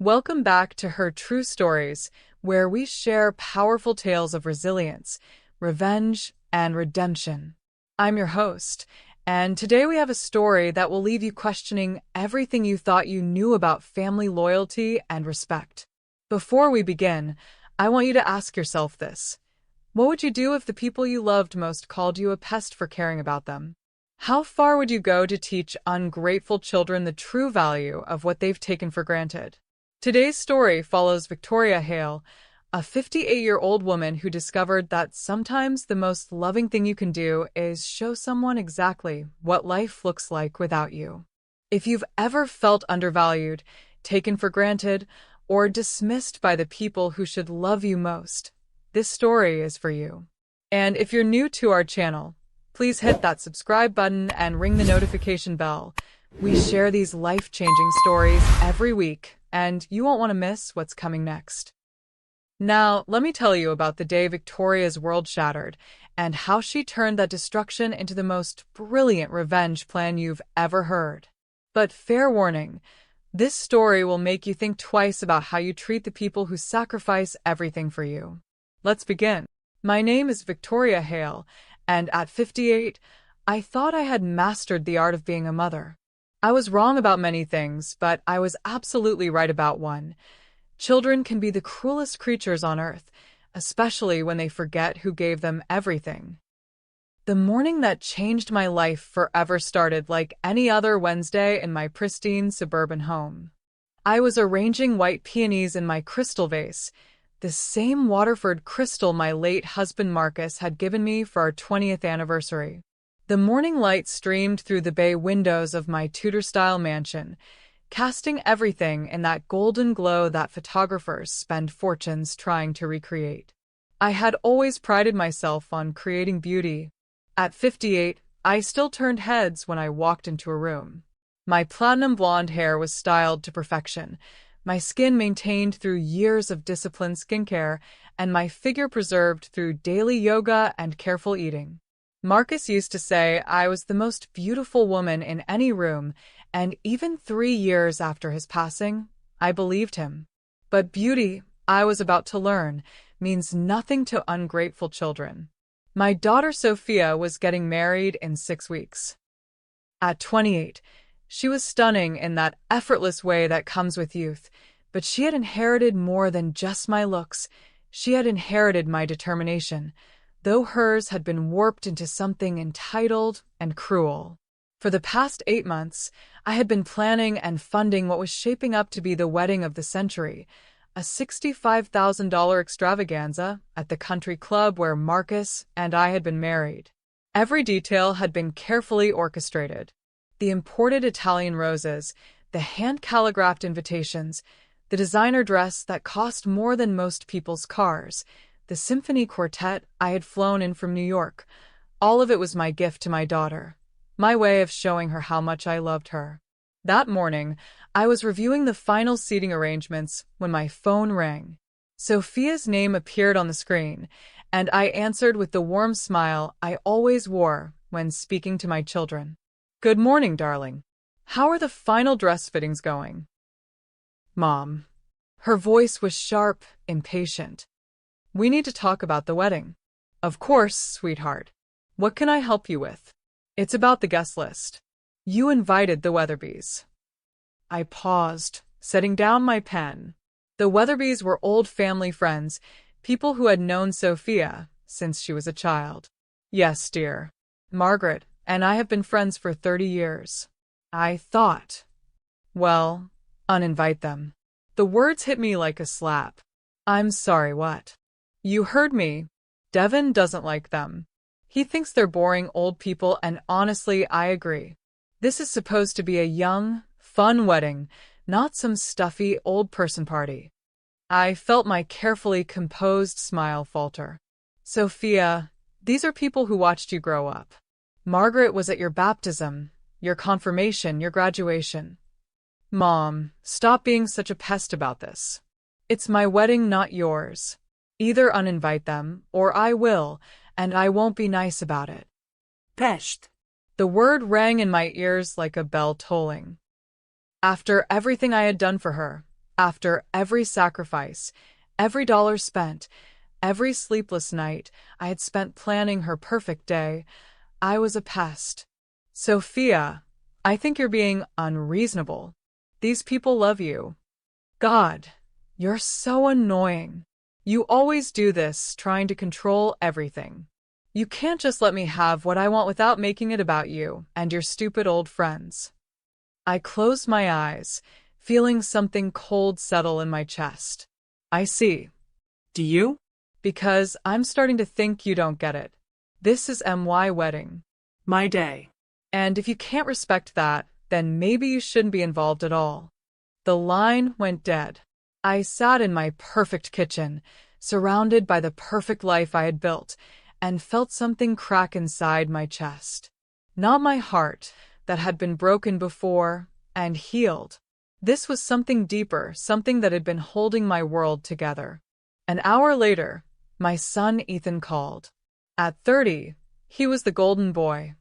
Welcome back to Her True Stories, where we share powerful tales of resilience, revenge, and redemption. I'm your host, and today we have a story that will leave you questioning everything you thought you knew about family loyalty and respect. Before we begin, I want you to ask yourself this. What would you do if the people you loved most called you a pest for caring about them? How far would you go to teach ungrateful children the true value of what they've taken for granted? Today's story follows Victoria Hale, a 58-year-old woman who discovered that sometimes the most loving thing you can do is show someone exactly what life looks like without you. If you've ever felt undervalued, taken for granted, or dismissed by the people who should love you most, this story is for you. And if you're new to our channel, please hit that subscribe button and ring the notification bell. We share these life-changing stories every week, and you won't want to miss what's coming next. Now, let me tell you about the day Victoria's world shattered and how she turned that destruction into the most brilliant revenge plan you've ever heard. But fair warning, this story will make you think twice about how you treat the people who sacrifice everything for you. Let's begin. My name is Victoria Hale, and at 58, I thought I had mastered the art of being a mother. I was wrong about many things, but I was absolutely right about one. Children can be the cruelest creatures on earth, especially when they forget who gave them everything. The morning that changed my life forever started like any other Wednesday in my pristine suburban home. I was arranging white peonies in my crystal vase, the same Waterford crystal my late husband Marcus had given me for our 20th anniversary. The morning light streamed through the bay windows of my Tudor-style mansion, casting everything in that golden glow that photographers spend fortunes trying to recreate. I had always prided myself on creating beauty. At 58, I still turned heads when I walked into a room. My platinum blonde hair was styled to perfection, my skin maintained through years of disciplined skincare, and my figure preserved through daily yoga and careful eating. Marcus used to say I was the most beautiful woman in any room, and even 3 years after his passing, I believed him. But beauty, I was about to learn, means nothing to ungrateful children. My daughter Sophia was getting married in 6 weeks. At 28, she was stunning in that effortless way that comes with youth, but she had inherited more than just my looks. She had inherited my determination, though hers had been warped into something entitled and cruel. For the past 8 months, I had been planning and funding what was shaping up to be the wedding of the century, a $65,000 extravaganza at the country club where Marcus and I had been married. Every detail had been carefully orchestrated. The imported Italian roses, the hand-calligraphed invitations, the designer dress that cost more than most people's cars, the symphony quartet I had flown in from New York. All of it was my gift to my daughter, my way of showing her how much I loved her. That morning, I was reviewing the final seating arrangements when my phone rang. Sophia's name appeared on the screen, and I answered with the warm smile I always wore when speaking to my children. "Good morning, darling. How are the final dress fittings going?" "Mom." Her voice was sharp, impatient. "We need to talk about the wedding." "Of course, sweetheart. What can I help you with?" "It's about the guest list. You invited the Weatherbys." I paused, setting down my pen. The Weatherbys were old family friends, people who had known Sophia since she was a child. "Yes, dear. Margaret and I have been friends for 30 years. I thought, well, uninvite them." The words hit me like a slap. "I'm sorry, what?" "You heard me. Devin doesn't like them. He thinks they're boring old people, and honestly, I agree. This is supposed to be a young, fun wedding, not some stuffy old person party." I felt my carefully composed smile falter. "Sophia, these are people who watched you grow up. Margaret was at your baptism, your confirmation, your graduation." "Mom, stop being such a pest about this. It's my wedding, not yours. Either uninvite them, or I will, and I won't be nice about it." Pest. The word rang in my ears like a bell tolling. After everything I had done for her, After every sacrifice, every dollar spent, every sleepless night I had spent planning her perfect day, I was a pest. Sophia, I think you're being unreasonable. These people love you. God, you're so annoying. You always do this, trying to control everything. You can't just let me have what I want without making it about you and your stupid old friends. I closed my eyes, feeling something cold settle in my chest. I see. Do you? Because I'm starting to think you don't get it. This is my wedding. My day. And if you can't respect that, then maybe you shouldn't be involved at all. The line went dead. I sat in my perfect kitchen, surrounded by the perfect life I had built, and felt something crack inside my chest. Not my heart, that had been broken before and healed. This was something deeper, something that had been holding my world together. An hour later, my son Ethan called. At 30, he was the golden boy.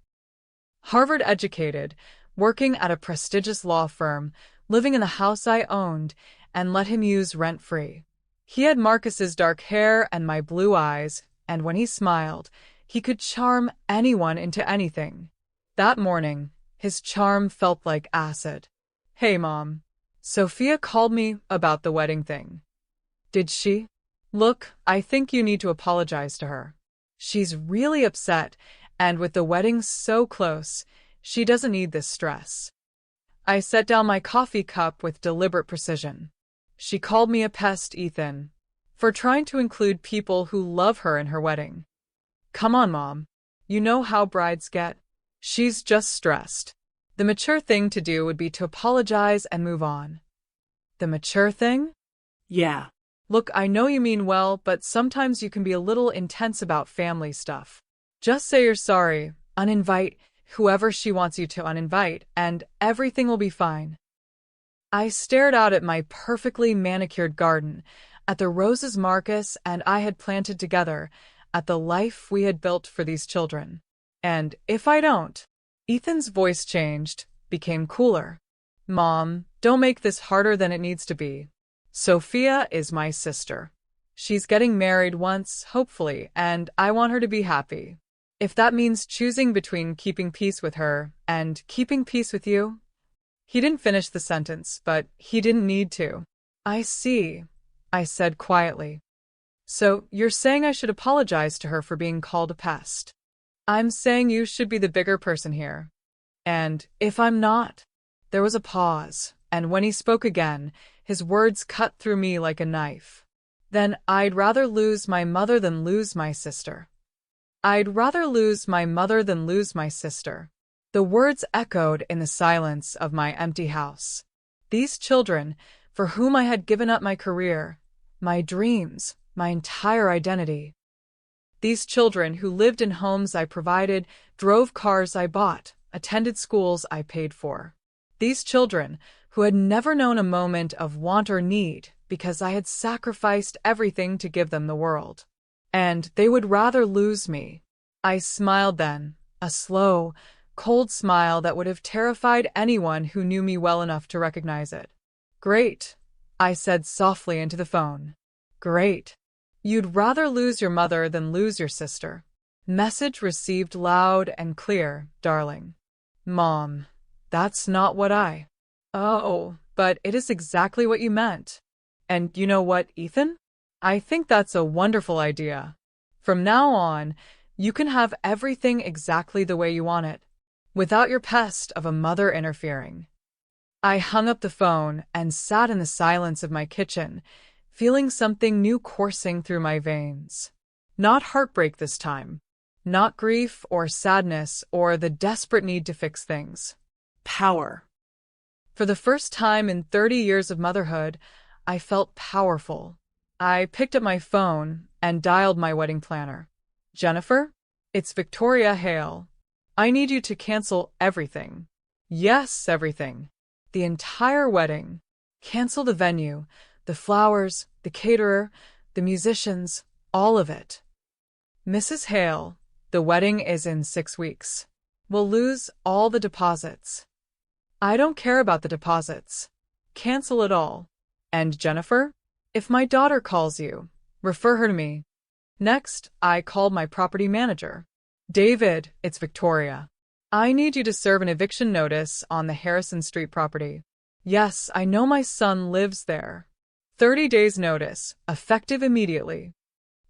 Harvard educated, working at a prestigious law firm, living in the house I owned, and let him use rent-free. He had Marcus's dark hair and my blue eyes, and when he smiled, he could charm anyone into anything. That morning, his charm felt like acid. Hey, Mom. Sophia called me about the wedding thing. Did she? Look, I think you need to apologize to her. She's really upset, and with the wedding so close, she doesn't need this stress. I set down my coffee cup with deliberate precision. She called me a pest, Ethan, for trying to include people who love her in her wedding. Come on, Mom. You know how brides get. She's just stressed. The mature thing to do would be to apologize and move on. The mature thing? Yeah. Look, I know you mean well, but sometimes you can be a little intense about family stuff. Just say you're sorry, uninvite whoever she wants you to uninvite, and everything will be fine. I stared out at my perfectly manicured garden, at the roses Marcus and I had planted together, at the life we had built for these children. And if I don't, Ethan's voice changed, became cooler. Mom, don't make this harder than it needs to be. Sophia is my sister. She's getting married once, hopefully, and I want her to be happy. If that means choosing between keeping peace with her and keeping peace with you. He didn't finish the sentence, but he didn't need to. I see, I said quietly. So you're saying I should apologize to her for being called a pest? I'm saying you should be the bigger person here. And if I'm not? There was a pause, and when he spoke again, his words cut through me like a knife. Then I'd rather lose my mother than lose my sister. I'd rather lose my mother than lose my sister. The words echoed in the silence of my empty house. These children, for whom I had given up my career, my dreams, my entire identity. These children who lived in homes I provided, drove cars I bought, attended schools I paid for. These children who had never known a moment of want or need because I had sacrificed everything to give them the world. And they would rather lose me. I smiled then, a slow, cold smile that would have terrified anyone who knew me well enough to recognize it. Great, I said softly into the phone. Great. You'd rather lose your mother than lose your sister. Message received loud and clear, darling. Mom, that's not what I... Oh, but it is exactly what you meant. And you know what, Ethan? I think that's a wonderful idea. From now on, you can have everything exactly the way you want it, without your pest of a mother interfering. I hung up the phone and sat in the silence of my kitchen, feeling something new coursing through my veins. Not heartbreak this time. Not grief or sadness or the desperate need to fix things. Power. For the first time in 30 years of motherhood, I felt powerful. I picked up my phone and dialed my wedding planner. Jennifer, it's Victoria Hale. I need you to cancel everything. Yes, everything. The entire wedding. Cancel the venue, the flowers, the caterer, the musicians, all of it. Mrs. Hale, the wedding is in 6 weeks. We'll lose all the deposits. I don't care about the deposits. Cancel it all. And Jennifer? If my daughter calls you, refer her to me. Next, I called my property manager. David, it's Victoria. I need you to serve an eviction notice on the Harrison Street property. Yes, I know my son lives there. 30 days notice, effective immediately.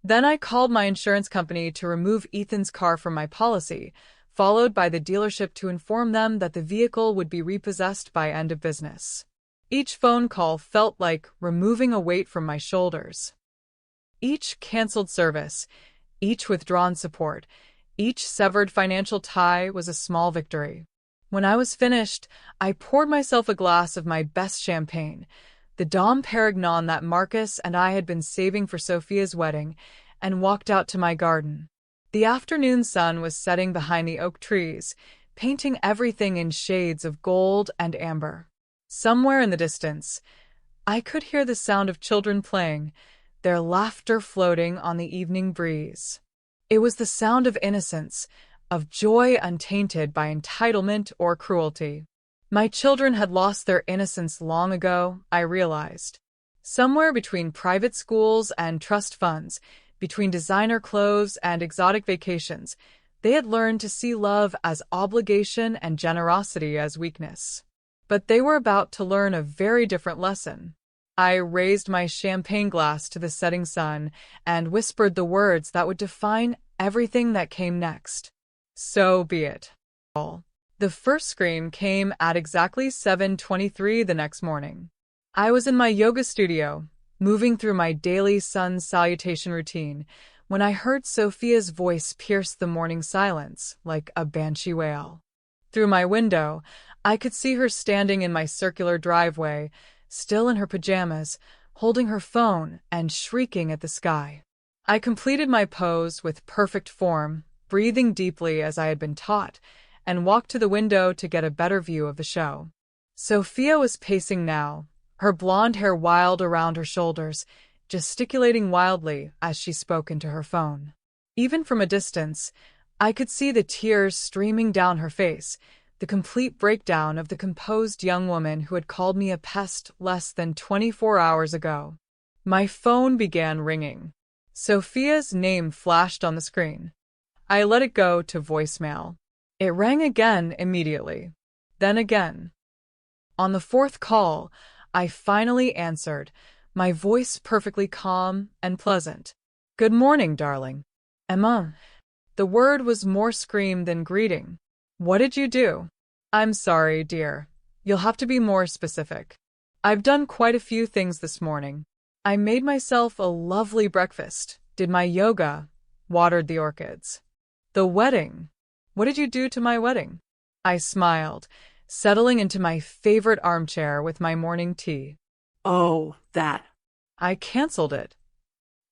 Then I called my insurance company to remove Ethan's car from my policy, followed by the dealership to inform them that the vehicle would be repossessed by end of business. Each phone call felt like removing a weight from my shoulders. Each canceled service, each withdrawn support, each severed financial tie was a small victory. When I was finished, I poured myself a glass of my best champagne, the Dom Perignon that Marcus and I had been saving for Sophia's wedding, and walked out to my garden. The afternoon sun was setting behind the oak trees, painting everything in shades of gold and amber. Somewhere in the distance, I could hear the sound of children playing, their laughter floating on the evening breeze. It was the sound of innocence, of joy untainted by entitlement or cruelty. My children had lost their innocence long ago, I realized. Somewhere between private schools and trust funds, between designer clothes and exotic vacations, they had learned to see love as obligation and generosity as weakness. But they were about to learn a very different lesson. I raised my champagne glass to the setting sun and whispered the words that would define everything that came next. So be it. The first scream came at exactly 7:23 the next morning. I was in my yoga studio, moving through my daily sun salutation routine, when I heard Sophia's voice pierce the morning silence like a banshee wail. Through my window, I could see her standing in my circular driveway, still in her pajamas, holding her phone and shrieking at the sky. I completed my pose with perfect form, breathing deeply as I had been taught, and walked to the window to get a better view of the show. Sophia was pacing now, her blonde hair wild around her shoulders, gesticulating wildly as she spoke into her phone. Even from a distance, I could see the tears streaming down her face, the complete breakdown of the composed young woman who had called me a pest less than 24 hours ago. My phone began ringing. Sophia's name flashed on the screen. I let it go to voicemail. It rang again immediately. Then again. On the fourth call, I finally answered, my voice perfectly calm and pleasant. Good morning, darling. Emma. The word was more scream than greeting. What did you do? I'm sorry, dear. You'll have to be more specific. I've done quite a few things this morning. I made myself a lovely breakfast, did my yoga, watered the orchids. The wedding. What did you do to my wedding? I smiled, settling into my favorite armchair with my morning tea. Oh, that. I canceled it.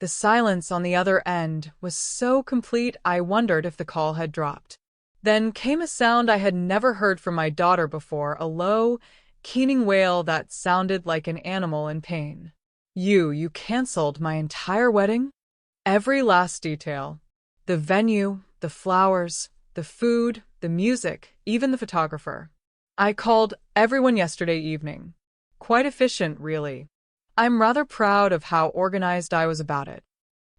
The silence on the other end was so complete I wondered if the call had dropped. Then came a sound I had never heard from my daughter before, a low, keening wail that sounded like an animal in pain. You canceled my entire wedding? Every last detail. The venue, the flowers, the food, the music, even the photographer. I called everyone yesterday evening. Quite efficient, really. I'm rather proud of how organized I was about it.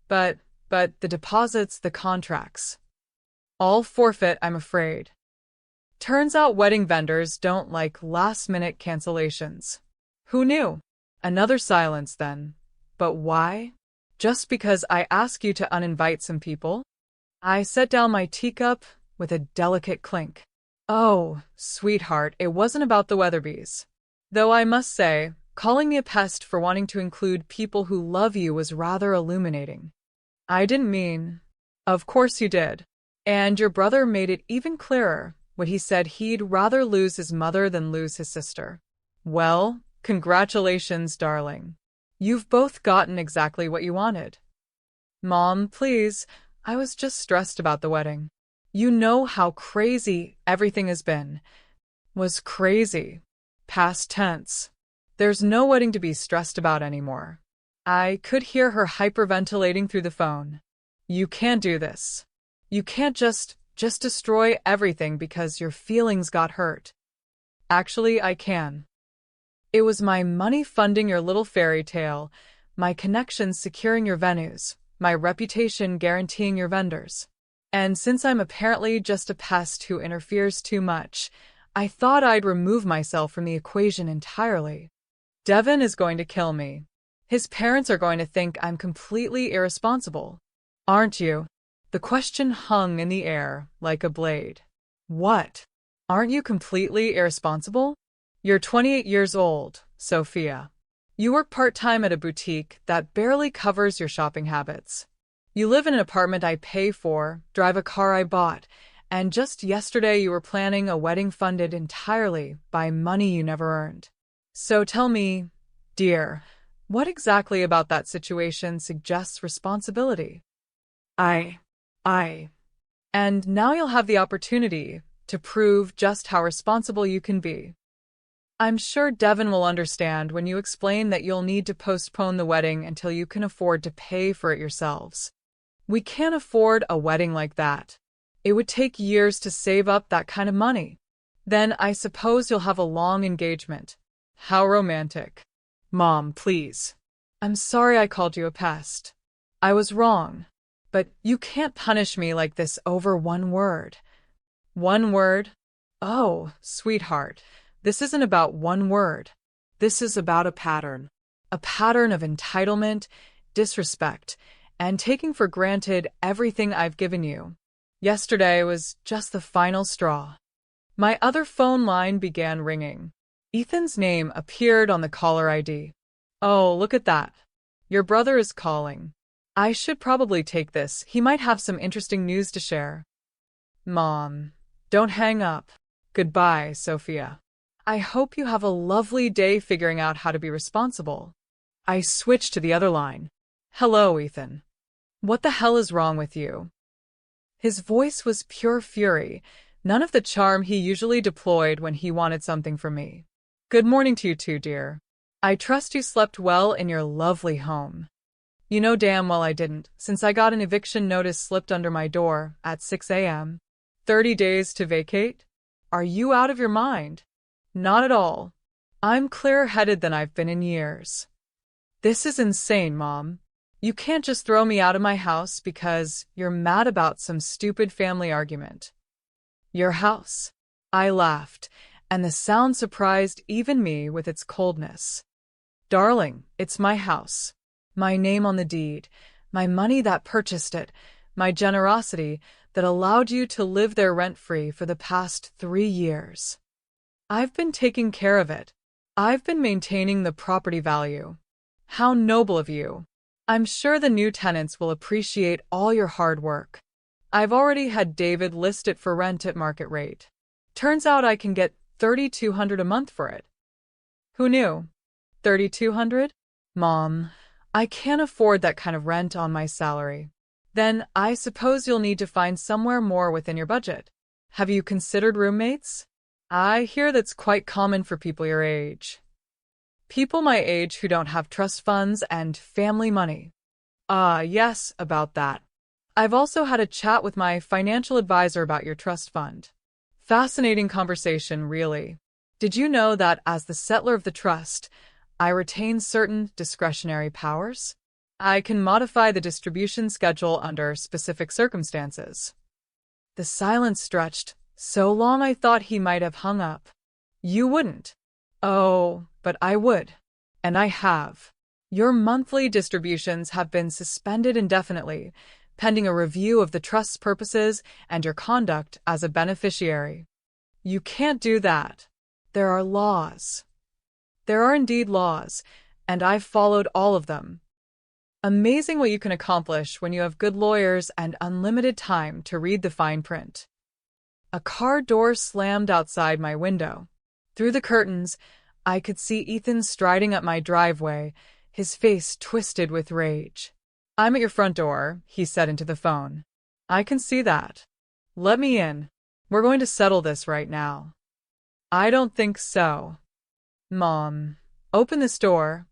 But the deposits, the contracts. All forfeit, I'm afraid. Turns out wedding vendors don't like last-minute cancellations. Who knew? Another silence then. But why? Just because I ask you to uninvite some people? I set down my teacup with a delicate clink. Oh, sweetheart, it wasn't about the Weatherbees. Though I must say, calling me a pest for wanting to include people who love you was rather illuminating. I didn't mean... Of course you did. And your brother made it even clearer when he said he'd rather lose his mother than lose his sister. Well, congratulations, darling. You've both gotten exactly what you wanted. Mom, please, I was just stressed about the wedding. You know how crazy everything has been. Was crazy. Past tense. There's no wedding to be stressed about anymore. I could hear her hyperventilating through the phone. You can't do this. You can't just destroy everything because your feelings got hurt. Actually, I can. It was my money funding your little fairy tale, my connections securing your venues, my reputation guaranteeing your vendors. And since I'm apparently just a pest who interferes too much, I thought I'd remove myself from the equation entirely. Devin is going to kill me. His parents are going to think I'm completely irresponsible. Aren't you? The question hung in the air like a blade. What? Aren't you completely irresponsible? You're 28 years old, Sophia. You work part-time at a boutique that barely covers your shopping habits. You live in an apartment I pay for, drive a car I bought, and just yesterday you were planning a wedding funded entirely by money you never earned. So tell me, dear, what exactly about that situation suggests responsibility? I, And now you'll have the opportunity to prove just how responsible you can be. I'm sure Devin will understand when you explain that you'll need to postpone the wedding until you can afford to pay for it yourselves. We can't afford a wedding like that. It would take years to save up that kind of money. Then I suppose you'll have a long engagement. How romantic. Mom, please. I'm sorry I called you a pest. I was wrong. But you can't punish me like this over one word. One word? Oh, sweetheart, this isn't about one word. This is about a pattern. A pattern of entitlement, disrespect, and taking for granted everything I've given you. Yesterday was just the final straw. My other phone line began ringing. Ethan's name appeared on the caller ID. Oh, look at that. Your brother is calling. I should probably take this. He might have some interesting news to share. Mom, don't hang up. Goodbye, Sophia. I hope you have a lovely day figuring out how to be responsible. I switched to the other line. Hello, Ethan. What the hell is wrong with you? His voice was pure fury, none of the charm he usually deployed when he wanted something from me. Good morning to you too, dear. I trust you slept well in your lovely home. You know damn well I didn't, since I got an eviction notice slipped under my door at 6 a.m. 30 days to vacate? Are you out of your mind? Not at all. I'm clearer-headed than I've been in years. This is insane, Mom. You can't just throw me out of my house because you're mad about some stupid family argument. Your house? I laughed, and the sound surprised even me with its coldness. Darling, it's my house. My name on the deed, my money that purchased it, my generosity that allowed you to live there rent-free for the past 3 years. I've been taking care of it. I've been maintaining the property value. How noble of you. I'm sure the new tenants will appreciate all your hard work. I've already had David list it for rent at market rate. Turns out I can get $3,200 a month for it. Who knew? $3,200? Mom, I can't afford that kind of rent on my salary. Then I suppose you'll need to find somewhere more within your budget. Have you considered roommates? I hear that's quite common for people your age. People my age who don't have trust funds and family money. Yes, about that. I've also had a chat with my financial advisor about your trust fund. Fascinating conversation, really. Did you know that as the settler of the trust, I retain certain discretionary powers? I can modify the distribution schedule under specific circumstances. The silence stretched so long I thought he might have hung up. You wouldn't. Oh, but I would. And I have. Your monthly distributions have been suspended indefinitely, pending a review of the trust's purposes and your conduct as a beneficiary. You can't do that. There are laws. There are indeed laws, and I've followed all of them. Amazing what you can accomplish when you have good lawyers and unlimited time to read the fine print. A car door slammed outside my window. Through the curtains, I could see Ethan striding up my driveway, his face twisted with rage. I'm at your front door, he said into the phone. I can see that. Let me in. We're going to settle this right now. I don't think so. Mom, open this door.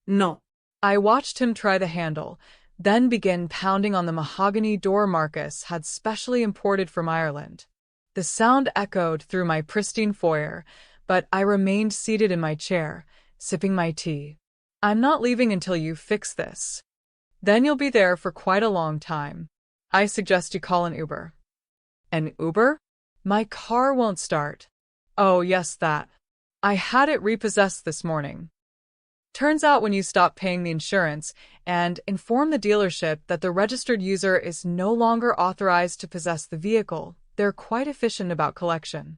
No. I watched him try the handle, then begin pounding on the mahogany door Marcus had specially imported from Ireland. The sound echoed through my pristine foyer, but I remained seated in my chair, sipping my tea. I'm not leaving until you fix this. Then you'll be there for quite a long time. I suggest you call an Uber. An Uber? My car won't start. Oh, yes, that. I had it repossessed this morning. Turns out when you stop paying the insurance and inform the dealership that the registered user is no longer authorized to possess the vehicle, they're quite efficient about collection.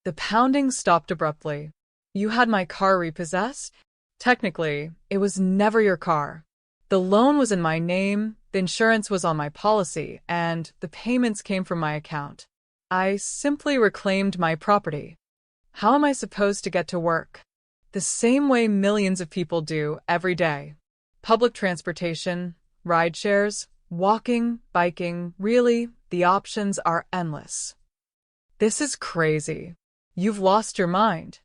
The pounding stopped abruptly. You had my car repossessed? Technically, it was never your car. The loan was in my name, the insurance was on my policy, and the payments came from my account. I simply reclaimed my property. How am I supposed to get to work? The same way millions of people do every day. Public transportation, ride shares, walking, biking, really, the options are endless. This is crazy. You've lost your mind.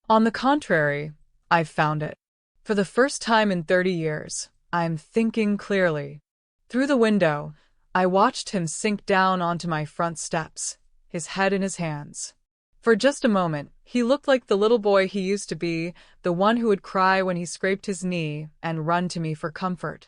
On the contrary, I've found it. For the first time in 30 years, I'm thinking clearly. Through the window, I watched him sink down onto my front steps, his head in his hands. For just a moment, he looked like the little boy he used to be, the one who would cry when he scraped his knee and run to me for comfort.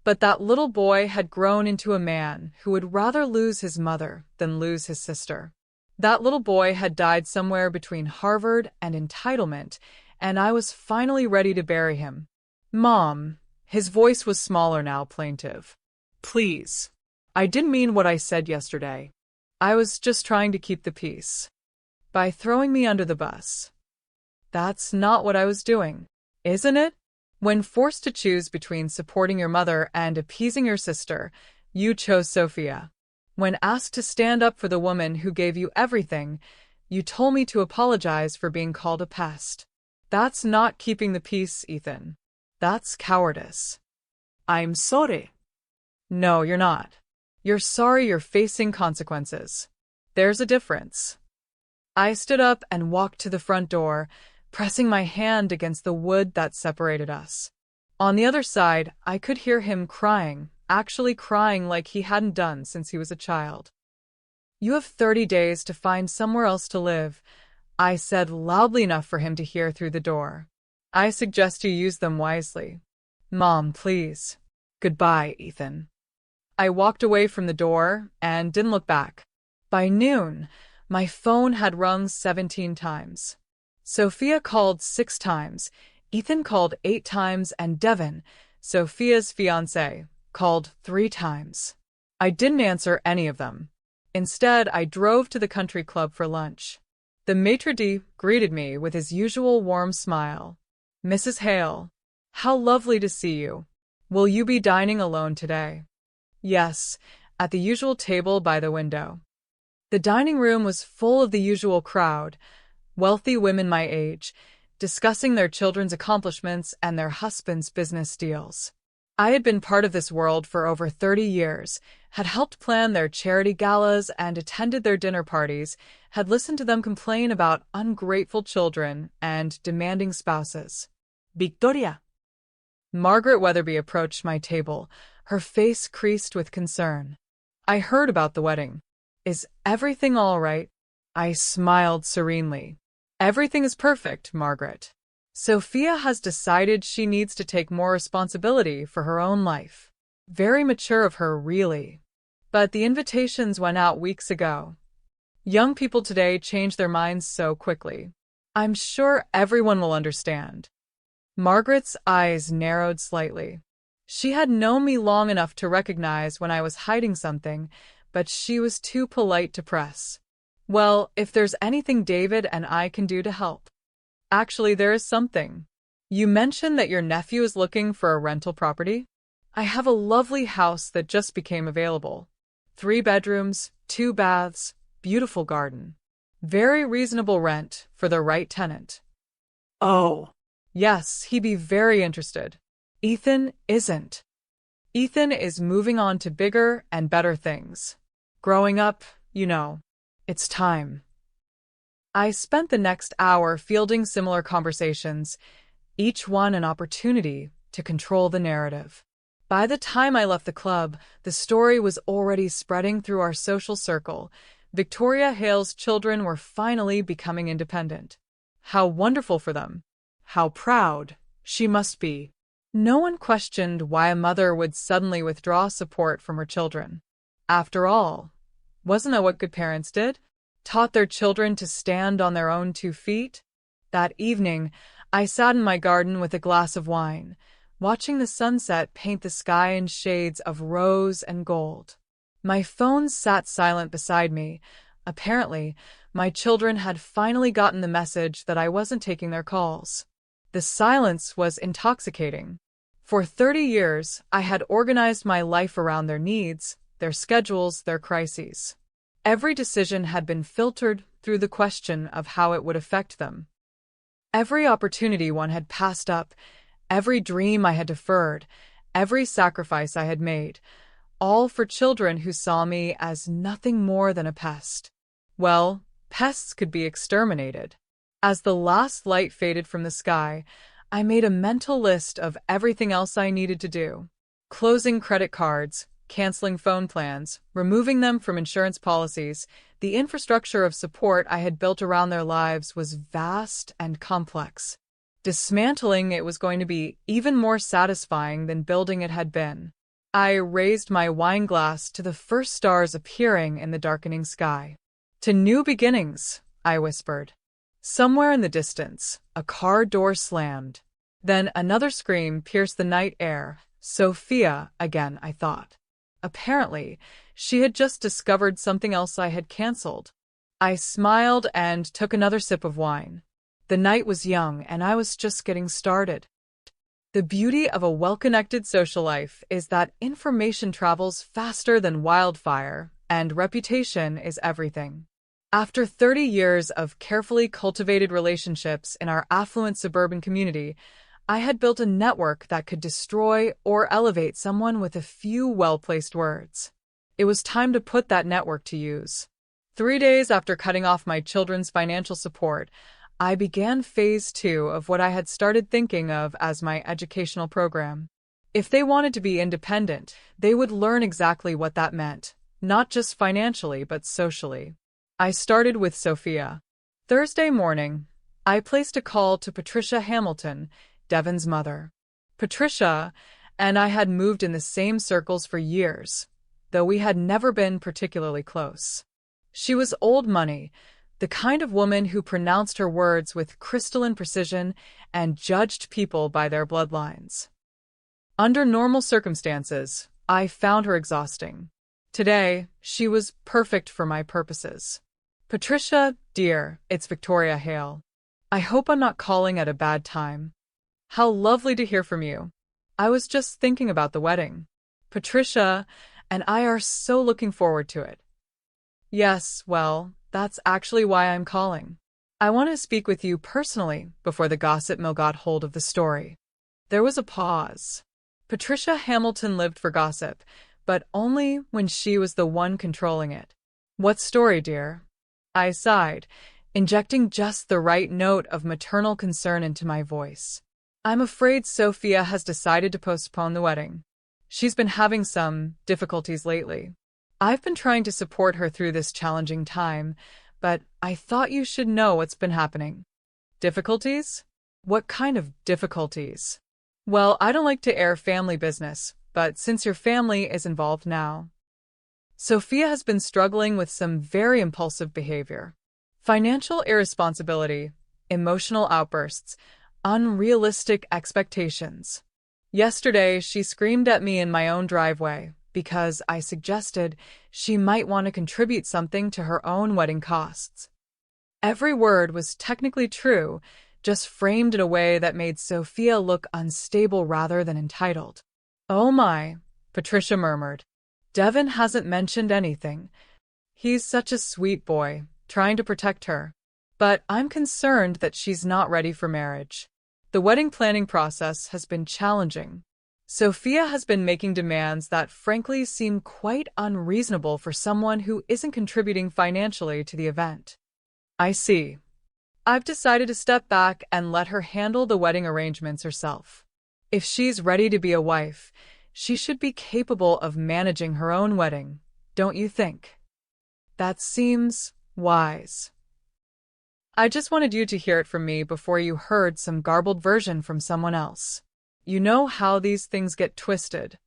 But that little boy had grown into a man who would rather lose his mother than lose his sister. That little boy had died somewhere between Harvard and entitlement, and I was finally ready to bury him. Mom, his voice was smaller now, plaintive. Please. I didn't mean what I said yesterday. I was just trying to keep the peace. By throwing me under the bus. That's not what I was doing, isn't it? When forced to choose between supporting your mother and appeasing your sister, you chose Sophia. When asked to stand up for the woman who gave you everything, you told me to apologize for being called a pest. That's not keeping the peace, Ethan. That's cowardice. I'm sorry. No, you're not. You're sorry you're facing consequences. There's a difference. I stood up and walked to the front door, pressing my hand against the wood that separated us. On the other side, I could hear him crying, actually crying like he hadn't done since he was a child. You have 30 days to find somewhere else to live, I said loudly enough for him to hear through the door. I suggest you use them wisely. Mom, please. Goodbye, Ethan. I walked away from the door and didn't look back. By noon, my phone had rung 17 times. Sophia called 6 times, Ethan called 8 times, and Devin, Sophia's fiancé, called 3 times. I didn't answer any of them. Instead, I drove to the country club for lunch. The maitre d' greeted me with his usual warm smile. Mrs. Hale, how lovely to see you. Will you be dining alone today? Yes, at the usual table by the window. The dining room was full of the usual crowd, wealthy women my age, discussing their children's accomplishments and their husbands' business deals. I had been part of this world for over 30 years, had helped plan their charity galas and attended their dinner parties, had listened to them complain about ungrateful children and demanding spouses. Victoria! Margaret Weatherby approached my table, her face creased with concern. I heard about the wedding. Is everything all right? I smiled serenely. Everything is perfect, Margaret. Sophia has decided she needs to take more responsibility for her own life. Very mature of her, really. But the invitations went out weeks ago. Young people today change their minds so quickly. I'm sure everyone will understand. Margaret's eyes narrowed slightly. She had known me long enough to recognize when I was hiding something, but she was too polite to press. Well, if there's anything David and I can do to help. Actually, there is something. You mentioned that your nephew is looking for a rental property? I have a lovely house that just became available. 3 bedrooms, 2 baths, beautiful garden. Very reasonable rent for the right tenant. Oh. Yes, he'd be very interested. Ethan isn't. Ethan is moving on to bigger and better things. Growing up, you know. It's time. I spent the next hour fielding similar conversations, each one an opportunity to control the narrative. By the time I left the club, the story was already spreading through our social circle. Victoria Hale's children were finally becoming independent. How wonderful for them. How proud she must be. No one questioned why a mother would suddenly withdraw support from her children. After all, wasn't that what good parents did? Taught their children to stand on their own 2 feet? That evening, I sat in my garden with a glass of wine, watching the sunset paint the sky in shades of rose and gold. My phone sat silent beside me. Apparently, my children had finally gotten the message that I wasn't taking their calls. The silence was intoxicating. For 30 years, I had organized my life around their needs, their schedules, their crises. Every decision had been filtered through the question of how it would affect them. Every opportunity one had passed up, every dream I had deferred, every sacrifice I had made, all for children who saw me as nothing more than a pest. Well, pests could be exterminated. As the last light faded from the sky, I made a mental list of everything else I needed to do. Closing credit cards, canceling phone plans, removing them from insurance policies. The infrastructure of support I had built around their lives was vast and complex. Dismantling it was going to be even more satisfying than building it had been. I raised my wine glass to the first stars appearing in the darkening sky. To new beginnings, I whispered. Somewhere in the distance, a car door slammed. Then another scream pierced the night air. Sophia again, I thought. Apparently, she had just discovered something else I had canceled. I smiled and took another sip of wine. The night was young, and I was just getting started. The beauty of a well-connected social life is that information travels faster than wildfire, and reputation is everything. After 30 years of carefully cultivated relationships in our affluent suburban community, I had built a network that could destroy or elevate someone with a few well-placed words. It was time to put that network to use. 3 days after cutting off my children's financial support, I began phase 2 of what I had started thinking of as my educational program. If they wanted to be independent, they would learn exactly what that meant, not just financially but socially. I started with Sophia. Thursday morning, I placed a call to Patricia Hamilton, Devon's mother. Patricia and I had moved in the same circles for years, though we had never been particularly close. She was old money, the kind of woman who pronounced her words with crystalline precision and judged people by their bloodlines. Under normal circumstances, I found her exhausting. Today, she was perfect for my purposes. Patricia, dear, it's Victoria Hale. I hope I'm not calling at a bad time. How lovely to hear from you. I was just thinking about the wedding. Patricia and I are so looking forward to it. Yes, well, that's actually why I'm calling. I want to speak with you personally before the gossip mill got hold of the story. There was a pause. Patricia Hamilton lived for gossip, but only when she was the one controlling it. What story, dear? I sighed, injecting just the right note of maternal concern into my voice. I'm afraid Sophia has decided to postpone the wedding. She's been having some difficulties lately. I've been trying to support her through this challenging time, but I thought you should know what's been happening. Difficulties? What kind of difficulties? Well, I don't like to air family business, but since your family is involved now. Sophia has been struggling with some very impulsive behavior. Financial irresponsibility, emotional outbursts, unrealistic expectations. Yesterday, she screamed at me in my own driveway because I suggested she might want to contribute something to her own wedding costs. Every word was technically true, just framed in a way that made Sophia look unstable rather than entitled. Oh my, Patricia murmured. Devon hasn't mentioned anything. He's such a sweet boy, trying to protect her. But I'm concerned that she's not ready for marriage. The wedding planning process has been challenging. Sophia has been making demands that frankly seem quite unreasonable for someone who isn't contributing financially to the event. I see. I've decided to step back and let her handle the wedding arrangements herself. If she's ready to be a wife, she should be capable of managing her own wedding, don't you think? That seems wise. I just wanted you to hear it from me before you heard some garbled version from someone else. You know how these things get twisted.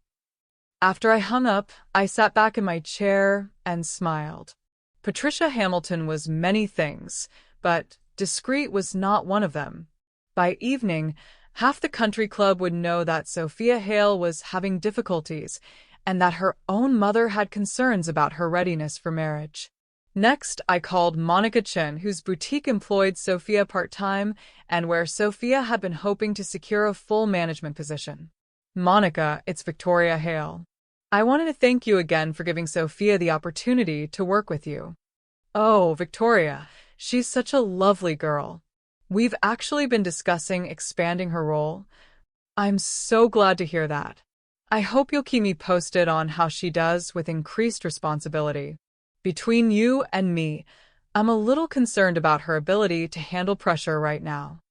After I hung up, I sat back in my chair and smiled. Patricia Hamilton was many things, but discreet was not one of them. By evening, half the country club would know that Sophia Hale was having difficulties and that her own mother had concerns about her readiness for marriage. Next, I called Monica Chin, whose boutique employed Sophia part-time and where Sophia had been hoping to secure a full management position. Monica, it's Victoria Hale. I wanted to thank you again for giving Sophia the opportunity to work with you. Oh, Victoria, she's such a lovely girl. We've actually been discussing expanding her role. I'm so glad to hear that. I hope you'll keep me posted on how she does with increased responsibility. Between you and me, I'm a little concerned about her ability to handle pressure right now.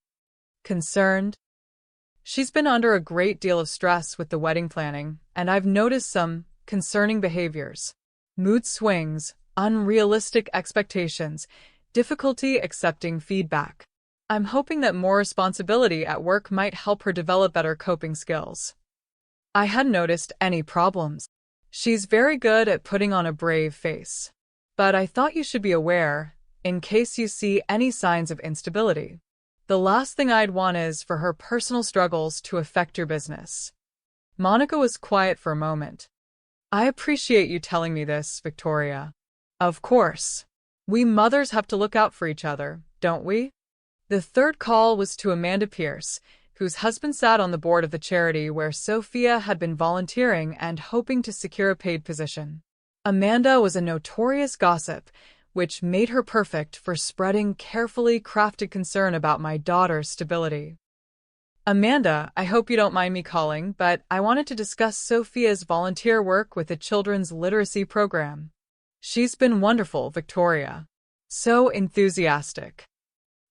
Concerned? She's been under a great deal of stress with the wedding planning, and I've noticed some concerning behaviors. Mood swings, unrealistic expectations, difficulty accepting feedback. I'm hoping that more responsibility at work might help her develop better coping skills. I hadn't noticed any problems. She's very good at putting on a brave face. But I thought you should be aware, in case you see any signs of instability. The last thing I'd want is for her personal struggles to affect your business. Monica was quiet for a moment. I appreciate you telling me this, Victoria. Of course. We mothers have to look out for each other, don't we? The third call was to Amanda Pierce, whose husband sat on the board of the charity where Sophia had been volunteering and hoping to secure a paid position. Amanda was a notorious gossip, which made her perfect for spreading carefully crafted concern about my daughter's stability. Amanda, I hope you don't mind me calling, but I wanted to discuss Sophia's volunteer work with the Children's Literacy Program. She's been wonderful, Victoria. So enthusiastic.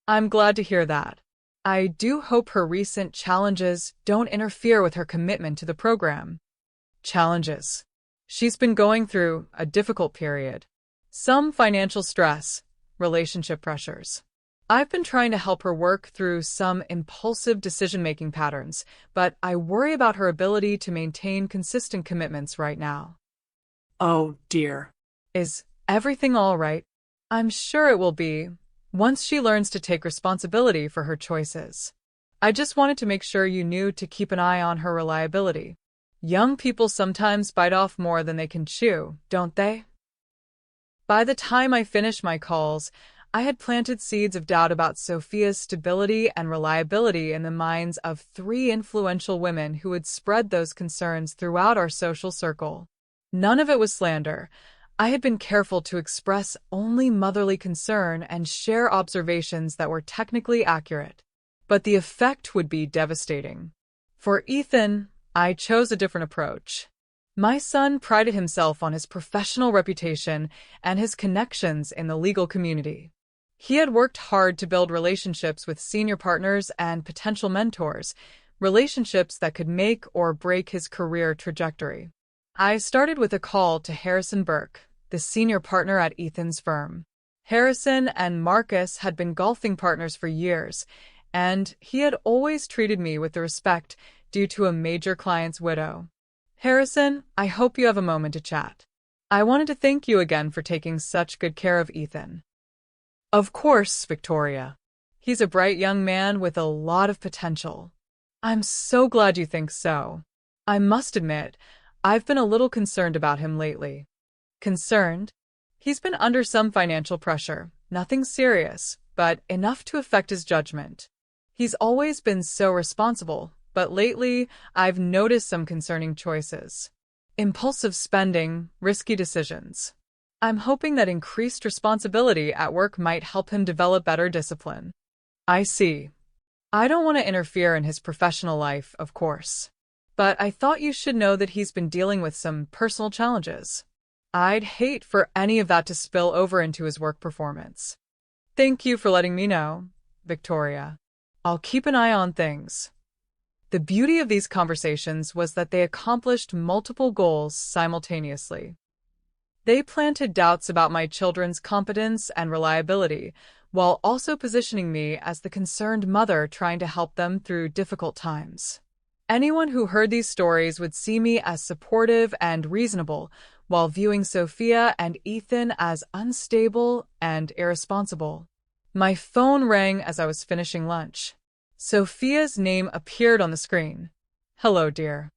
I'm glad to hear that. I do hope her recent challenges don't interfere with her commitment to the program. Challenges. She's been going through a difficult period. Some financial stress, relationship pressures. I've been trying to help her work through some impulsive decision-making patterns, but I worry about her ability to maintain consistent commitments right now. Oh, dear. Is everything all right? I'm sure it will be, once she learns to take responsibility for her choices. I just wanted to make sure you knew to keep an eye on her reliability. Young people sometimes bite off more than they can chew, don't they? By the time I finished my calls, I had planted seeds of doubt about Sophia's stability and reliability in the minds of 3 influential women who had spread those concerns throughout our social circle. None of it was slander. I had been careful to express only motherly concern and share observations that were technically accurate. But the effect would be devastating. For Ethan, I chose a different approach. My son prided himself on his professional reputation and his connections in the legal community. He had worked hard to build relationships with senior partners and potential mentors, relationships that could make or break his career trajectory. I started with a call to Harrison Burke, the senior partner at Ethan's firm. Harrison and Marcus had been golfing partners for years, and he had always treated me with respect due to a major client's widow. Harrison, I hope you have a moment to chat. I wanted to thank you again for taking such good care of Ethan. Of course, Victoria. He's a bright young man with a lot of potential. I'm so glad you think so. I must admit, I've been a little concerned about him lately. Concerned? He's been under some financial pressure, nothing serious, but enough to affect his judgment. He's always been so responsible, but lately I've noticed some concerning choices. Impulsive spending, risky decisions. I'm hoping that increased responsibility at work might help him develop better discipline. I see. I don't want to interfere in his professional life, of course. But I thought you should know that he's been dealing with some personal challenges. I'd hate for any of that to spill over into his work performance. Thank you for letting me know, Victoria. I'll keep an eye on things. The beauty of these conversations was that they accomplished multiple goals simultaneously. They planted doubts about my children's competence and reliability, while also positioning me as the concerned mother trying to help them through difficult times. Anyone who heard these stories would see me as supportive and reasonable, while viewing Sophia and Ethan as unstable and irresponsible. My phone rang as I was finishing lunch. Sophia's name appeared on the screen. "Hello, dear.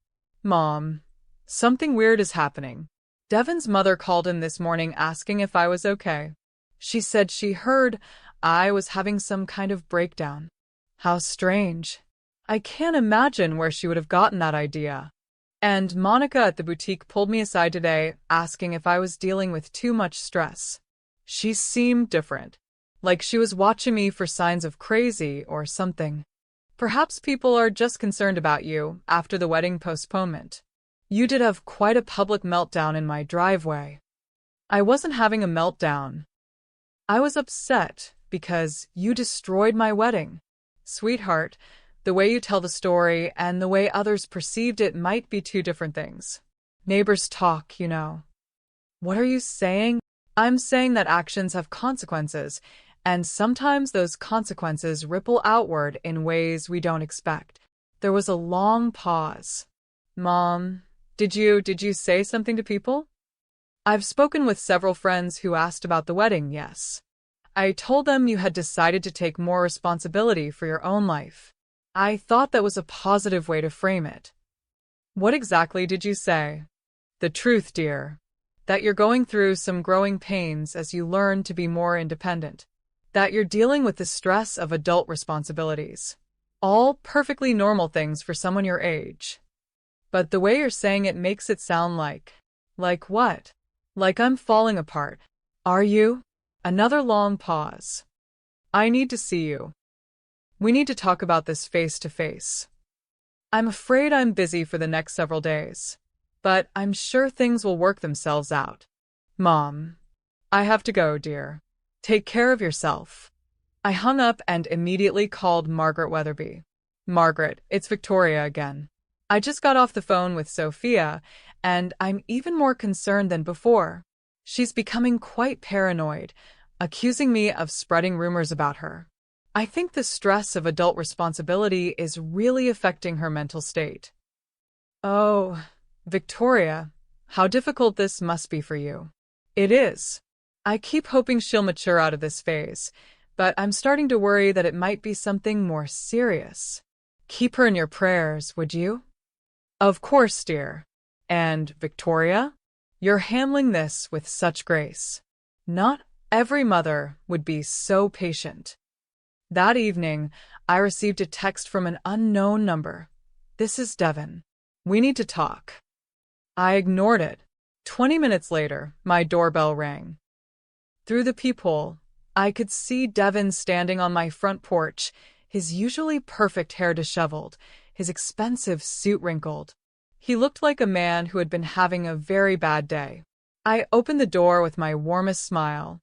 Mom, something weird is happening. Devon's mother called in this morning asking if I was okay. She said she heard I was having some kind of breakdown." How strange. I can't imagine where she would have gotten that idea. And Monica at the boutique pulled me aside today, asking if I was dealing with too much stress. She seemed different, like she was watching me for signs of crazy or something. Perhaps people are just concerned about you after the wedding postponement. You did have quite a public meltdown in my driveway. I wasn't having a meltdown. I was upset because you destroyed my wedding. Sweetheart, the way you tell the story and the way others perceived it might be two different things. Neighbors talk, you know. What are you saying? I'm saying that actions have consequences, and sometimes those consequences ripple outward in ways we don't expect. There was a long pause. Mom, did you say something to people? I've spoken with several friends who asked about the wedding, yes. I told them you had decided to take more responsibility for your own life. I thought that was a positive way to frame it. What exactly did you say? The truth, dear. That you're going through some growing pains as you learn to be more independent. That you're dealing with the stress of adult responsibilities. All perfectly normal things for someone your age. But the way you're saying it makes it sound like... Like what? Like I'm falling apart. Are you? Another long pause. I need to see you. We need to talk about this face to face. I'm afraid I'm busy for the next several days, but I'm sure things will work themselves out. Mom, I have to go, dear. Take care of yourself. I hung up and immediately called Margaret Weatherby. Margaret, it's Victoria again. I just got off the phone with Sophia, and I'm even more concerned than before. She's becoming quite paranoid, accusing me of spreading rumors about her. I think the stress of adult responsibility is really affecting her mental state. Oh, Victoria, how difficult this must be for you. It is. I keep hoping she'll mature out of this phase, but I'm starting to worry that it might be something more serious. Keep her in your prayers, would you? Of course, dear. And, Victoria, you're handling this with such grace. Not every mother would be so patient. That evening, I received a text from an unknown number. This is Devon. We need to talk. I ignored it. 20 minutes later, my doorbell rang. Through the peephole, I could see Devon standing on my front porch, his usually perfect hair disheveled, his expensive suit wrinkled. He looked like a man who had been having a very bad day. I opened the door with my warmest smile.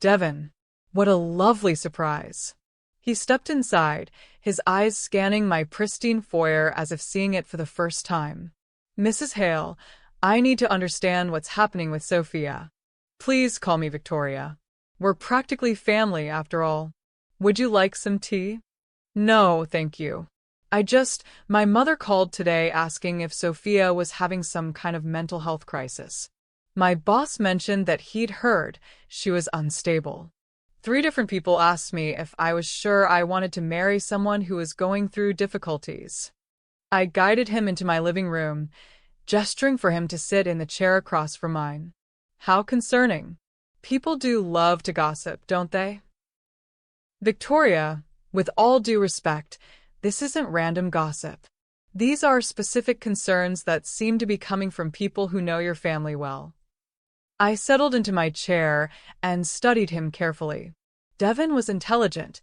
Devon, what a lovely surprise. He stepped inside, his eyes scanning my pristine foyer as if seeing it for the first time. Mrs. Hale, I need to understand what's happening with Sophia. Please call me Victoria. We're practically family, after all. Would you like some tea? No, thank you. My mother called today asking if Sophia was having some kind of mental health crisis. My boss mentioned that he'd heard she was unstable. 3 different people asked me if I was sure I wanted to marry someone who was going through difficulties. I guided him into my living room, gesturing for him to sit in the chair across from mine. How concerning. People do love to gossip, don't they? Victoria, with all due respect, this isn't random gossip. These are specific concerns that seem to be coming from people who know your family well. I settled into my chair and studied him carefully. Devon was intelligent.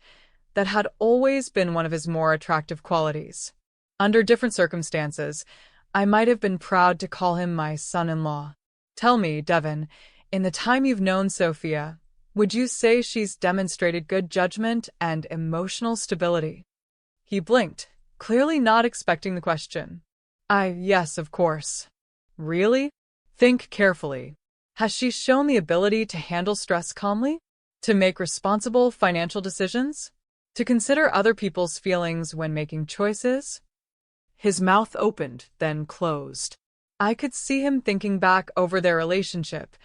That had always been one of his more attractive qualities. Under different circumstances, I might have been proud to call him my son-in-law. Tell me, Devon, in the time you've known Sophia, would you say she's demonstrated good judgment and emotional stability? He blinked, clearly not expecting the question. Yes, of course. Really? Think carefully. Has she shown the ability to handle stress calmly? To make responsible financial decisions? To consider other people's feelings when making choices? His mouth opened, then closed. I could see him thinking back over their relationship,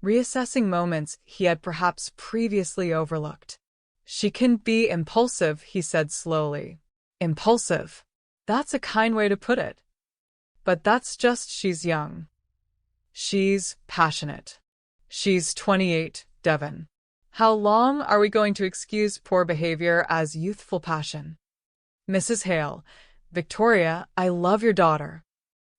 reassessing moments he had perhaps previously overlooked. She can be impulsive, he said slowly. Impulsive. That's a kind way to put it. But that's just she's young. She's passionate. She's 28, Devon. How long are we going to excuse poor behavior as youthful passion? Mrs. Hale, Victoria, I love your daughter.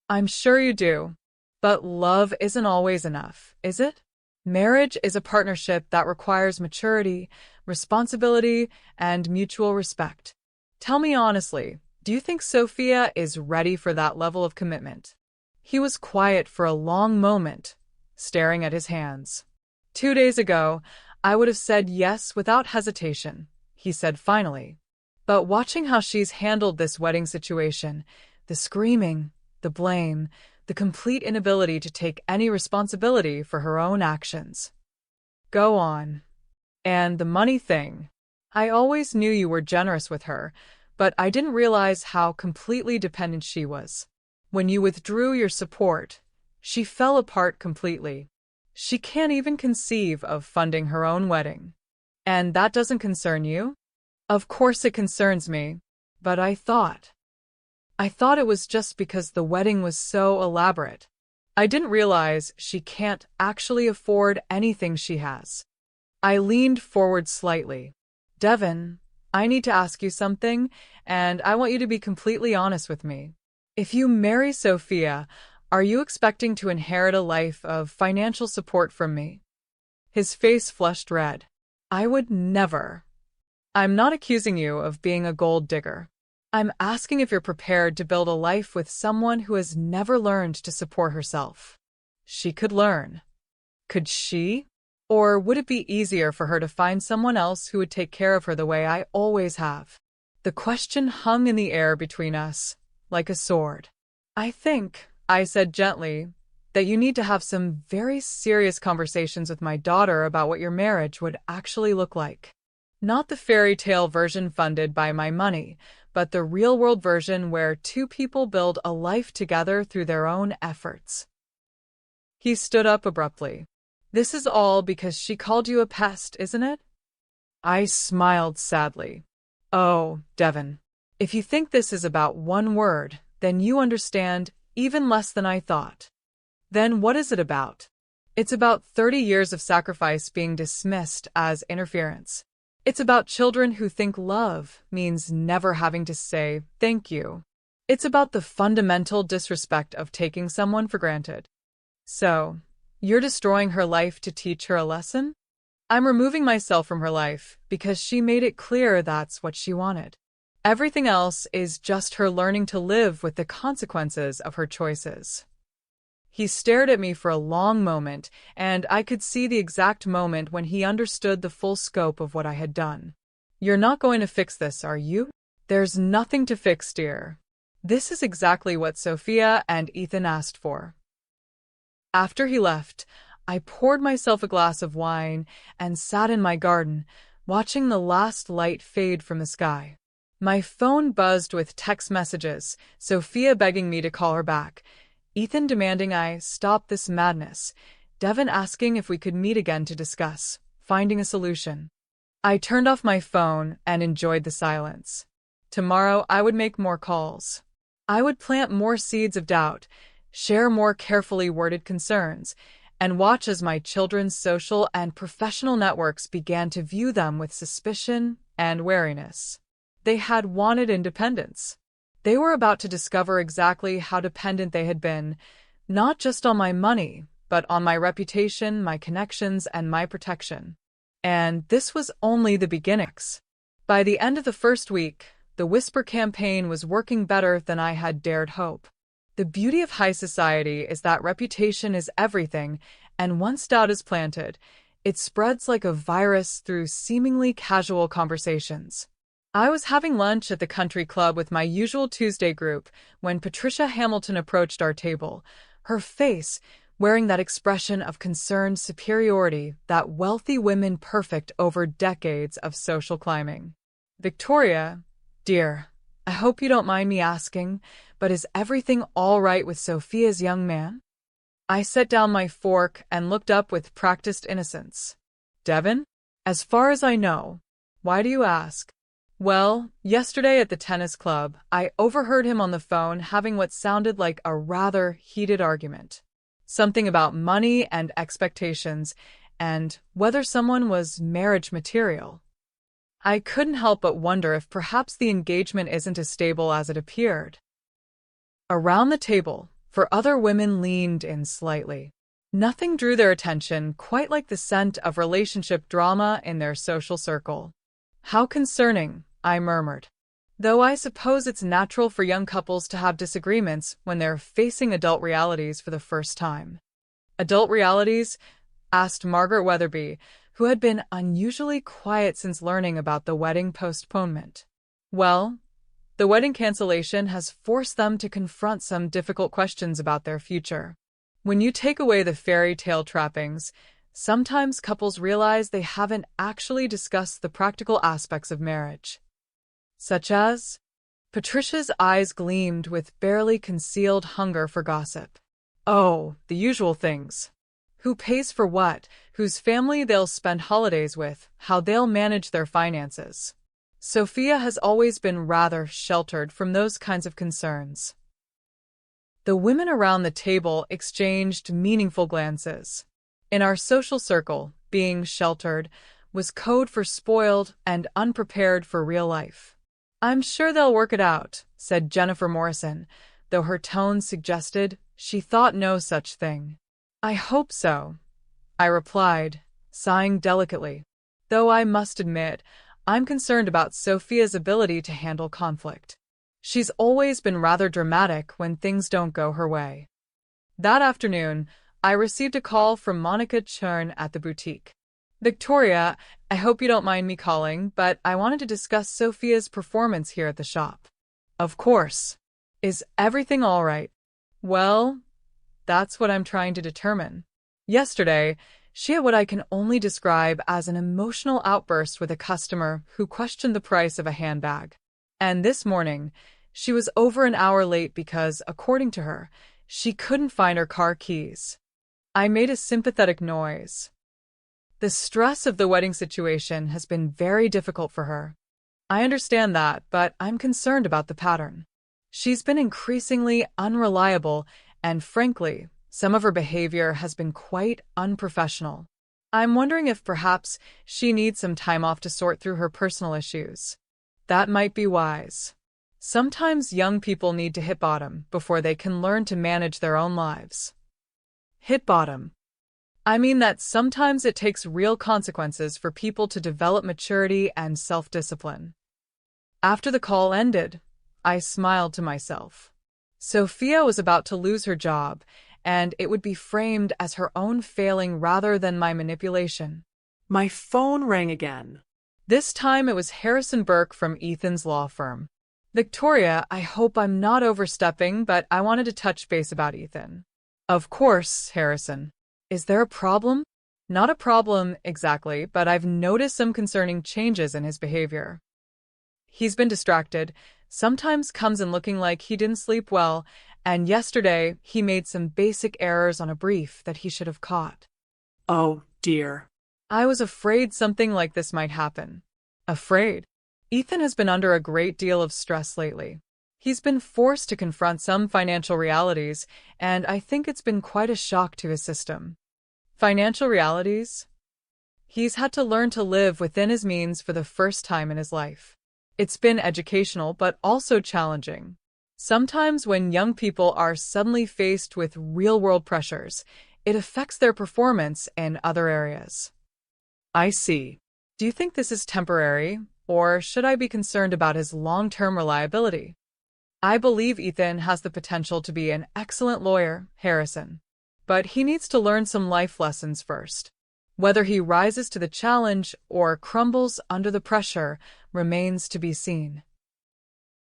I'm sure you do. But love isn't always enough, is it? Marriage is a partnership that requires maturity, responsibility, and mutual respect. Tell me honestly, do you think Sophia is ready for that level of commitment? He was quiet for a long moment, staring at his hands. 2 days ago, I would have said yes without hesitation, he said finally. But watching how she's handled this wedding situation, the screaming, the blame, the complete inability to take any responsibility for her own actions. Go on. And the money thing. I always knew you were generous with her, but I didn't realize how completely dependent she was. When you withdrew your support, she fell apart completely. She can't even conceive of funding her own wedding. And that doesn't concern you? Of course it concerns me, but I thought it was just because the wedding was so elaborate. I didn't realize she can't actually afford anything she has. I leaned forward slightly. Devon, I need to ask you something, and I want you to be completely honest with me. If you marry Sophia, are you expecting to inherit a life of financial support from me? His face flushed red. I would never. I'm not accusing you of being a gold digger. I'm asking if you're prepared to build a life with someone who has never learned to support herself. She could learn. Could she? Or would it be easier for her to find someone else who would take care of her the way I always have? The question hung in the air between us, like a sword. I think, I said gently, that you need to have some very serious conversations with my daughter about what your marriage would actually look like. Not the fairy tale version funded by my money, but the real-world version where two people build a life together through their own efforts. He stood up abruptly. This is all because she called you a pest, isn't it? I smiled sadly. Oh, Devon, if you think this is about one word, then you understand even less than I thought. Then what is it about? It's about 30 years of sacrifice being dismissed as interference. It's about children who think love means never having to say thank you. It's about the fundamental disrespect of taking someone for granted. So, you're destroying her life to teach her a lesson? I'm removing myself from her life because she made it clear that's what she wanted. Everything else is just her learning to live with the consequences of her choices. He stared at me for a long moment, and I could see the exact moment when he understood the full scope of what I had done. You're not going to fix this, are you? There's nothing to fix, dear. This is exactly what Sophia and Ethan asked for. After he left, I poured myself a glass of wine and sat in my garden, watching the last light fade from the sky. My phone buzzed with text messages, Sophia begging me to call her back, Ethan demanding I stop this madness, Devon asking if we could meet again to discuss finding a solution. I turned off my phone and enjoyed the silence. Tomorrow I would make more calls. I would plant more seeds of doubt, share more carefully worded concerns, and watch as my children's social and professional networks began to view them with suspicion and wariness. They had wanted independence. They were about to discover exactly how dependent they had been, not just on my money, but on my reputation, my connections, and my protection. And this was only the beginnings. By the end of the first week, the Whisper campaign was working better than I had dared hope. The beauty of high society is that reputation is everything, and once doubt is planted, it spreads like a virus through seemingly casual conversations. I was having lunch at the country club with my usual Tuesday group when Patricia Hamilton approached our table, her face, wearing that expression of concerned superiority that wealthy women perfect over decades of social climbing. Victoria, dear, I hope you don't mind me asking, but is everything all right with Sophia's young man? I set down my fork and looked up with practiced innocence. Devon? As far as I know. Why do you ask? Well, yesterday at the tennis club, I overheard him on the phone having what sounded like a rather heated argument. Something about money and expectations, and whether someone was marriage material. I couldn't help but wonder if perhaps the engagement isn't as stable as it appeared. Around the table, other women leaned in slightly. Nothing drew their attention quite like the scent of relationship drama in their social circle. How concerning, I murmured. Though I suppose it's natural for young couples to have disagreements when they're facing adult realities for the first time. Adult realities? Asked Margaret Weatherby, who had been unusually quiet since learning about the wedding postponement. Well, the wedding cancellation has forced them to confront some difficult questions about their future. When you take away the fairy tale trappings, sometimes couples realize they haven't actually discussed the practical aspects of marriage. Such as? Patricia's eyes gleamed with barely concealed hunger for gossip. Oh, the usual things. Who pays for what, whose family they'll spend holidays with, how they'll manage their finances. Sophia has always been rather sheltered from those kinds of concerns. The women around the table exchanged meaningful glances. In our social circle, being sheltered was code for spoiled and unprepared for real life. I'm sure they'll work it out, said Jennifer Morrison, though her tone suggested she thought no such thing. I hope so, I replied, sighing delicately, though I must admit I'm concerned about Sophia's ability to handle conflict. She's always been rather dramatic when things don't go her way. That afternoon, I received a call from Monica Churn at the boutique. Victoria, I hope you don't mind me calling, but I wanted to discuss Sophia's performance here at the shop. Of course. Is everything all right? Well, that's what I'm trying to determine. Yesterday, she had what I can only describe as an emotional outburst with a customer who questioned the price of a handbag. And this morning, she was over an hour late because, according to her, she couldn't find her car keys. I made a sympathetic noise. The stress of the wedding situation has been very difficult for her. I understand that, but I'm concerned about the pattern. She's been increasingly unreliable, and frankly, some of her behavior has been quite unprofessional. I'm wondering if perhaps she needs some time off to sort through her personal issues. That might be wise. Sometimes young people need to hit bottom before they can learn to manage their own lives. Hit bottom. I mean that sometimes it takes real consequences for people to develop maturity and self-discipline. After the call ended, I smiled to myself. Sophia was about to lose her job, and it would be framed as her own failing rather than my manipulation. My phone rang again. This time it was Harrison Burke from Ethan's law firm. Victoria, I hope I'm not overstepping, but I wanted to touch base about Ethan. Of course, Harrison. Is there a problem? Not a problem exactly, but I've noticed some concerning changes in his behavior. He's been distracted, sometimes comes in looking like he didn't sleep well, and yesterday he made some basic errors on a brief that he should have caught. Oh, dear. I was afraid something like this might happen. Afraid? Ethan has been under a great deal of stress lately. He's been forced to confront some financial realities, and I think it's been quite a shock to his system. Financial realities? He's had to learn to live within his means for the first time in his life. It's been educational, but also challenging. Sometimes when young people are suddenly faced with real-world pressures, it affects their performance in other areas. I see. Do you think this is temporary, or should I be concerned about his long-term reliability? I believe Ethan has the potential to be an excellent lawyer, Harrison. But he needs to learn some life lessons first. Whether he rises to the challenge or crumbles under the pressure remains to be seen.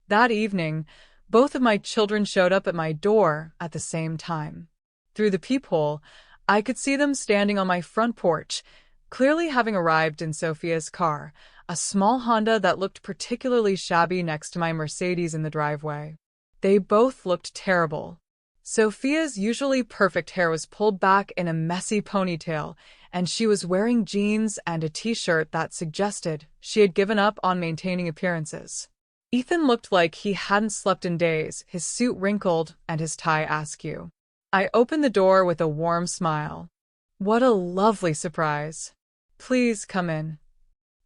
That evening, both of my children showed up at my door at the same time. Through the peephole, I could see them standing on my front porch, clearly having arrived in Sophia's car, a small Honda that looked particularly shabby next to my Mercedes in the driveway. They both looked terrible. Sophia's usually perfect hair was pulled back in a messy ponytail, and she was wearing jeans and a t-shirt that suggested she had given up on maintaining appearances. Ethan looked like he hadn't slept in days, his suit wrinkled and his tie askew. I opened the door with a warm smile. What a lovely surprise. Please come in.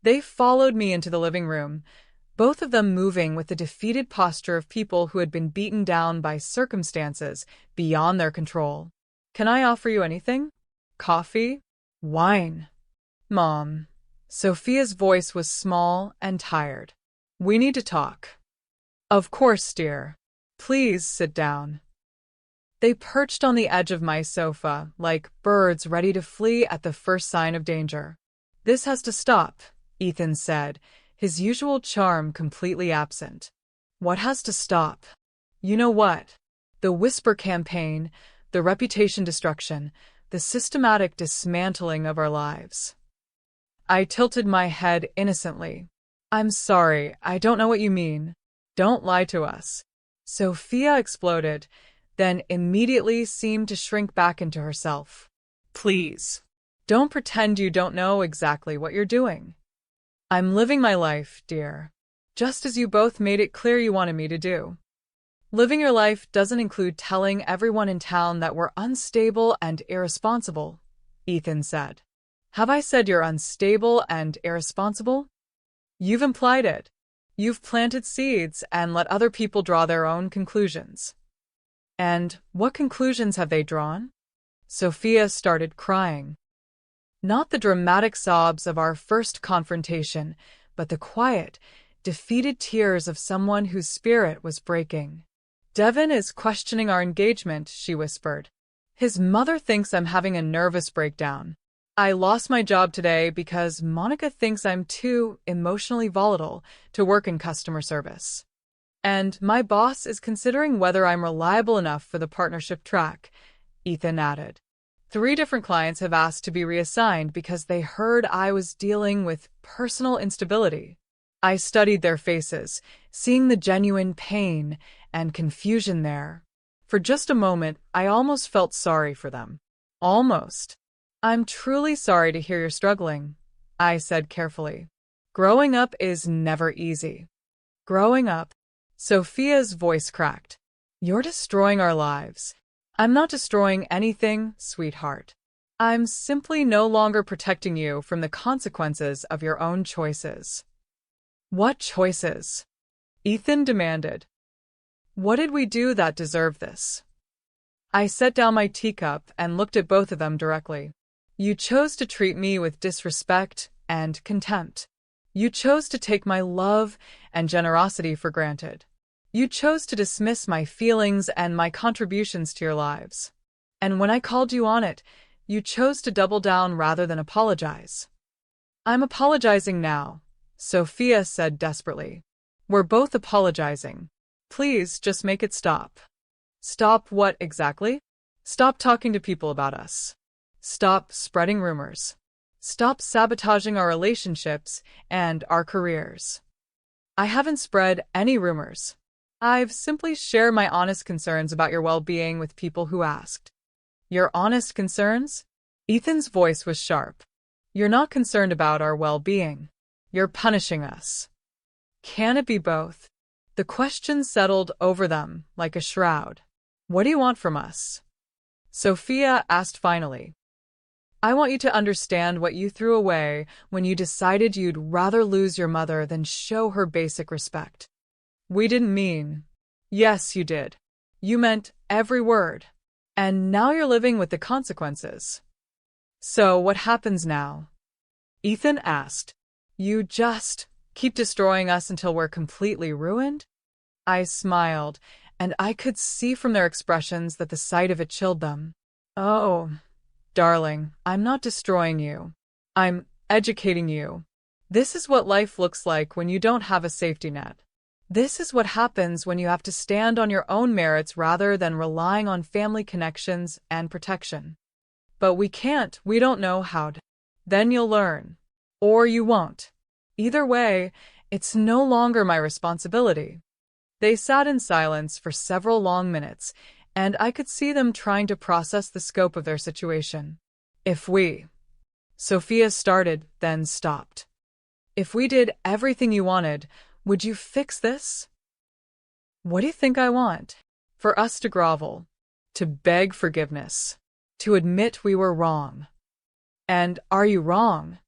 They followed me into the living room, both of them moving with the defeated posture of people who had been beaten down by circumstances beyond their control. Can I offer you anything? Coffee? Wine? Mom. Sophia's voice was small and tired. We need to talk. Of course, dear. Please sit down. They perched on the edge of my sofa, like birds ready to flee at the first sign of danger. This has to stop, Ethan said, his usual charm completely absent. What has to stop? You know what? The whisper campaign, the reputation destruction, the systematic dismantling of our lives. I tilted my head innocently. I'm sorry, I don't know what you mean. Don't lie to us. Sophia exploded, then immediately seemed to shrink back into herself. Please. Don't pretend you don't know exactly what you're doing. I'm living my life, dear, just as you both made it clear you wanted me to do. Living your life doesn't include telling everyone in town that we're unstable and irresponsible, Ethan said. Have I said you're unstable and irresponsible? You've implied it. You've planted seeds and let other people draw their own conclusions. And what conclusions have they drawn? Sophia started crying. Not the dramatic sobs of our first confrontation, but the quiet, defeated tears of someone whose spirit was breaking. Devin is questioning our engagement, she whispered. His mother thinks I'm having a nervous breakdown. I lost my job today because Monica thinks I'm too emotionally volatile to work in customer service. And my boss is considering whether I'm reliable enough for the partnership track, Ethan added. 3 different clients have asked to be reassigned because they heard I was dealing with personal instability. I studied their faces, seeing the genuine pain and confusion there. For just a moment, I almost felt sorry for them. Almost. I'm truly sorry to hear you're struggling, I said carefully. Growing up is never easy. Growing up, Sophia's voice cracked. You're destroying our lives. I'm not destroying anything, sweetheart. I'm simply no longer protecting you from the consequences of your own choices. What choices? Ethan demanded. What did we do that deserved this? I set down my teacup and looked at both of them directly. You chose to treat me with disrespect and contempt. You chose to take my love and generosity for granted. You chose to dismiss my feelings and my contributions to your lives. And when I called you on it, you chose to double down rather than apologize. I'm apologizing now, Sophia said desperately. We're both apologizing. Please just make it stop. Stop what exactly? Stop talking to people about us. Stop spreading rumors. Stop sabotaging our relationships and our careers. I haven't spread any rumors. I've simply shared my honest concerns about your well-being with people who asked. Your honest concerns? Ethan's voice was sharp. You're not concerned about our well-being. You're punishing us. Can it be both? The question settled over them like a shroud. What do you want from us? Sophia asked finally. I want you to understand what you threw away when you decided you'd rather lose your mother than show her basic respect. We didn't mean. Yes, you did. You meant every word. And now you're living with the consequences. So what happens now? Ethan asked. You just keep destroying us until we're completely ruined? I smiled, and I could see from their expressions that the sight of it chilled them. Oh, darling, I'm not destroying you. I'm educating you. This is what life looks like when you don't have a safety net. This is what happens when you have to stand on your own merits rather than relying on family connections and protection. But we can't, we don't know how to. Then you'll learn. Or you won't. Either way, it's no longer my responsibility. They sat in silence for several long minutes, and I could see them trying to process the scope of their situation. If we, Sophia started, then stopped. If we did everything you wanted, would you fix this? What do you think I want? For us to grovel, to beg forgiveness, to admit we were wrong. And are you wrong?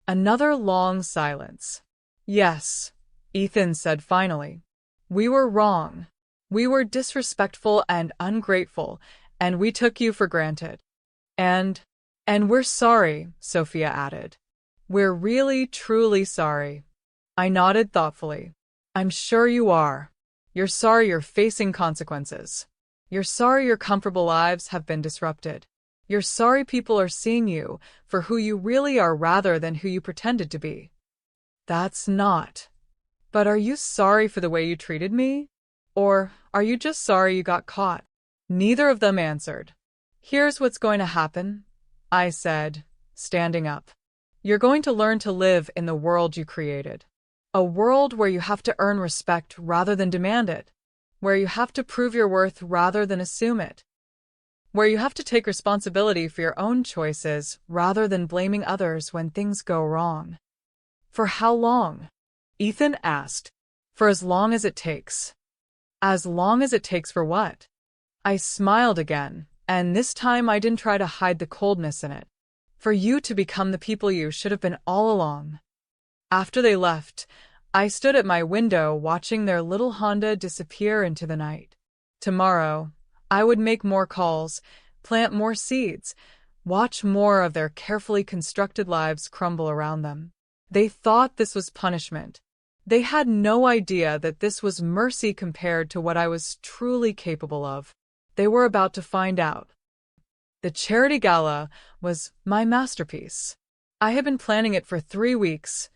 Another long silence. Yes, Ethan said finally. We were wrong. We were disrespectful and ungrateful, and we took you for granted. And we're sorry, Sophia added. We're really, truly sorry. I nodded thoughtfully. I'm sure you are. You're sorry you're facing consequences. You're sorry your comfortable lives have been disrupted. You're sorry people are seeing you for who you really are rather than who you pretended to be. That's not. But are you sorry for the way you treated me? Or are you just sorry you got caught? Neither of them answered. Here's what's going to happen, I said, standing up. You're going to learn to live in the world you created. A world where you have to earn respect rather than demand it. Where you have to prove your worth rather than assume it. Where you have to take responsibility for your own choices rather than blaming others when things go wrong. For how long? Ethan asked. For as long as it takes. As long as it takes for what? I smiled again, and this time I didn't try to hide the coldness in it. For you to become the people you should have been all along. After they left, I stood at my window watching their little Honda disappear into the night. Tomorrow, I would make more calls, plant more seeds, watch more of their carefully constructed lives crumble around them. They thought this was punishment. They had no idea that this was mercy compared to what I was truly capable of. They were about to find out. The charity gala was my masterpiece. I had been planning it for 3 weeks,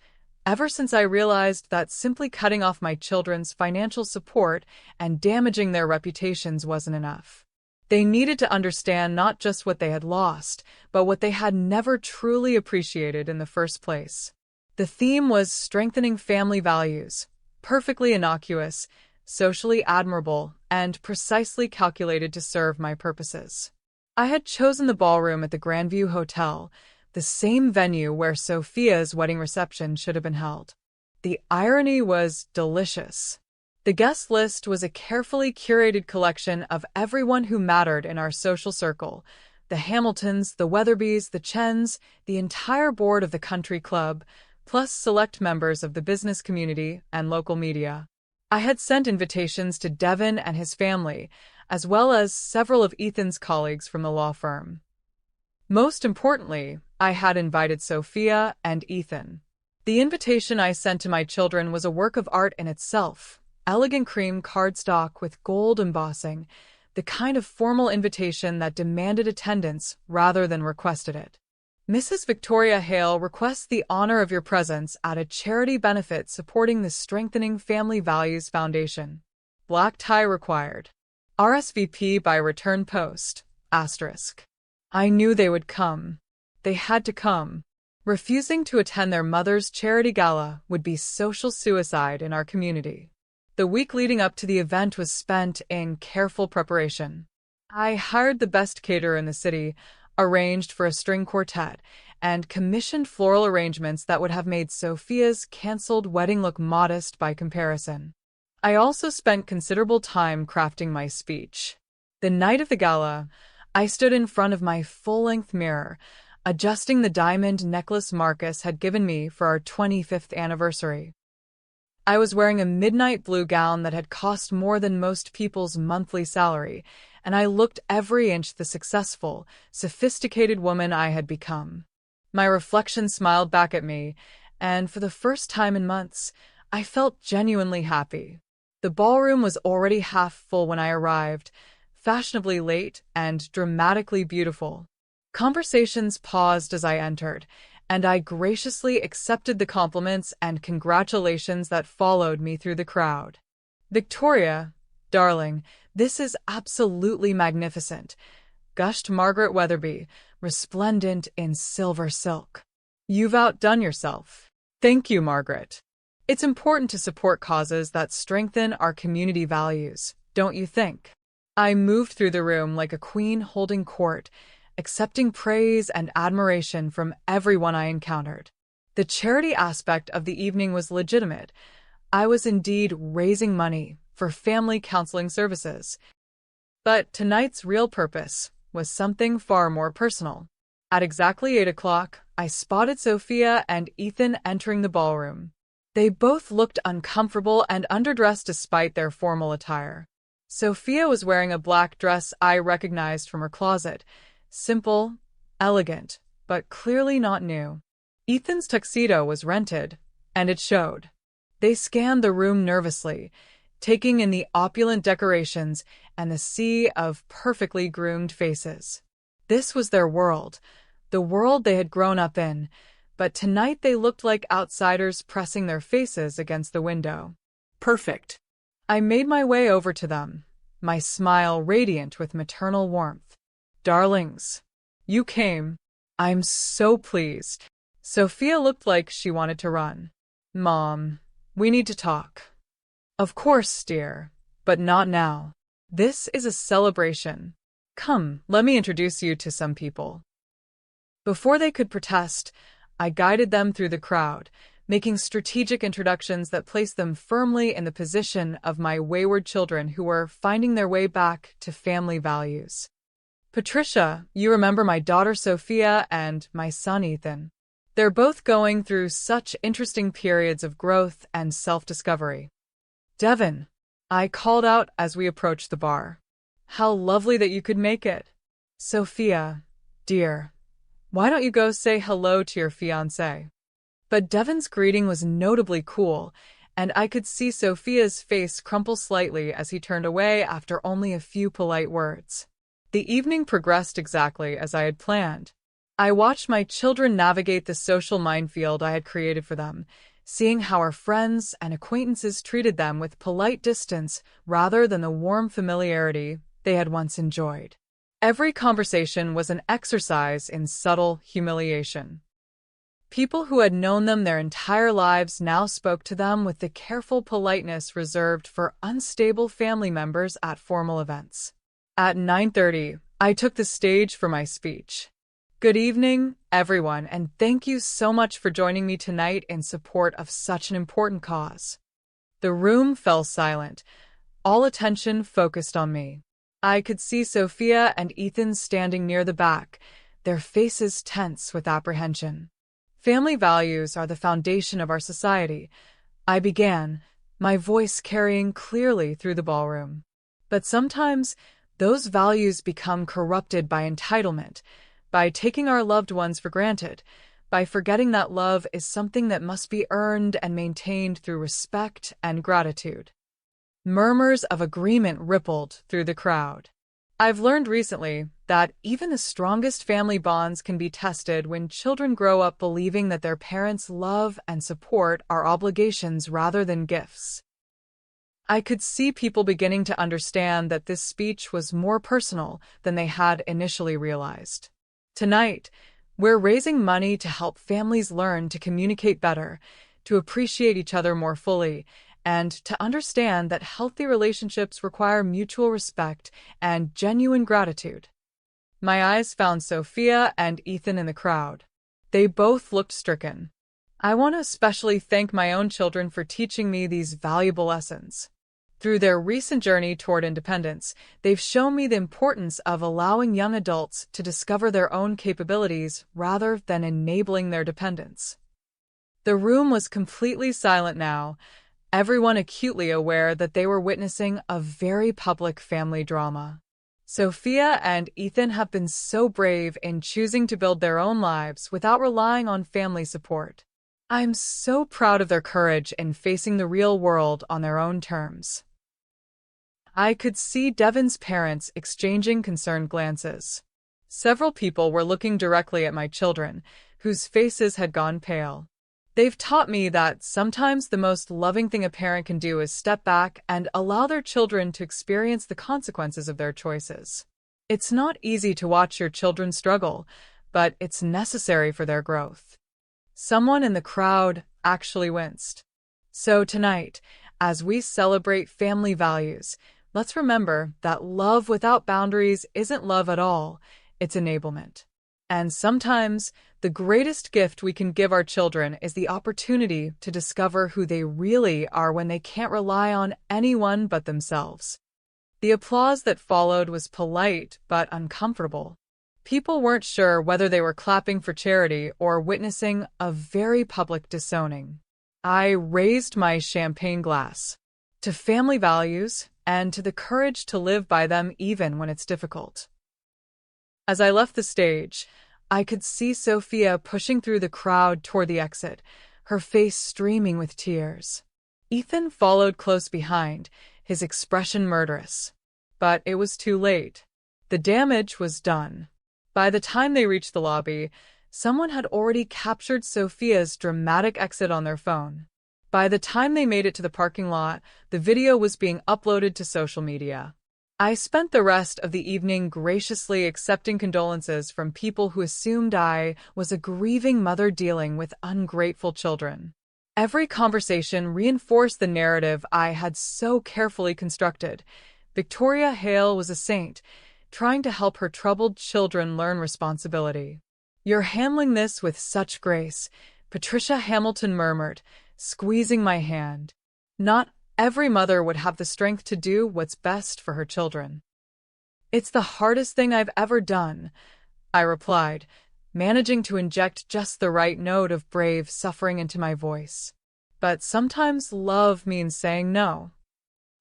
ever since I realized that simply cutting off my children's financial support and damaging their reputations wasn't enough. They needed to understand not just what they had lost, but what they had never truly appreciated in the first place. The theme was strengthening family values, perfectly innocuous, socially admirable, and precisely calculated to serve my purposes. I had chosen the ballroom at the Grandview Hotel, the same venue where Sophia's wedding reception should have been held. The irony was delicious. The guest list was a carefully curated collection of everyone who mattered in our social circle: the Hamiltons, the Weatherbys, the Chens, the entire board of the country club, plus select members of the business community and local media. I had sent invitations to Devin and his family, as well as several of Ethan's colleagues from the law firm. Most importantly, I had invited Sophia and Ethan. The invitation I sent to my children was a work of art in itself, elegant cream cardstock with gold embossing, the kind of formal invitation that demanded attendance rather than requested it. Mrs. Victoria Hale requests the honor of your presence at a charity benefit supporting the Strengthening Family Values Foundation. Black tie required. RSVP by return post. Asterisk. I knew they would come. They had to come. Refusing to attend their mother's charity gala would be social suicide in our community. The week leading up to the event was spent in careful preparation. I hired the best caterer in the city, arranged for a string quartet, and commissioned floral arrangements that would have made Sophia's cancelled wedding look modest by comparison. I also spent considerable time crafting my speech. The night of the gala, I stood in front of my full-length mirror, adjusting the diamond necklace Marcus had given me for our 25th anniversary. I was wearing a midnight blue gown that had cost more than most people's monthly salary, and I looked every inch the successful, sophisticated woman I had become. My reflection smiled back at me, and for the first time in months, I felt genuinely happy. The ballroom was already half full when I arrived, fashionably late and dramatically beautiful. Conversations paused as I entered, and I graciously accepted the compliments and congratulations that followed me through the crowd. "Victoria, darling, this is absolutely magnificent," gushed Margaret Weatherby, resplendent in silver silk. "You've outdone yourself." "Thank you, Margaret. It's important to support causes that strengthen our community values, don't you think?" I moved through the room like a queen holding court, accepting praise and admiration from everyone I encountered. The charity aspect of the evening was legitimate. I was indeed raising money for family counseling services. But tonight's real purpose was something far more personal. At exactly 8 o'clock, I spotted Sophia and Ethan entering the ballroom. They both looked uncomfortable and underdressed despite their formal attire. Sophia was wearing a black dress I recognized from her closet. Simple, elegant, but clearly not new. Ethan's tuxedo was rented, and it showed. They scanned the room nervously, taking in the opulent decorations and the sea of perfectly groomed faces. This was their world, the world they had grown up in, but tonight they looked like outsiders pressing their faces against the window. Perfect. I made my way over to them, my smile radiant with maternal warmth. "Darlings, you came. I'm so pleased." Sophia looked like she wanted to run. "Mom, we need to talk." "Of course, dear, but not now. This is a celebration. Come, let me introduce you to some people." Before they could protest, I guided them through the crowd, making strategic introductions that placed them firmly in the position of my wayward children who were finding their way back to family values. "Patricia, you remember my daughter Sophia and my son Ethan. They're both going through such interesting periods of growth and self-discovery." "Devin," I called out as we approached the bar. "How lovely that you could make it." "Sophia, dear, why don't you go say hello to your fiancé?" But Devin's greeting was notably cool, and I could see Sophia's face crumple slightly as he turned away after only a few polite words. The evening progressed exactly as I had planned. I watched my children navigate the social minefield I had created for them, seeing how our friends and acquaintances treated them with polite distance rather than the warm familiarity they had once enjoyed. Every conversation was an exercise in subtle humiliation. People who had known them their entire lives now spoke to them with the careful politeness reserved for unstable family members at formal events. At 9:30, I took the stage for my speech. "Good evening, everyone, and thank you so much for joining me tonight in support of such an important cause." The room fell silent, all attention focused on me. I could see Sophia and Ethan standing near the back, their faces tense with apprehension. "Family values are the foundation of our society," I began, my voice carrying clearly through the ballroom. "But sometimes those values become corrupted by entitlement, by taking our loved ones for granted, by forgetting that love is something that must be earned and maintained through respect and gratitude." Murmurs of agreement rippled through the crowd. I've learned recently that even the strongest family bonds can be tested when children grow up believing that their parents' love and support are obligations rather than gifts. I could see people beginning to understand that this speech was more personal than they had initially realized. Tonight, we're raising money to help families learn to communicate better, to appreciate each other more fully, and to understand that healthy relationships require mutual respect and genuine gratitude. My eyes found Sophia and Ethan in the crowd. They both looked stricken. I want to especially thank my own children for teaching me these valuable lessons. Through their recent journey toward independence, they've shown me the importance of allowing young adults to discover their own capabilities rather than enabling their dependence. The room was completely silent now, everyone acutely aware that they were witnessing a very public family drama. Sophia and Ethan have been so brave in choosing to build their own lives without relying on family support. I'm so proud of their courage in facing the real world on their own terms. I could see Devin's parents exchanging concerned glances. Several people were looking directly at my children, whose faces had gone pale. They've taught me that sometimes the most loving thing a parent can do is step back and allow their children to experience the consequences of their choices. It's not easy to watch your children struggle, but it's necessary for their growth. Someone in the crowd actually winced. So tonight, as we celebrate family values, let's remember that love without boundaries isn't love at all, it's enablement. And sometimes, the greatest gift we can give our children is the opportunity to discover who they really are when they can't rely on anyone but themselves. The applause that followed was polite but uncomfortable. People weren't sure whether they were clapping for charity or witnessing a very public disowning. I raised my champagne glass to family values and to the courage to live by them even when it's difficult. As I left the stage, I could see Sophia pushing through the crowd toward the exit, her face streaming with tears. Ethan followed close behind, his expression murderous. But it was too late. The damage was done. By the time they reached the lobby, someone had already captured Sophia's dramatic exit on their phone. By the time they made it to the parking lot, the video was being uploaded to social media. I spent the rest of the evening graciously accepting condolences from people who assumed I was a grieving mother dealing with ungrateful children. Every conversation reinforced the narrative I had so carefully constructed. Victoria Hale was a saint, trying to help her troubled children learn responsibility. "You're handling this with such grace," Patricia Hamilton murmured, squeezing my hand. Not every mother would have the strength to do what's best for her children. "It's the hardest thing I've ever done," I replied, managing to inject just the right note of brave suffering into my voice. But sometimes love means saying no.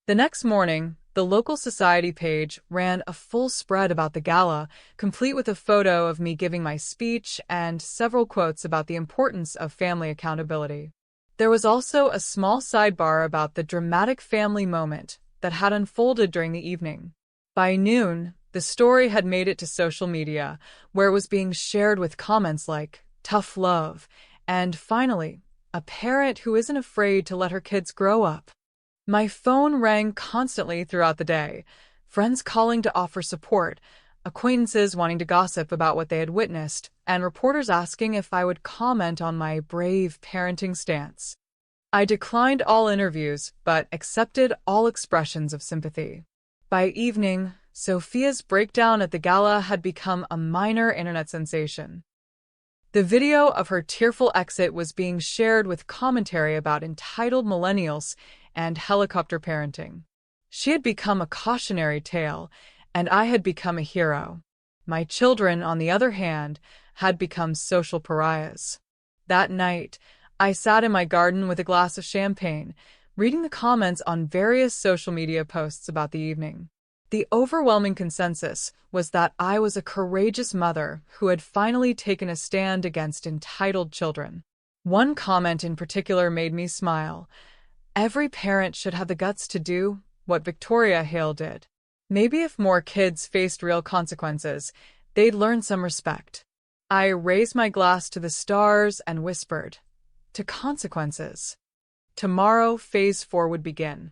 The next morning, the local society page ran a full spread about the gala, complete with a photo of me giving my speech and several quotes about the importance of family accountability. There was also a small sidebar about the dramatic family moment that had unfolded during the evening. By noon, the story had made it to social media, where it was being shared with comments like, "Tough love," and finally, "A parent who isn't afraid to let her kids grow up." My phone rang constantly throughout the day, friends calling to offer support, acquaintances wanting to gossip about what they had witnessed, and reporters asking if I would comment on my brave parenting stance. I declined all interviews, but accepted all expressions of sympathy. By evening, Sophia's breakdown at the gala had become a minor internet sensation. The video of her tearful exit was being shared with commentary about entitled millennials and helicopter parenting. She had become a cautionary tale, and I had become a hero. My children, on the other hand, had become social pariahs. That night, I sat in my garden with a glass of champagne, reading the comments on various social media posts about the evening. The overwhelming consensus was that I was a courageous mother who had finally taken a stand against entitled children. One comment in particular made me smile. "Every parent should have the guts to do what Victoria Hale did. Maybe if more kids faced real consequences, they'd learn some respect." I raised my glass to the stars and whispered, "To consequences." Tomorrow, Phase 4 would begin.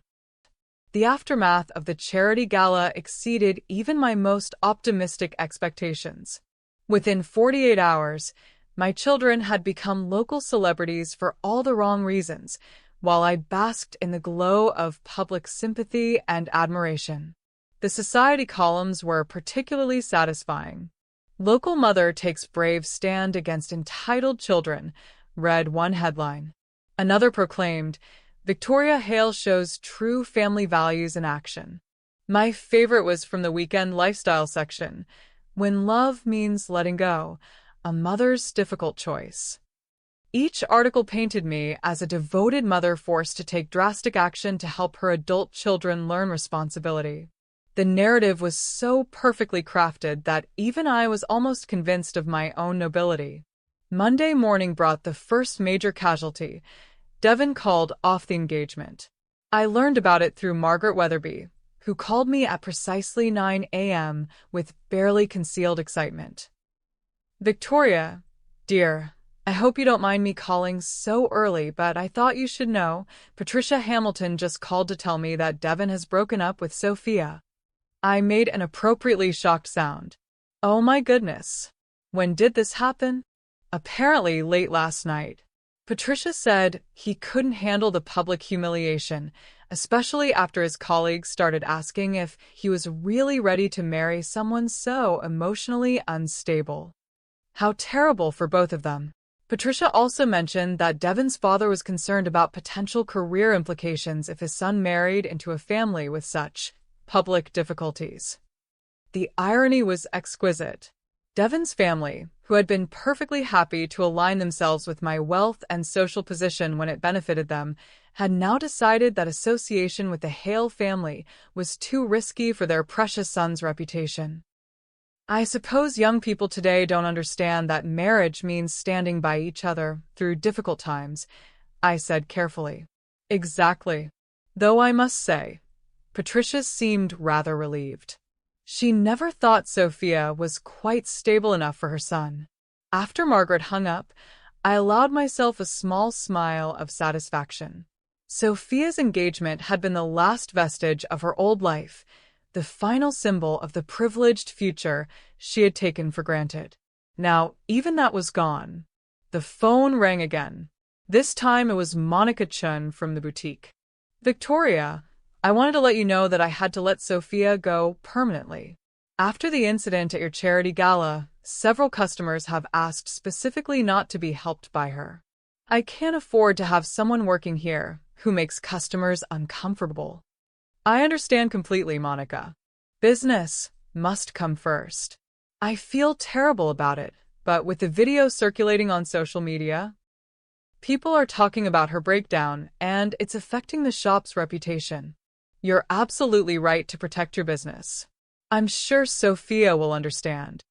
The aftermath of the charity gala exceeded even my most optimistic expectations. Within 48 hours, my children had become local celebrities for all the wrong reasons, while I basked in the glow of public sympathy and admiration. The society columns were particularly satisfying. "Local mother takes brave stand against entitled children," read one headline. Another proclaimed, "Victoria Hale shows true family values in action." My favorite was from the weekend lifestyle section. "When love means letting go, a mother's difficult choice." Each article painted me as a devoted mother forced to take drastic action to help her adult children learn responsibility. The narrative was so perfectly crafted that even I was almost convinced of my own nobility. Monday morning brought the first major casualty. Devon called off the engagement. I learned about it through Margaret Weatherby, who called me at precisely 9 a.m. with barely concealed excitement. Victoria, dear, I hope you don't mind me calling so early, but I thought you should know. Patricia Hamilton just called to tell me that Devin has broken up with Sophia. I made an appropriately shocked sound. Oh my goodness. When did this happen? Apparently late last night. Patricia said he couldn't handle the public humiliation, especially after his colleagues started asking if he was really ready to marry someone so emotionally unstable. How terrible for both of them. Patricia also mentioned that Devin's father was concerned about potential career implications if his son married into a family with such public difficulties. The irony was exquisite. Devin's family, who had been perfectly happy to align themselves with my wealth and social position when it benefited them, had now decided that association with the Hale family was too risky for their precious son's reputation. I suppose young people today don't understand that marriage means standing by each other through difficult times, I said carefully. Exactly. Though I must say, Patricia seemed rather relieved. She never thought Sophia was quite stable enough for her son. After Margaret hung up, I allowed myself a small smile of satisfaction. Sophia's engagement had been the last vestige of her old life, the final symbol of the privileged future she had taken for granted. Now, even that was gone. The phone rang again. This time it was Monica Chun from the boutique. Victoria, I wanted to let you know that I had to let Sophia go permanently. After the incident at your charity gala, several customers have asked specifically not to be helped by her. I can't afford to have someone working here who makes customers uncomfortable. I understand completely, Monica. Business must come first. I feel terrible about it, but with the video circulating on social media, people are talking about her breakdown and it's affecting the shop's reputation. You're absolutely right to protect your business. I'm sure Sophia will understand.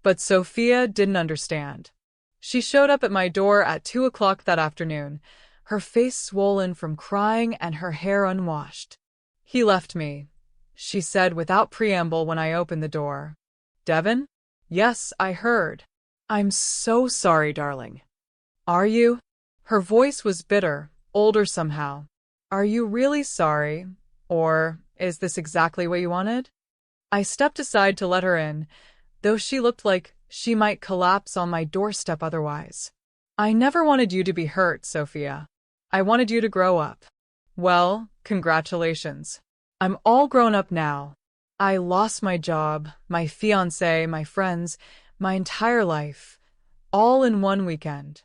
But Sophia didn't understand. She showed up at my door at 2 o'clock that afternoon, her face swollen from crying and her hair unwashed. He left me, she said without preamble when I opened the door. Devin? Yes, I heard. I'm so sorry, darling. Are you? Her voice was bitter, older somehow. Are you really sorry? Or is this exactly what you wanted? I stepped aside to let her in, though she looked like she might collapse on my doorstep otherwise. I never wanted you to be hurt, Sophia. I wanted you to grow up. Well, congratulations. I'm all grown up now. I lost my job, my fiancé, my friends, my entire life, all in one weekend.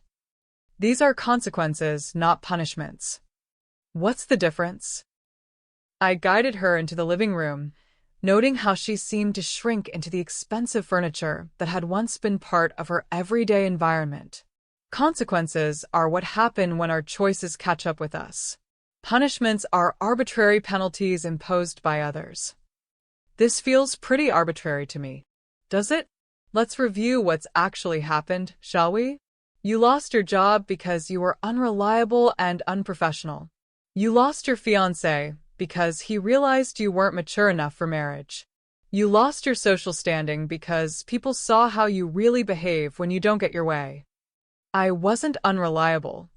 These are consequences, not punishments. What's the difference? I guided her into the living room, noting how she seemed to shrink into the expensive furniture that had once been part of her everyday environment. Consequences are what happen when our choices catch up with us. Punishments are arbitrary penalties imposed by others. This feels pretty arbitrary to me. Does it? Let's review what's actually happened, shall we? You lost your job because you were unreliable and unprofessional. You lost your fiancé because he realized you weren't mature enough for marriage. You lost your social standing because people saw how you really behave when you don't get your way. I wasn't unreliable.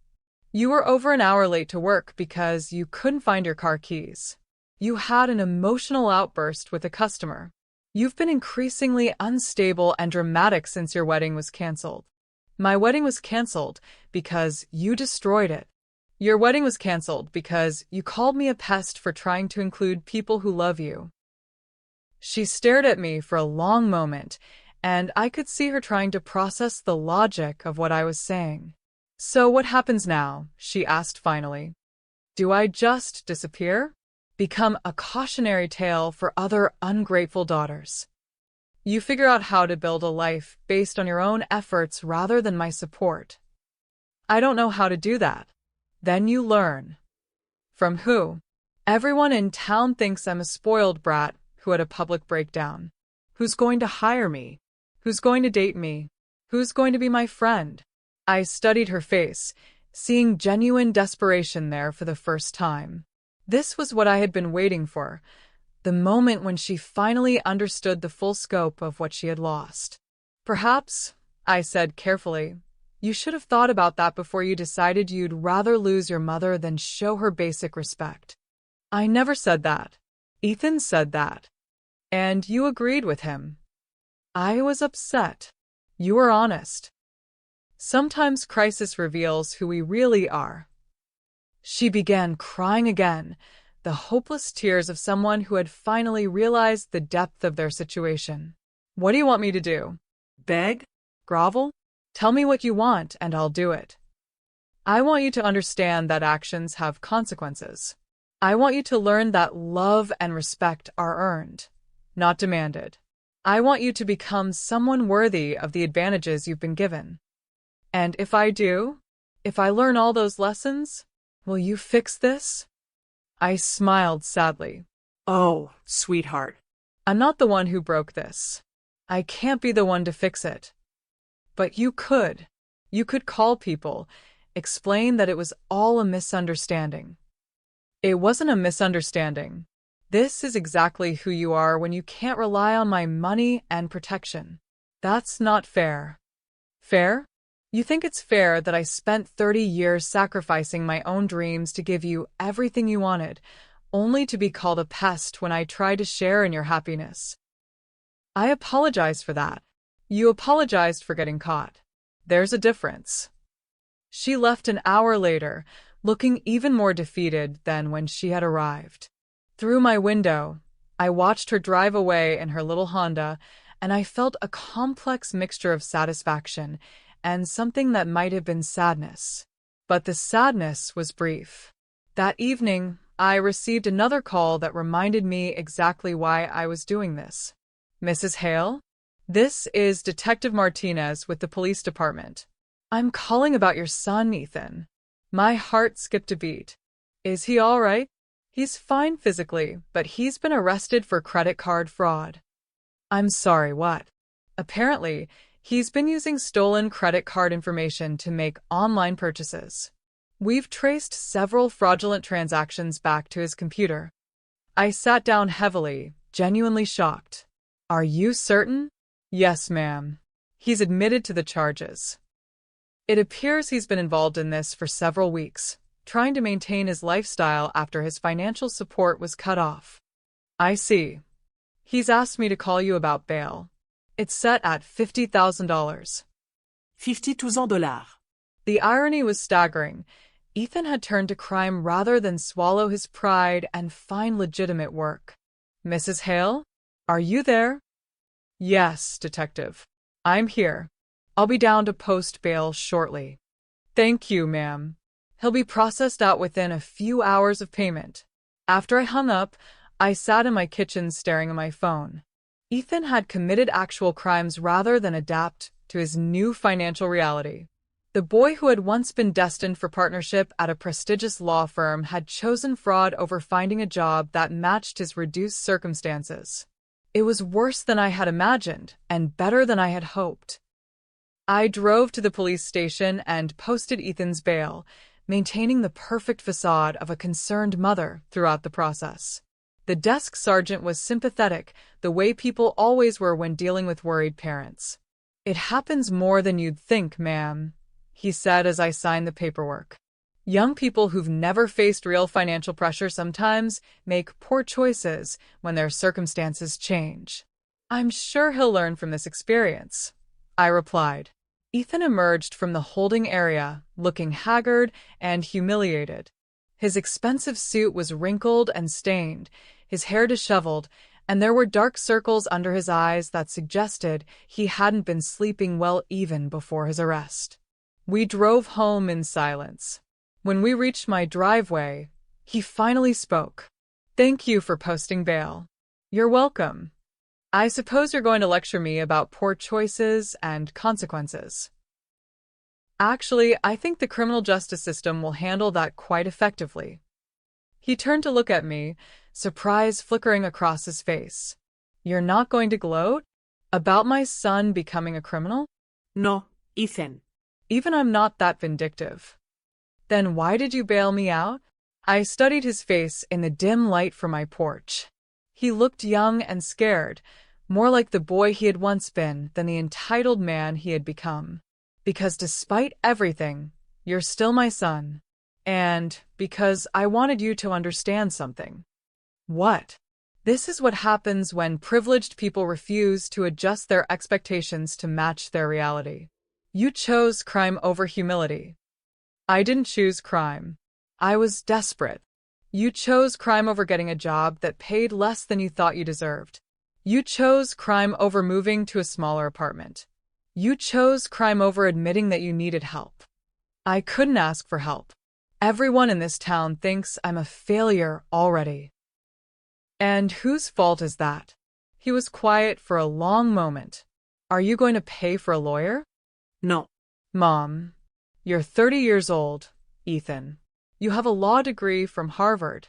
You were over an hour late to work because you couldn't find your car keys. You had an emotional outburst with a customer. You've been increasingly unstable and dramatic since your wedding was canceled. My wedding was canceled because you destroyed it. Your wedding was canceled because you called me a pest for trying to include people who love you. She stared at me for a long moment, and I could see her trying to process the logic of what I was saying. So what happens now? She asked finally. Do I just disappear? Become a cautionary tale for other ungrateful daughters? You figure out how to build a life based on your own efforts rather than my support. I don't know how to do that. Then you learn. From who? Everyone in town thinks I'm a spoiled brat who had a public breakdown. Who's going to hire me? Who's going to date me? Who's going to be my friend? I studied her face, seeing genuine desperation there for the first time. This was what I had been waiting for, the moment when she finally understood the full scope of what she had lost. Perhaps, I said carefully, you should have thought about that before you decided you'd rather lose your mother than show her basic respect. I never said that. Ethan said that. And you agreed with him. I was upset. You were honest. Sometimes crisis reveals who we really are. She began crying again, the hopeless tears of someone who had finally realized the depth of their situation. What do you want me to do? Beg? Grovel? Tell me what you want and I'll do it. I want you to understand that actions have consequences. I want you to learn that love and respect are earned, not demanded. I want you to become someone worthy of the advantages you've been given. And if I do, if I learn all those lessons, will you fix this? I smiled sadly. Oh, sweetheart. I'm not the one who broke this. I can't be the one to fix it. But you could. You could call people, explain that it was all a misunderstanding. It wasn't a misunderstanding. This is exactly who you are when you can't rely on my money and protection. That's not fair. Fair? You think it's fair that I spent 30 years sacrificing my own dreams to give you everything you wanted, only to be called a pest when I tried to share in your happiness? I apologize for that. You apologized for getting caught. There's a difference. She left an hour later, looking even more defeated than when she had arrived. Through my window, I watched her drive away in her little Honda, and I felt a complex mixture of satisfaction and something that might have been sadness. But the sadness was brief. That evening, I received another call that reminded me exactly why I was doing this. Mrs. Hale? This is Detective Martinez with the police department. I'm calling about your son, Ethan. My heart skipped a beat. Is he all right? He's fine physically, but he's been arrested for credit card fraud. I'm sorry, what? Apparently, he's been using stolen credit card information to make online purchases. We've traced several fraudulent transactions back to his computer. I sat down heavily, genuinely shocked. Are you certain? Yes, ma'am. He's admitted to the charges. It appears he's been involved in this for several weeks, trying to maintain his lifestyle after his financial support was cut off. I see. He's asked me to call you about bail. It's set at $50,000. $50,000. The irony was staggering. Ethan had turned to crime rather than swallow his pride and find legitimate work. Mrs. Hale? Are you there? Yes, Detective. I'm here. I'll be down to post bail shortly. Thank you, ma'am. He'll be processed out within a few hours of payment. After I hung up, I sat in my kitchen staring at my phone. Ethan had committed actual crimes rather than adapt to his new financial reality. The boy who had once been destined for partnership at a prestigious law firm had chosen fraud over finding a job that matched his reduced circumstances. It was worse than I had imagined and better than I had hoped. I drove to the police station and posted Ethan's bail, maintaining the perfect facade of a concerned mother throughout the process. The desk sergeant was sympathetic, the way people always were when dealing with worried parents. It happens more than you'd think, ma'am, he said as I signed the paperwork. Young people who've never faced real financial pressure sometimes make poor choices when their circumstances change. I'm sure he'll learn from this experience, I replied. Ethan emerged from the holding area, looking haggard and humiliated. His expensive suit was wrinkled and stained, his hair disheveled, and there were dark circles under his eyes that suggested he hadn't been sleeping well even before his arrest. We drove home in silence. When we reached my driveway, he finally spoke. Thank you for posting bail. You're welcome. I suppose you're going to lecture me about poor choices and consequences. Actually, I think the criminal justice system will handle that quite effectively. He turned to look at me, surprise flickering across his face. You're not going to gloat? About my son becoming a criminal? No, Ethan. Even I'm not that vindictive. Then why did you bail me out? I studied his face in the dim light from my porch. He looked young and scared, more like the boy he had once been than the entitled man he had become. Because despite everything, you're still my son. And because I wanted you to understand something. What? This is what happens when privileged people refuse to adjust their expectations to match their reality. You chose crime over humility. I didn't choose crime. I was desperate. You chose crime over getting a job that paid less than you thought you deserved. You chose crime over moving to a smaller apartment. You chose crime over admitting that you needed help. I couldn't ask for help. Everyone in this town thinks I'm a failure already. And whose fault is that? He was quiet for a long moment. Are you going to pay for a lawyer? No. Mom, you're 30 years old, Ethan. You have a law degree from Harvard.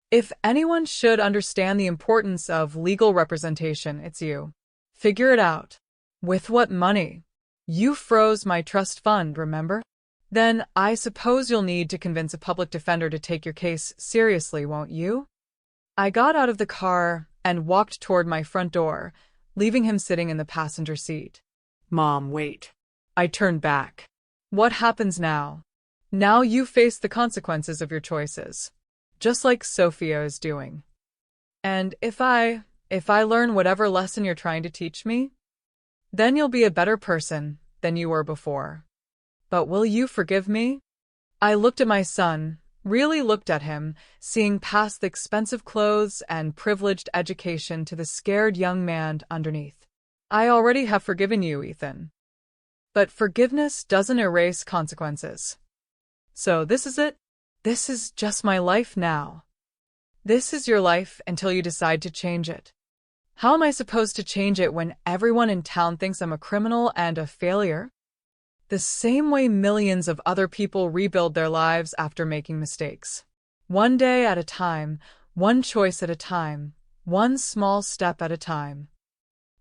If anyone should understand the importance of legal representation, it's you. Figure it out. With what money? You froze my trust fund, remember? Then I suppose you'll need to convince a public defender to take your case seriously, won't you? I got out of the car and walked toward my front door, leaving him sitting in the passenger seat. Mom, wait. I turned back. What happens now? Now you face the consequences of your choices, just like Sophia is doing. And if I learn whatever lesson you're trying to teach me, then you'll be a better person than you were before. But will you forgive me? I looked at my son, really looked at him, seeing past the expensive clothes and privileged education to the scared young man underneath. I already have forgiven you, Ethan. But forgiveness doesn't erase consequences. So this is it. This is just my life now. This is your life until you decide to change it. How am I supposed to change it when everyone in town thinks I'm a criminal and a failure? The same way millions of other people rebuild their lives after making mistakes. One day at a time, one choice at a time, one small step at a time.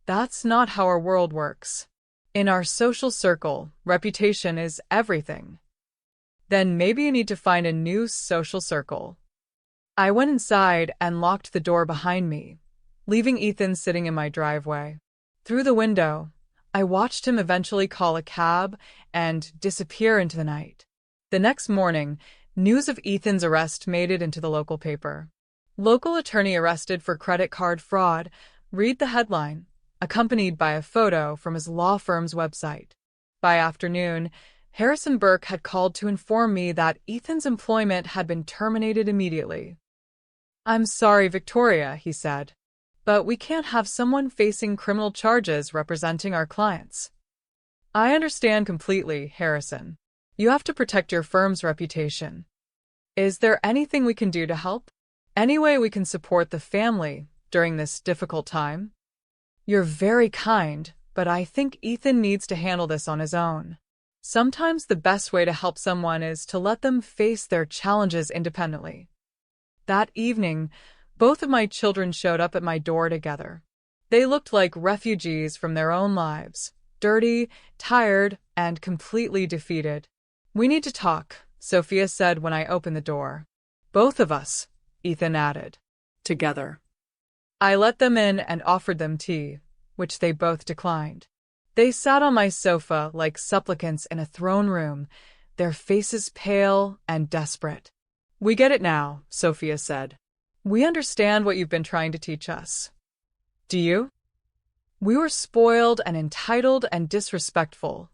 That's not how our world works. In our social circle, reputation is everything. Then maybe you need to find a new social circle. I went inside and locked the door behind me, leaving Ethan sitting in my driveway. Through the window, I watched him eventually call a cab and disappear into the night. The next morning, news of Ethan's arrest made it into the local paper. Local attorney arrested for credit card fraud. Read the headline, accompanied by a photo from his law firm's website. By afternoon, Harrison Burke had called to inform me that Ethan's employment had been terminated immediately. "I'm sorry, Victoria," he said, "but we can't have someone facing criminal charges representing our clients." "I understand completely, Harrison. You have to protect your firm's reputation. Is there anything we can do to help? Any way we can support the family during this difficult time?" "You're very kind, but I think Ethan needs to handle this on his own. Sometimes the best way to help someone is to let them face their challenges independently." That evening, both of my children showed up at my door together. They looked like refugees from their own lives, dirty, tired, and completely defeated. "We need to talk," Sophia said when I opened the door. "Both of us," Ethan added. Together. I let them in and offered them tea, which they both declined. They sat on my sofa like supplicants in a throne room, their faces pale and desperate. "We get it now," Sophia said. "We understand what you've been trying to teach us. Do you?" "We were spoiled and entitled and disrespectful,"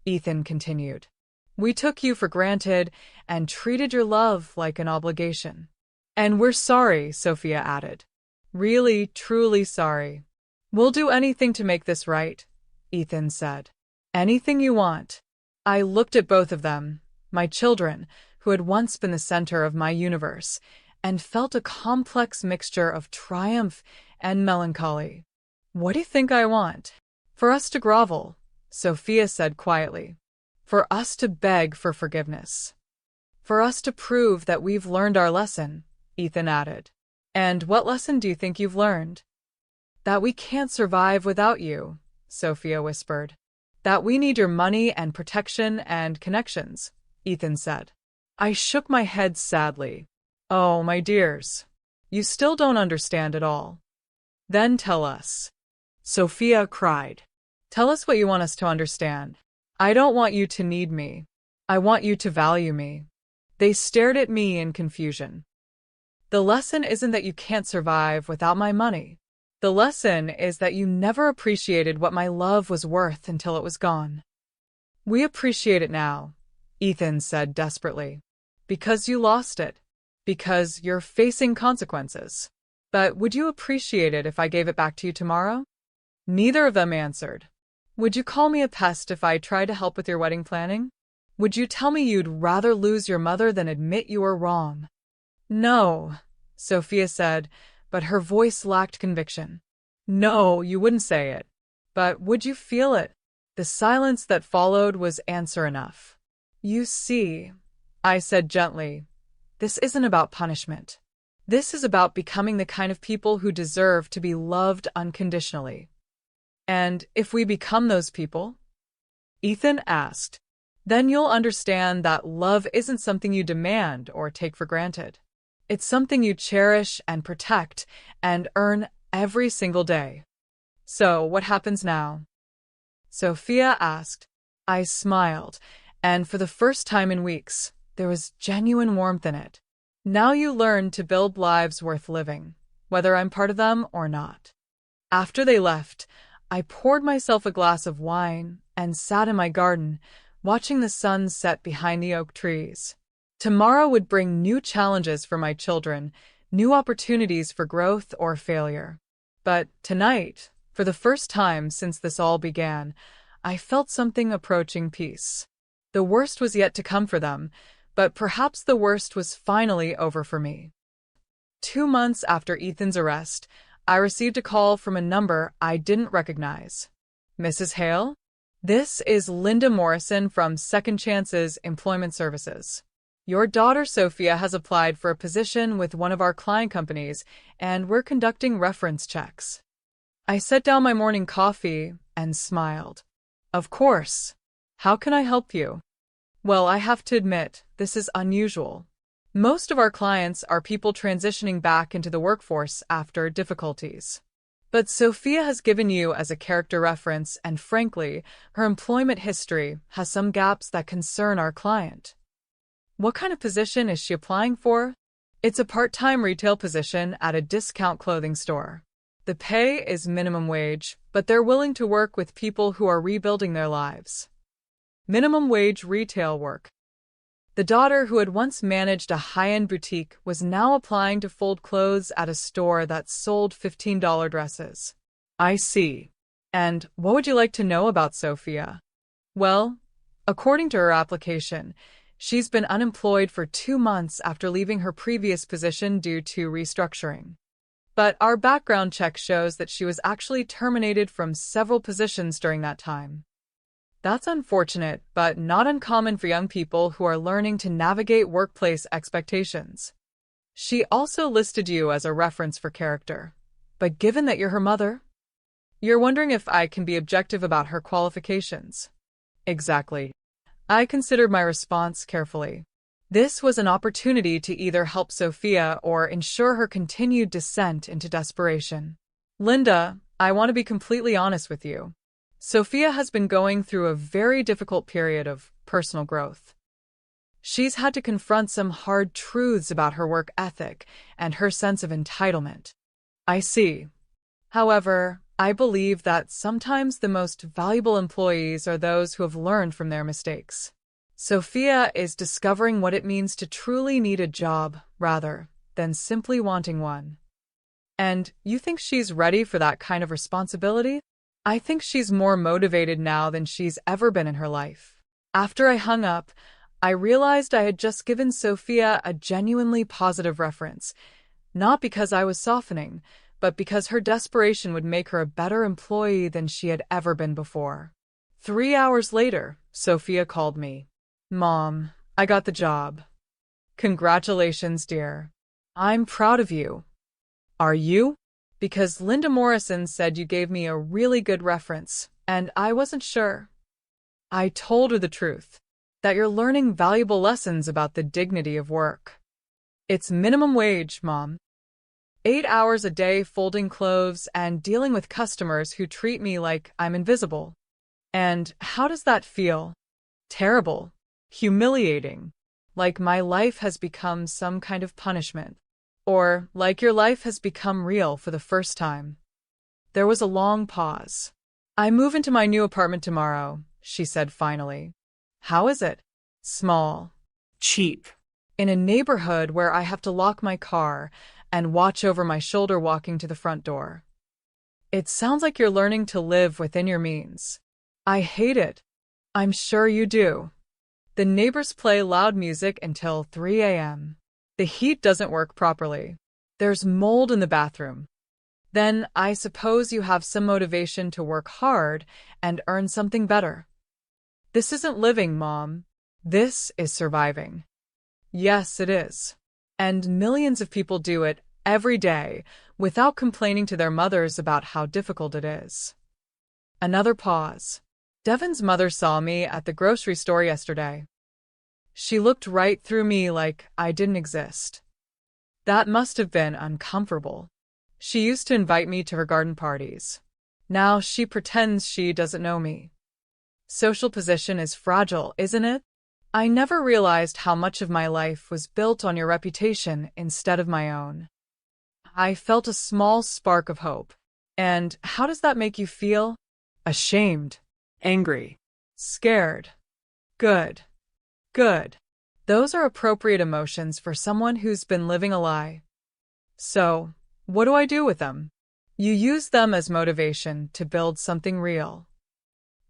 Ethan continued. "We took you for granted and treated your love like an obligation. And we're sorry," Sophia added. "Really, truly sorry. We'll do anything to make this right," Ethan said. "Anything you want." I looked at both of them, my children, who had once been the center of my universe, and felt a complex mixture of triumph and melancholy. "What do you think I want?" "For us to grovel," Sophia said quietly. "For us to beg for forgiveness. For us to prove that we've learned our lesson," Ethan added. "And what lesson do you think you've learned?" "That we can't survive without you," Sophia whispered. "That we need your money and protection and connections," Ethan said. I shook my head sadly. "Oh, my dears, you still don't understand at all. Then tell us. Sophia cried. Tell us what you want us to understand. I don't want you to need me. I want you to value me. They stared at me in confusion. The lesson isn't that you can't survive without my money. The lesson is that you never appreciated what my love was worth until it was gone. We appreciate it now, Ethan said desperately. Because you lost it. Because you're facing consequences. But would you appreciate it if I gave it back to you tomorrow? Neither of them answered. Would you call me a pest if I tried to help with your wedding planning? Would you tell me you'd rather lose your mother than admit you were wrong? No, Sophia said, but her voice lacked conviction. No, you wouldn't say it. But would you feel it? The silence that followed was answer enough. You see, I said gently, this isn't about punishment. This is about becoming the kind of people who deserve to be loved unconditionally. And if we become those people? Ethan asked. Then you'll understand that love isn't something you demand or take for granted. It's something you cherish and protect and earn every single day. So, what happens now? Sophia asked. I smiled, and for the first time in weeks, there was genuine warmth in it. Now you learn to build lives worth living, whether I'm part of them or not. After they left, I poured myself a glass of wine and sat in my garden, watching the sun set behind the oak trees. Tomorrow would bring new challenges for my children, new opportunities for growth or failure. But tonight, for the first time since this all began, I felt something approaching peace. The worst was yet to come for them, but perhaps the worst was finally over for me. 2 months after Ethan's arrest, I received a call from a number I didn't recognize. Mrs. Hale? This is Linda Morrison from Second Chances Employment Services. Your daughter Sophia has applied for a position with one of our client companies, and we're conducting reference checks. I set down my morning coffee and smiled. Of course. How can I help you? Well, I have to admit, this is unusual. Most of our clients are people transitioning back into the workforce after difficulties. But Sophia has given you as a character reference, and frankly, her employment history has some gaps that concern our client. What kind of position is she applying for? It's a part-time retail position at a discount clothing store. The pay is minimum wage, but they're willing to work with people who are rebuilding their lives. Minimum wage retail work. The daughter who had once managed a high-end boutique was now applying to fold clothes at a store that sold $15 dresses. I see. And what would you like to know about Sophia? Well, according to her application, she's been unemployed for 2 months after leaving her previous position due to restructuring. But our background check shows that she was actually terminated from several positions during that time. That's unfortunate, but not uncommon for young people who are learning to navigate workplace expectations. She also listed you as a reference for character. But given that you're her mother, you're wondering if I can be objective about her qualifications. Exactly. I considered my response carefully. This was an opportunity to either help Sophia or ensure her continued descent into desperation. Linda, I want to be completely honest with you. Sophia has been going through a very difficult period of personal growth. She's had to confront some hard truths about her work ethic and her sense of entitlement. I see. However, I believe that sometimes the most valuable employees are those who have learned from their mistakes. Sophia is discovering what it means to truly need a job rather than simply wanting one. And you think she's ready for that kind of responsibility? I think she's more motivated now than she's ever been in her life. After I hung up, I realized I had just given Sophia a genuinely positive reference, not because I was softening, but because her desperation would make her a better employee than she had ever been before. 3 hours later, Sophia called me. Mom, I got the job. Congratulations, dear. I'm proud of you. Are you? Because Linda Morrison said you gave me a really good reference, and I wasn't sure. I told her the truth, that you're learning valuable lessons about the dignity of work. It's minimum wage, Mom. 8 hours a day folding clothes and dealing with customers who treat me like I'm invisible. And how does that feel? Terrible. Humiliating. Like my life has become some kind of punishment. Or like your life has become real for the first time. There was a long pause. I move into my new apartment tomorrow, she said finally. How is it? Small. Cheap. In a neighborhood where I have to lock my car and watch over my shoulder walking to the front door. It sounds like you're learning to live within your means. I hate it. I'm sure you do. The neighbors play loud music until 3 a.m. The heat doesn't work properly. There's mold in the bathroom. Then I suppose you have some motivation to work hard and earn something better. This isn't living, Mom. This is surviving. Yes, it is. And millions of people do it every day without complaining to their mothers about how difficult it is. Another pause. Devon's mother saw me at the grocery store yesterday. She looked right through me like I didn't exist. That must have been uncomfortable. She used to invite me to her garden parties. Now she pretends she doesn't know me. Social position is fragile, isn't it? I never realized how much of my life was built on your reputation instead of my own. I felt a small spark of hope. And how does that make you feel? Ashamed. Angry. Scared. Good. Good. Those are appropriate emotions for someone who's been living a lie. So, what do I do with them? You use them as motivation to build something real.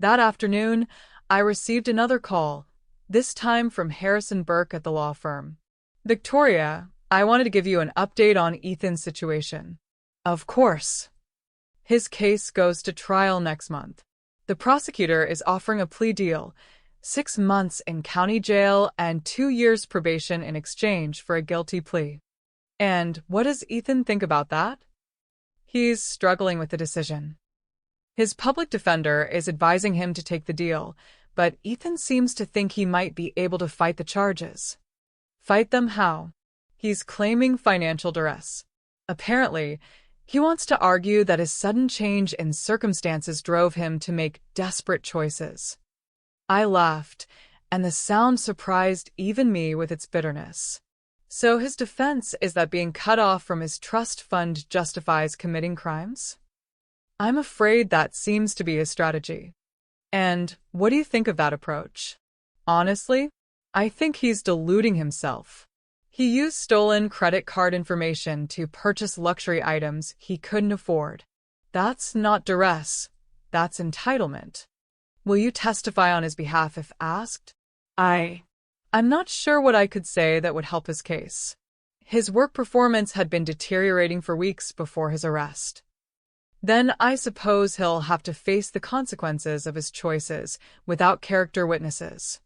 That afternoon, I received another call, this time from Harrison Burke at the law firm. Victoria, I wanted to give you an update on Ethan's situation. Of course. His case goes to trial next month. The prosecutor is offering a plea deal, 6 months in county jail and 2 years probation in exchange for a guilty plea. And what does Ethan think about that? He's struggling with the decision. His public defender is advising him to take the deal, but Ethan seems to think he might be able to fight the charges. Fight them how? He's claiming financial duress. Apparently, he wants to argue that his sudden change in circumstances drove him to make desperate choices. I laughed, and the sound surprised even me with its bitterness. So his defense is that being cut off from his trust fund justifies committing crimes? I'm afraid that seems to be his strategy. And what do you think of that approach? Honestly, I think he's deluding himself. He used stolen credit card information to purchase luxury items he couldn't afford. That's not duress. That's entitlement. Will you testify on his behalf if asked? I'm not sure what I could say that would help his case. His work performance had been deteriorating for weeks before his arrest. Then I suppose he'll have to face the consequences of his choices without character witnesses.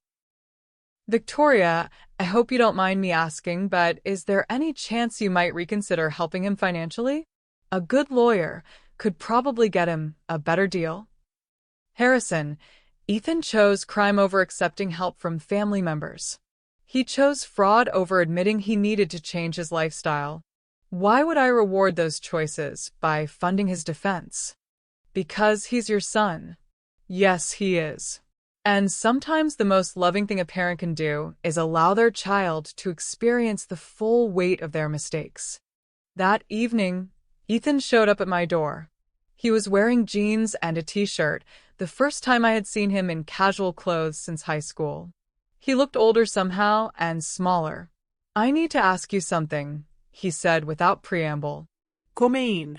Victoria, I hope you don't mind me asking, but is there any chance you might reconsider helping him financially? A good lawyer could probably get him a better deal. Harrison, Ethan chose crime over accepting help from family members. He chose fraud over admitting he needed to change his lifestyle. Why would I reward those choices by funding his defense? Because he's your son. Yes, he is. And sometimes the most loving thing a parent can do is allow their child to experience the full weight of their mistakes. That evening, Ethan showed up at my door. He was wearing jeans and a t-shirt, the first time I had seen him in casual clothes since high school. He looked older somehow and smaller. I need to ask you something, he said without preamble. Come in.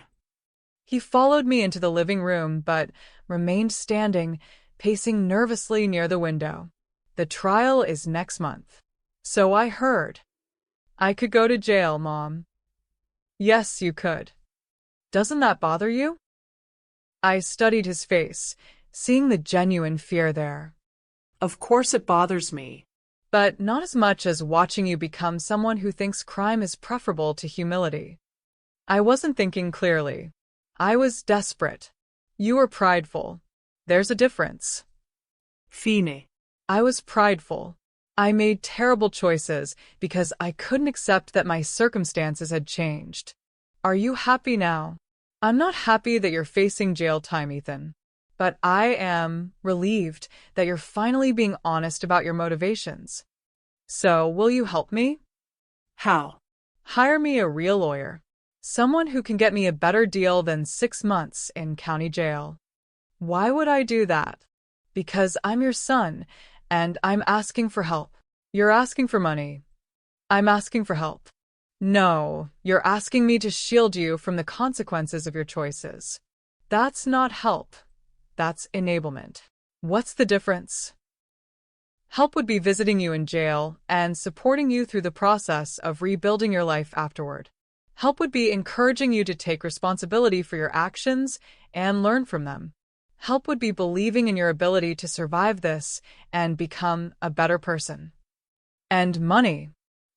He followed me into the living room but remained standing, pacing nervously near the window. The trial is next month. So I heard. I could go to jail, Mom. Yes, you could. Doesn't that bother you? I studied his face, seeing the genuine fear there. Of course it bothers me. But not as much as watching you become someone who thinks crime is preferable to humility. I wasn't thinking clearly. I was desperate. You were prideful. There's a difference. Fine. I was prideful. I made terrible choices because I couldn't accept that my circumstances had changed. Are you happy now? I'm not happy that you're facing jail time, Ethan. But I am relieved that you're finally being honest about your motivations. So, will you help me? How? Hire me a real lawyer. Someone who can get me a better deal than 6 months in county jail. Why would I do that? Because I'm your son, and I'm asking for help. You're asking for money. I'm asking for help. No, you're asking me to shield you from the consequences of your choices. That's not help. That's enablement. What's the difference? Help would be visiting you in jail and supporting you through the process of rebuilding your life afterward. Help would be encouraging you to take responsibility for your actions and learn from them. Help would be believing in your ability to survive this and become a better person. And money.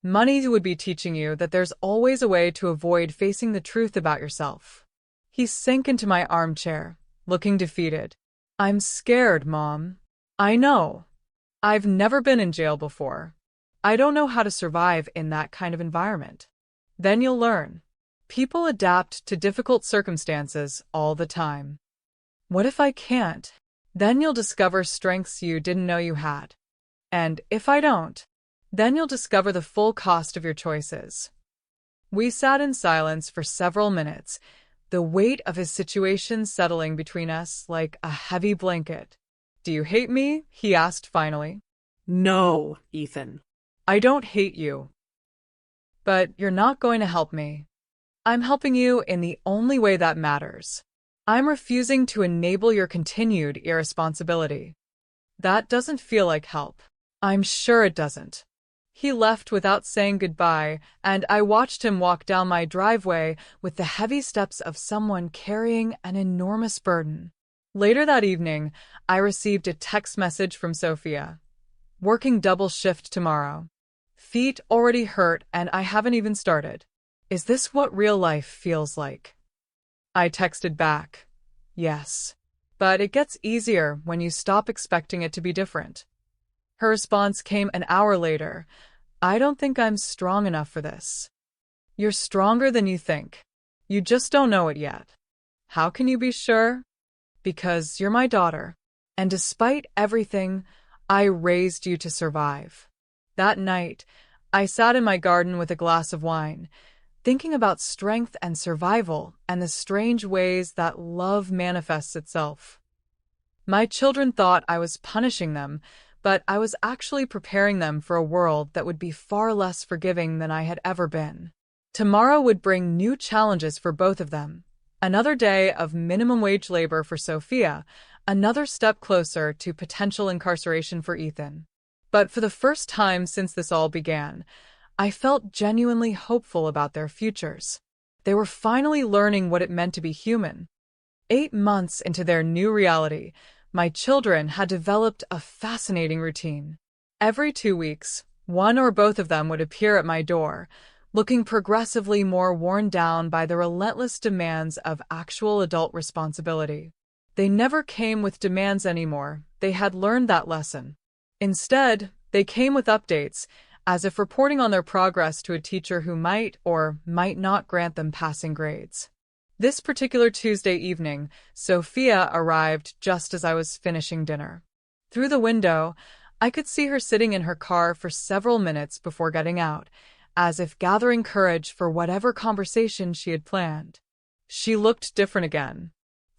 Money would be teaching you that there's always a way to avoid facing the truth about yourself. He sank into my armchair, looking defeated. I'm scared, Mom. I know. I've never been in jail before. I don't know how to survive in that kind of environment. Then you'll learn. People adapt to difficult circumstances all the time. What if I can't? Then you'll discover strengths you didn't know you had. And if I don't, then you'll discover the full cost of your choices. We sat in silence for several minutes, the weight of his situation settling between us like a heavy blanket. Do you hate me? He asked finally. No, Ethan. I don't hate you. But you're not going to help me. I'm helping you in the only way that matters. I'm refusing to enable your continued irresponsibility. That doesn't feel like help. I'm sure it doesn't. He left without saying goodbye, and I watched him walk down my driveway with the heavy steps of someone carrying an enormous burden. Later that evening, I received a text message from Sophia. Working double shift tomorrow. Feet already hurt and I haven't even started. Is this what real life feels like? I texted back. Yes. But it gets easier when you stop expecting it to be different. Her response came an hour later. I don't think I'm strong enough for this. You're stronger than you think. You just don't know it yet. How can you be sure? Because you're my daughter. And despite everything, I raised you to survive. That night, I sat in my garden with a glass of wine, thinking about strength and survival and the strange ways that love manifests itself. My children thought I was punishing them, but I was actually preparing them for a world that would be far less forgiving than I had ever been. Tomorrow would bring new challenges for both of them. Another day of minimum wage labor for Sophia, another step closer to potential incarceration for Ethan. But for the first time since this all began, I felt genuinely hopeful about their futures. They were finally learning what it meant to be human. 8 months into their new reality, my children had developed a fascinating routine. Every 2 weeks, one or both of them would appear at my door, looking progressively more worn down by the relentless demands of actual adult responsibility. They never came with demands anymore. They had learned that lesson. Instead, they came with updates, as if reporting on their progress to a teacher who might or might not grant them passing grades. This particular Tuesday evening, Sophia arrived just as I was finishing dinner. Through the window, I could see her sitting in her car for several minutes before getting out, as if gathering courage for whatever conversation she had planned. She looked different again.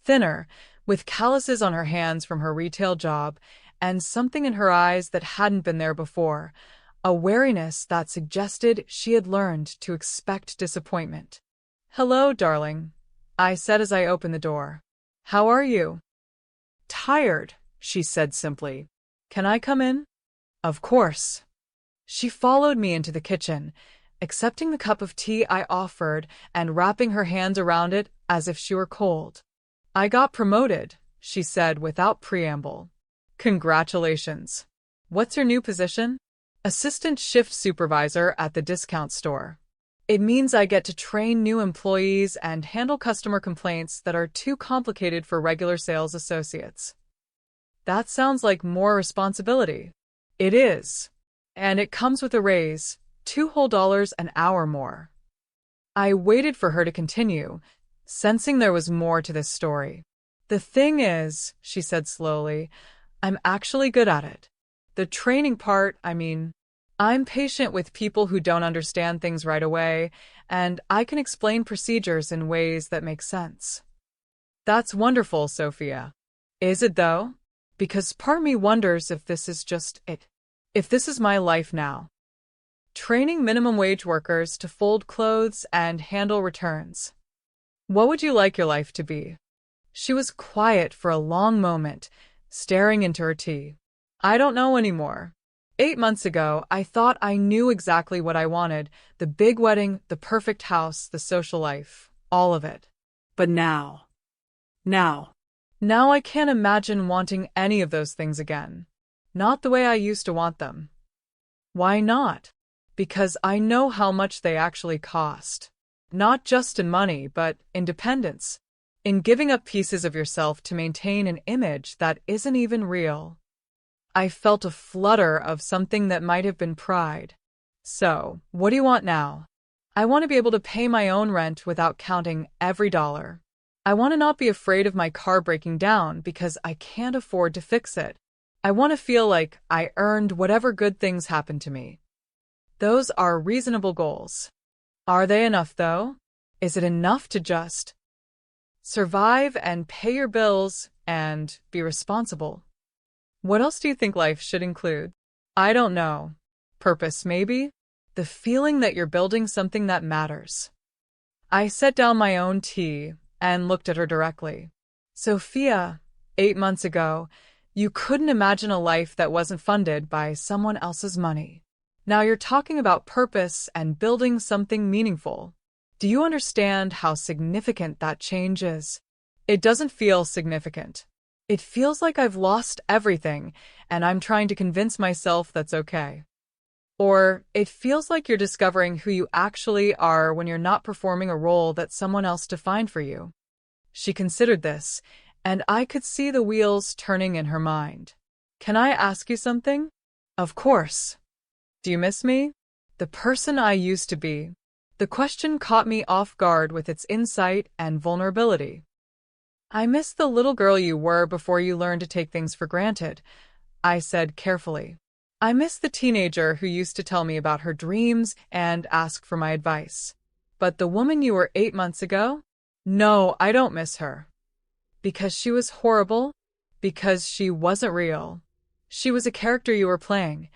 Thinner, with calluses on her hands from her retail job, and something in her eyes that hadn't been there before, a wariness that suggested she had learned to expect disappointment. "Hello, darling," I said as I opened the door. "How are you?" "Tired," she said simply. "Can I come in?" "Of course." She followed me into the kitchen, accepting the cup of tea I offered and wrapping her hands around it as if she were cold. "I got promoted," she said without preamble. "Congratulations. What's your new position?" "Assistant shift supervisor at the discount store. It means I get to train new employees and handle customer complaints that are too complicated for regular sales associates." "That sounds like more responsibility." "It is. And it comes with a raise, $2 whole an hour more." I waited for her to continue, sensing there was more to this story. The thing is, she said slowly, I'm actually good at it. The training part, I'm patient with people who don't understand things right away, and I can explain procedures in ways that make sense. That's wonderful, Sophia. Is it though? Because part of me wonders if this is just it. If this is my life now. Training minimum wage workers to fold clothes and handle returns. What would you like your life to be? She was quiet for a long moment, staring into her tea. I don't know anymore. 8 months ago, I thought I knew exactly what I wanted. The big wedding, the perfect house, the social life. All of it. But now. Now I can't imagine wanting any of those things again. Not the way I used to want them. Why not? Because I know how much they actually cost. Not just in money, but in dependence. In giving up pieces of yourself to maintain an image that isn't even real. I felt a flutter of something that might have been pride. So, what do you want now? I want to be able to pay my own rent without counting every dollar. I want to not be afraid of my car breaking down because I can't afford to fix it. I want to feel like I earned whatever good things happen to me. Those are reasonable goals. Are they enough, though? Is it enough to just survive and pay your bills and be responsible? What else do you think life should include? I don't know. Purpose, maybe? The feeling that you're building something that matters. I set down my own tea and looked at her directly. Sophia, 8 months ago, you couldn't imagine a life that wasn't funded by someone else's money. Now you're talking about purpose and building something meaningful. Do you understand how significant that change is? It doesn't feel significant. It feels like I've lost everything, and I'm trying to convince myself that's okay. Or it feels like you're discovering who you actually are when you're not performing a role that someone else defined for you. She considered this, and I could see the wheels turning in her mind. Can I ask you something? Of course. Do you miss me? The person I used to be. The question caught me off guard with its insight and vulnerability. I miss the little girl you were before you learned to take things for granted, I said carefully. I miss the teenager who used to tell me about her dreams and ask for my advice. But the woman you were 8 months ago? No, I don't miss her. Because she was horrible? Because she wasn't real. She was a character you were playing.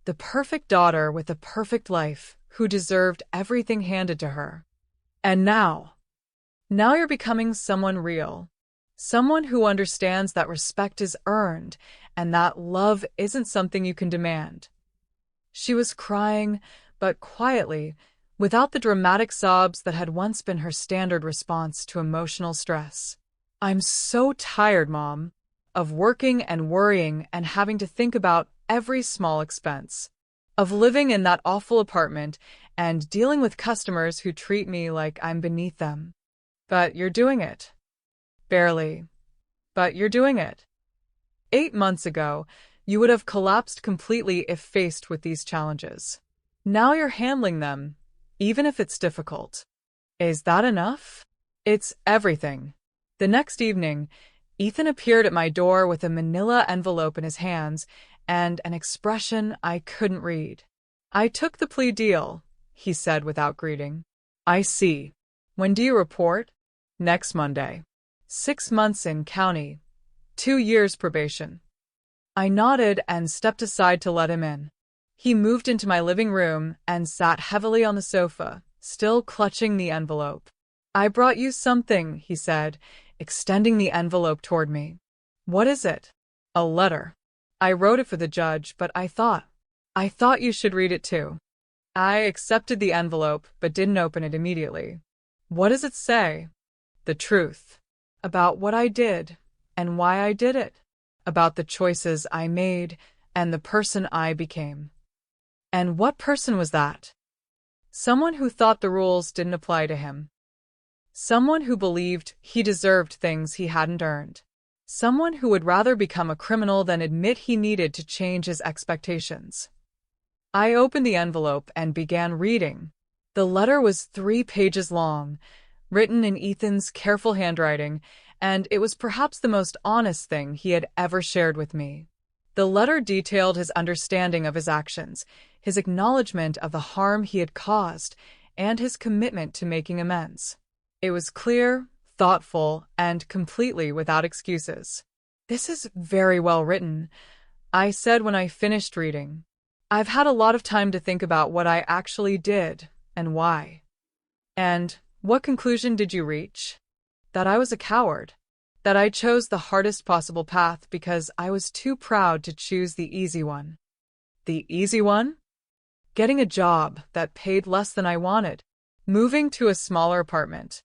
The perfect daughter with a perfect life who deserved everything handed to her. And now you're becoming someone real. Someone who understands that respect is earned and that love isn't something you can demand. She was crying, but quietly, without the dramatic sobs that had once been her standard response to emotional stress. I'm so tired, Mom, of working and worrying and having to think about every small expense, of living in that awful apartment and dealing with customers who treat me like I'm beneath them. But you're doing it. Barely. But you're doing it. 8 months ago, you would have collapsed completely if faced with these challenges. Now you're handling them, even if it's difficult. Is that enough? It's everything. The next evening, Ethan appeared at my door with a manila envelope in his hands and an expression I couldn't read. I took the plea deal, he said without greeting. I see. When do you report? Next Monday. 6 months in county. 2 years probation. I nodded and stepped aside to let him in. He moved into my living room and sat heavily on the sofa, still clutching the envelope. I brought you something, he said, extending the envelope toward me. What is it? A letter. I wrote it for the judge, but I thought you should read it too. I accepted the envelope, but didn't open it immediately. What does it say? The truth. About what I did, and why I did it. About the choices I made, and the person I became. And what person was that? Someone who thought the rules didn't apply to him. Someone who believed he deserved things he hadn't earned. Someone who would rather become a criminal than admit he needed to change his expectations. I opened the envelope and began reading. The letter was 3 pages long, written in Ethan's careful handwriting, and it was perhaps the most honest thing he had ever shared with me. The letter detailed his understanding of his actions, his acknowledgement of the harm he had caused, and his commitment to making amends. It was clear, thoughtful, and completely without excuses. "This is very well written," I said when I finished reading. "I've had a lot of time to think about what I actually did and why." "And what conclusion did you reach?" "That I was a coward. That I chose the hardest possible path because I was too proud to choose the easy one." "The easy one?" "Getting a job that paid less than I wanted, moving to a smaller apartment,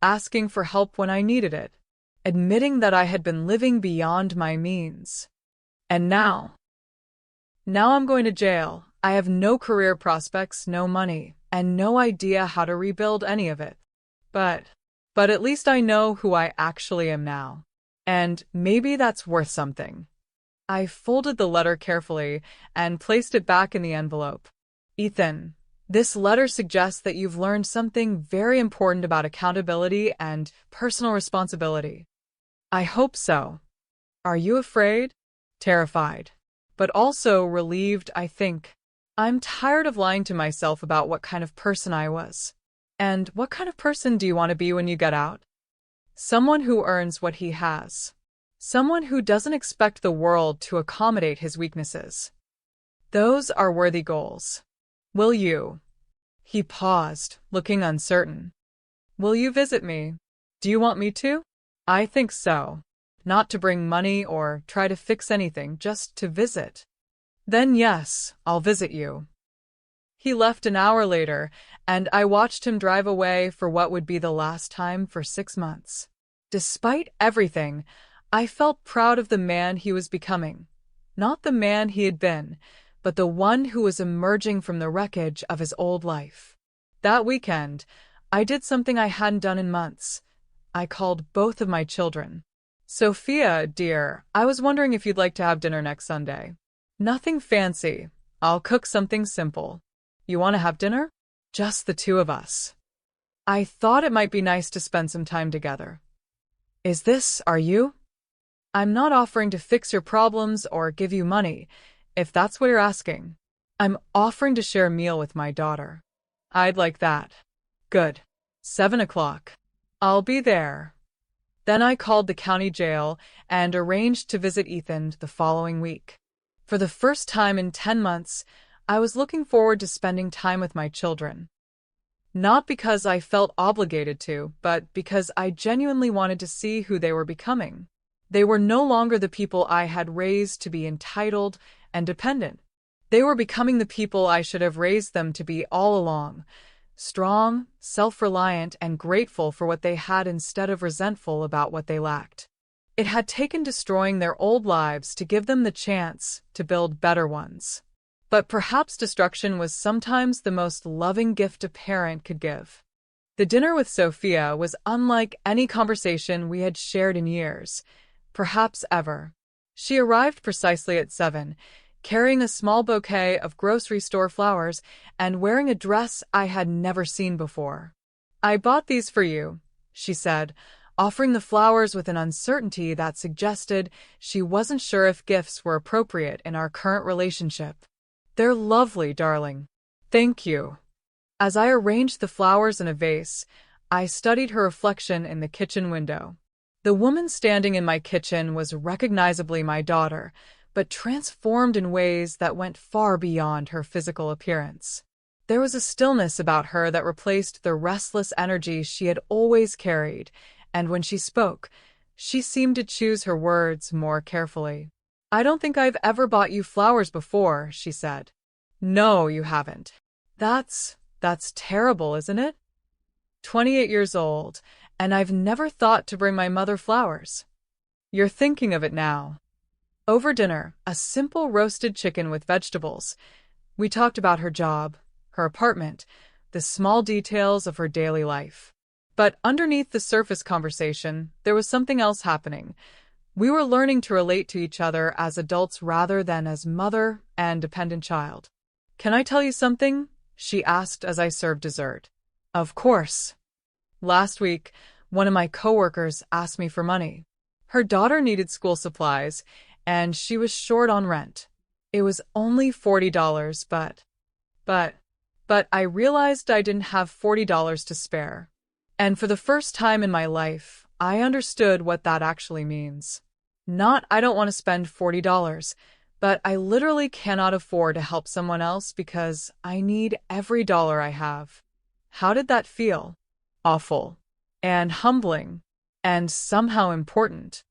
asking for help when I needed it, admitting that I had been living beyond my means. And now I'm going to jail. I have no career prospects, no money, and no idea how to rebuild any of it. But at least I know who I actually am now. And maybe that's worth something." I folded the letter carefully and placed it back in the envelope. "Ethan, this letter suggests that you've learned something very important about accountability and personal responsibility." "I hope so." "Are you afraid?" "Terrified. But also relieved, I think. I'm tired of lying to myself about what kind of person I was." "And what kind of person do you want to be when you get out?" "Someone who earns what he has. Someone who doesn't expect the world to accommodate his weaknesses. Those are worthy goals. Will you?" He paused, looking uncertain. "Will you visit me? Do you want me to?" "I think so. Not to bring money or try to fix anything, just to visit." "Then yes, I'll visit you." He left an hour later, and I watched him drive away for what would be the last time for 6 months. Despite everything, I felt proud of the man he was becoming. Not the man he had been, but the one who was emerging from the wreckage of his old life. That weekend, I did something I hadn't done in months. I called both of my children. "Sophia, dear, I was wondering if you'd like to have dinner next Sunday. Nothing fancy. I'll cook something simple. You want to have dinner? Just the two of us. I thought it might be nice to spend some time together." Are you?" "I'm not offering to fix your problems or give you money, if that's what you're asking. I'm offering to share a meal with my daughter." "I'd like that." "Good. 7 o'clock. I'll be there." Then I called the county jail and arranged to visit Ethan the following week. For the first time in 10 months, I was looking forward to spending time with my children. Not because I felt obligated to, but because I genuinely wanted to see who they were becoming. They were no longer the people I had raised to be entitled and dependent. They were becoming the people I should have raised them to be all along: strong, self-reliant, and grateful for what they had instead of resentful about what they lacked. It had taken destroying their old lives to give them the chance to build better ones. But perhaps destruction was sometimes the most loving gift a parent could give. The dinner with Sophia was unlike any conversation we had shared in years, perhaps ever. She arrived precisely at 7, carrying a small bouquet of grocery store flowers and wearing a dress I had never seen before. "I bought these for you," she said, offering the flowers with an uncertainty that suggested she wasn't sure if gifts were appropriate in our current relationship. "They're lovely, darling." "Thank you." As I arranged the flowers in a vase, I studied her reflection in the kitchen window. The woman standing in my kitchen was recognizably my daughter, but transformed in ways that went far beyond her physical appearance. There was a stillness about her that replaced the restless energy she had always carried, and when she spoke, she seemed to choose her words more carefully. "I don't think I've ever bought you flowers before," she said. "No, you haven't." That's terrible, isn't it? 28 years old, and I've never thought to bring my mother flowers." "You're thinking of it now." Over dinner, a simple roasted chicken with vegetables, we talked about her job, her apartment, the small details of her daily life. But underneath the surface conversation, there was something else happening. We were learning to relate to each other as adults rather than as mother and dependent child. "Can I tell you something?" she asked as I served dessert. Of course. Last week, one of my coworkers asked me for money. Her daughter needed school supplies, and she was short on rent. It was only $40, but, but I realized I didn't have $40 to spare. And for the first time in my life, I understood what that actually means. Not I don't want to spend $40, but I literally cannot afford to help someone else because I need every dollar I have. How did that feel? Awful. And humbling. And somehow important.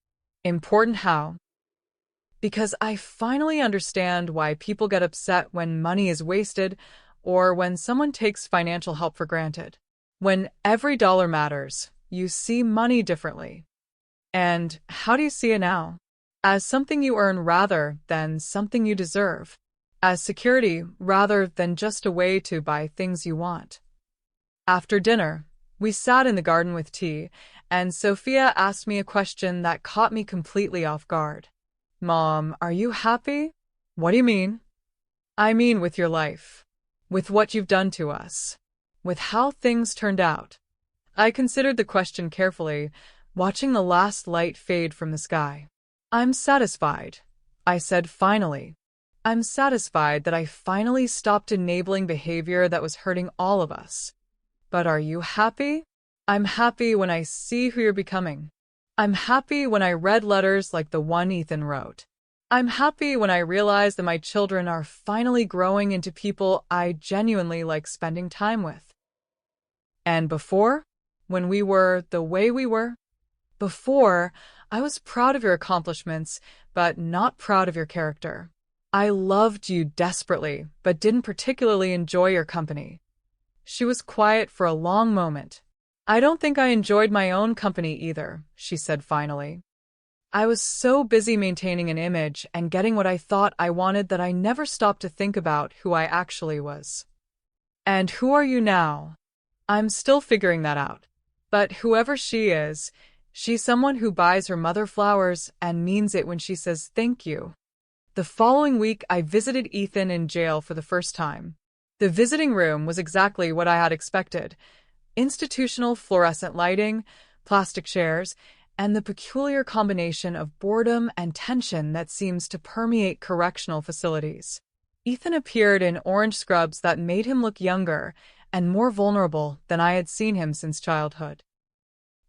Important how? Because I finally understand why people get upset when money is wasted or when someone takes financial help for granted. When every dollar matters, you see money differently. And how do you see it now? As something you earn rather than something you deserve. As security rather than just a way to buy things you want. After dinner, we sat in the garden with tea, and Sophia asked me a question that caught me completely off guard. Mom, are you happy? What do you mean? I mean with your life. With what you've done to us. With how things turned out. I considered the question carefully, watching the last light fade from the sky. I'm satisfied, I said finally. I'm satisfied that I finally stopped enabling behavior that was hurting all of us. But are you happy? I'm happy when I see who you're becoming. I'm happy when I read letters like the one Ethan wrote. I'm happy when I realize that my children are finally growing into people I genuinely like spending time with. And before, when we were the way we were, before, I was proud of your accomplishments, but not proud of your character. I loved you desperately, but didn't particularly enjoy your company. She was quiet for a long moment. I don't think I enjoyed my own company either, she said finally. I was so busy maintaining an image and getting what I thought I wanted that I never stopped to think about who I actually was. And who are you now? I'm still figuring that out. But whoever she is, she's someone who buys her mother flowers and means it when she says thank you. The following week, I visited Ethan in jail for the first time. The visiting room was exactly what I had expected. Institutional fluorescent lighting, plastic chairs, and the peculiar combination of boredom and tension that seems to permeate correctional facilities. Ethan appeared in orange scrubs that made him look younger and more vulnerable than I had seen him since childhood.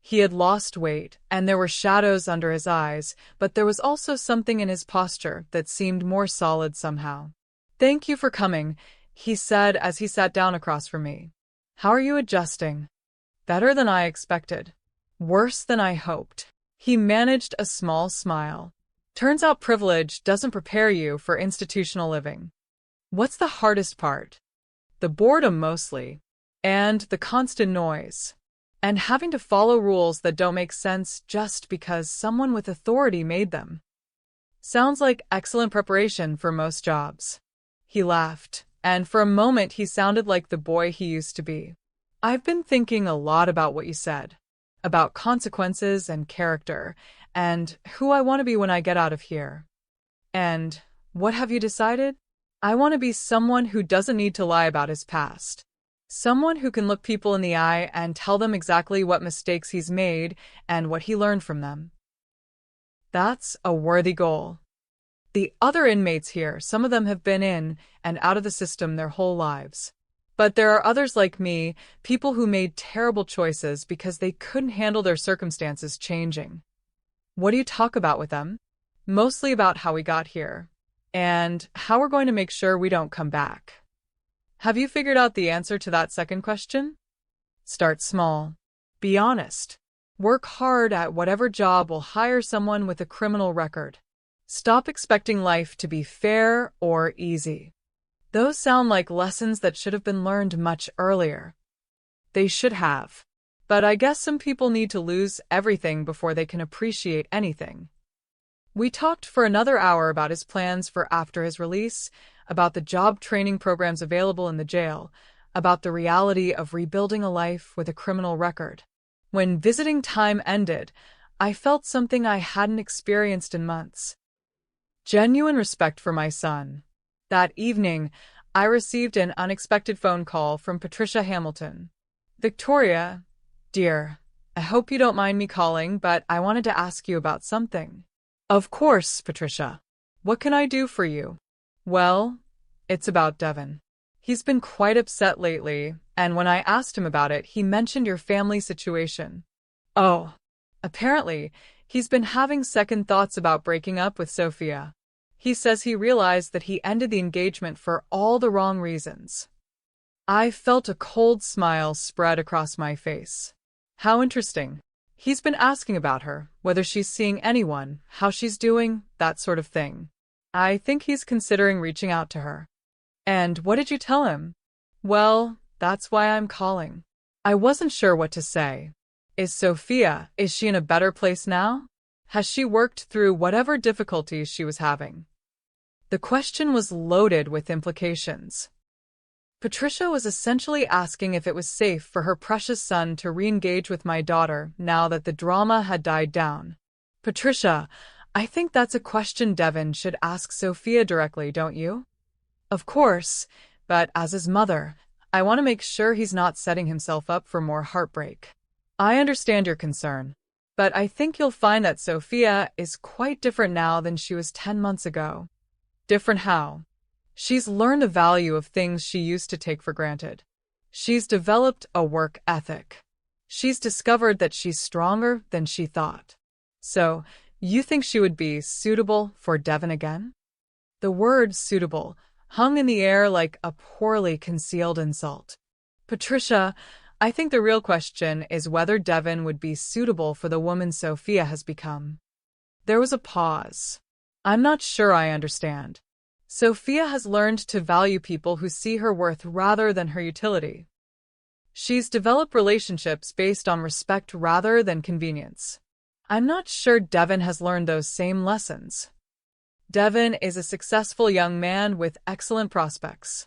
He had lost weight, and there were shadows under his eyes, but there was also something in his posture that seemed more solid somehow. Thank you for coming, he said as he sat down across from me. How are you adjusting? Better than I expected. Worse than I hoped. He managed a small smile. Turns out privilege doesn't prepare you for institutional living. What's the hardest part? The boredom mostly, and the constant noise, and having to follow rules that don't make sense just because someone with authority made them. Sounds like excellent preparation for most jobs. He laughed, and for a moment he sounded like the boy he used to be. I've been thinking a lot about what you said, about consequences and character, and who I want to be when I get out of here. And what have you decided? I want to be someone who doesn't need to lie about his past. Someone who can look people in the eye and tell them exactly what mistakes he's made and what he learned from them. That's a worthy goal. The other inmates here, some of them have been in and out of the system their whole lives. But there are others like me, people who made terrible choices because they couldn't handle their circumstances changing. What do you talk about with them? Mostly about how we got here. And how we're going to make sure we don't come back. Have you figured out the answer to that second question? Start small. Be honest. Work hard at whatever job will hire someone with a criminal record. Stop expecting life to be fair or easy. Those sound like lessons that should have been learned much earlier. They should have. But I guess some people need to lose everything before they can appreciate anything. We talked for another hour about his plans for after his release, about the job training programs available in the jail, about the reality of rebuilding a life with a criminal record. When visiting time ended, I felt something I hadn't experienced in months. Genuine respect for my son. That evening, I received an unexpected phone call from Patricia Hamilton. Victoria, dear, I hope you don't mind me calling, but I wanted to ask you about something. Of course, Patricia. What can I do for you? Well, it's about Devin. He's been quite upset lately, and when I asked him about it, he mentioned your family situation. Oh, apparently, he's been having second thoughts about breaking up with Sophia. He says he realized that he ended the engagement for all the wrong reasons. I felt a cold smile spread across my face. How interesting. He's been asking about her, whether she's seeing anyone, how she's doing, that sort of thing. I think he's considering reaching out to her. And what did you tell him? Well, that's why I'm calling. I wasn't sure what to say. Is she in a better place now? Has she worked through whatever difficulties she was having? The question was loaded with implications. Patricia was essentially asking if it was safe for her precious son to re-engage with my daughter now that the drama had died down. Patricia, I think that's a question Devin should ask Sophia directly, don't you? Of course, but as his mother, I want to make sure he's not setting himself up for more heartbreak. I understand your concern, but I think you'll find that Sophia is quite different now than she was 10 months ago. Different how? She's learned the value of things she used to take for granted. She's developed a work ethic. She's discovered that she's stronger than she thought. So, you think she would be suitable for Devin again? The word suitable hung in the air like a poorly concealed insult. Patricia, I think the real question is whether Devin would be suitable for the woman Sophia has become. There was a pause. I'm not sure I understand. Sophia has learned to value people who see her worth rather than her utility. She's developed relationships based on respect rather than convenience. I'm not sure Devin has learned those same lessons. Devin is a successful young man with excellent prospects.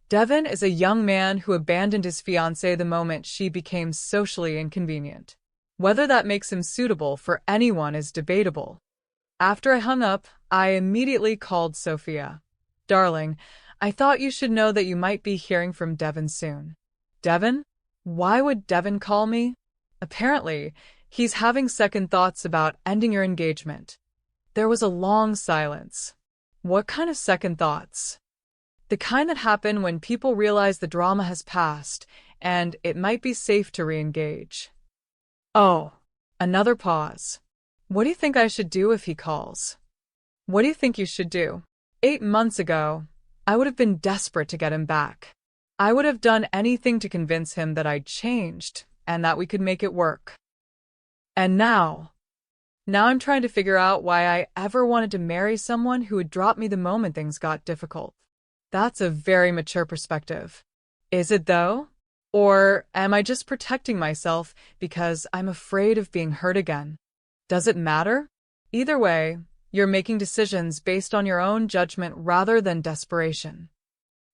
Devin is a young man who abandoned his fiancée the moment she became socially inconvenient. Whether that makes him suitable for anyone is debatable. After I hung up, I immediately called Sophia. Darling, I thought you should know that you might be hearing from Devin soon. Devin? Why would Devin call me? Apparently, he's having second thoughts about ending your engagement. There was a long silence. What kind of second thoughts? The kind that happen when people realize the drama has passed and it might be safe to re-engage. Oh, another pause. What do you think I should do if he calls? What do you think you should do? 8 months ago, I would have been desperate to get him back. I would have done anything to convince him that I'd changed and that we could make it work. And now I'm trying to figure out why I ever wanted to marry someone who would drop me the moment things got difficult. That's a very mature perspective. Is it though? Or am I just protecting myself because I'm afraid of being hurt again? Does it matter? Either way, you're making decisions based on your own judgment rather than desperation.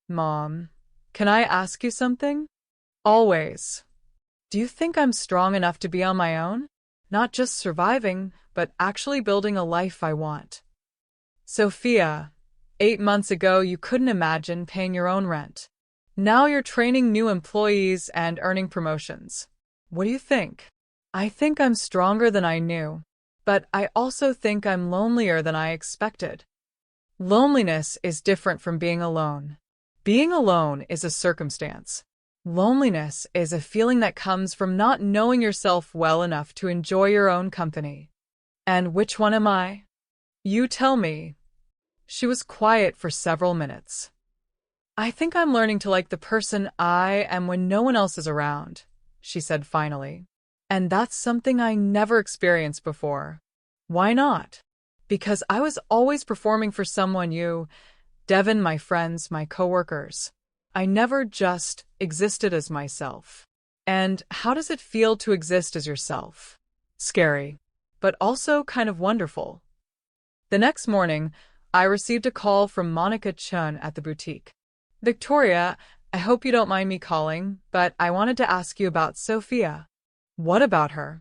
Mom, can I ask you something? Always. Do you think I'm strong enough to be on my own? Not just surviving, but actually building a life I want. Sophia, 8 months ago you couldn't imagine paying your own rent. Now you're training new employees and earning promotions. What do you think? I think I'm stronger than I knew, but I also think I'm lonelier than I expected. Loneliness is different from being alone. Being alone is a circumstance. Loneliness is a feeling that comes from not knowing yourself well enough to enjoy your own company. And which one am I? You tell me. She was quiet for several minutes. I think I'm learning to like the person I am when no one else is around, she said finally. And that's something I never experienced before. Why not? Because I was always performing for someone Devin, my friends, my coworkers. I never just existed as myself. And how does it feel to exist as yourself? Scary, but also kind of wonderful. The next morning, I received a call from Monica Chun at the boutique. Victoria, I hope you don't mind me calling, but I wanted to ask you about Sophia. What about her?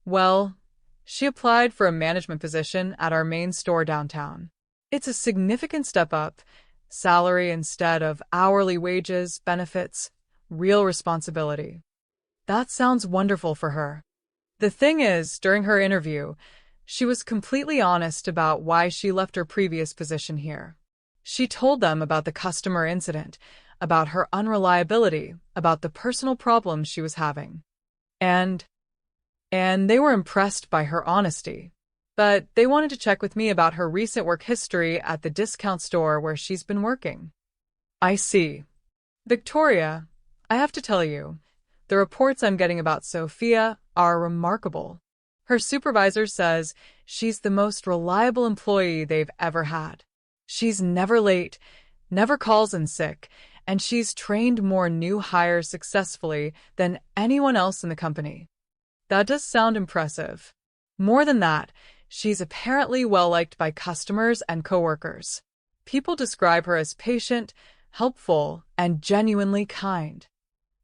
Well, she applied for a management position at our main store downtown. It's a significant step up, salary instead of hourly wages, benefits, real responsibility. That sounds wonderful for her. The thing is, during her interview, she was completely honest about why she left her previous position here. She told them about the customer incident, about her unreliability, about the personal problems she was having. And they were impressed by her honesty. But they wanted to check with me about her recent work history at the discount store where she's been working. I see. Victoria, I have to tell you, the reports I'm getting about Sophia are remarkable. Her supervisor says she's the most reliable employee they've ever had. She's never late, never calls in sick, and she's trained more new hires successfully than anyone else in the company. That does sound impressive. More than that, she's apparently well-liked by customers and coworkers. People describe her as patient, helpful, and genuinely kind.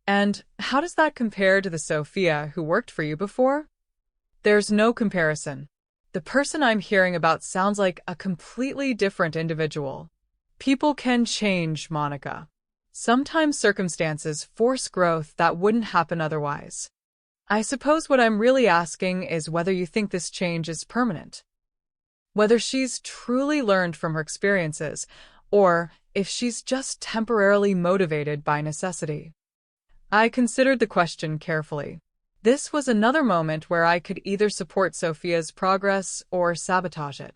And how does that compare to the Sophia who worked for you before? There's no comparison. The person I'm hearing about sounds like a completely different individual. People can change, Monica. Sometimes circumstances force growth that wouldn't happen otherwise. I suppose what I'm really asking is whether you think this change is permanent. Whether she's truly learned from her experiences, or if she's just temporarily motivated by necessity. I considered the question carefully. This was another moment where I could either support Sophia's progress or sabotage it.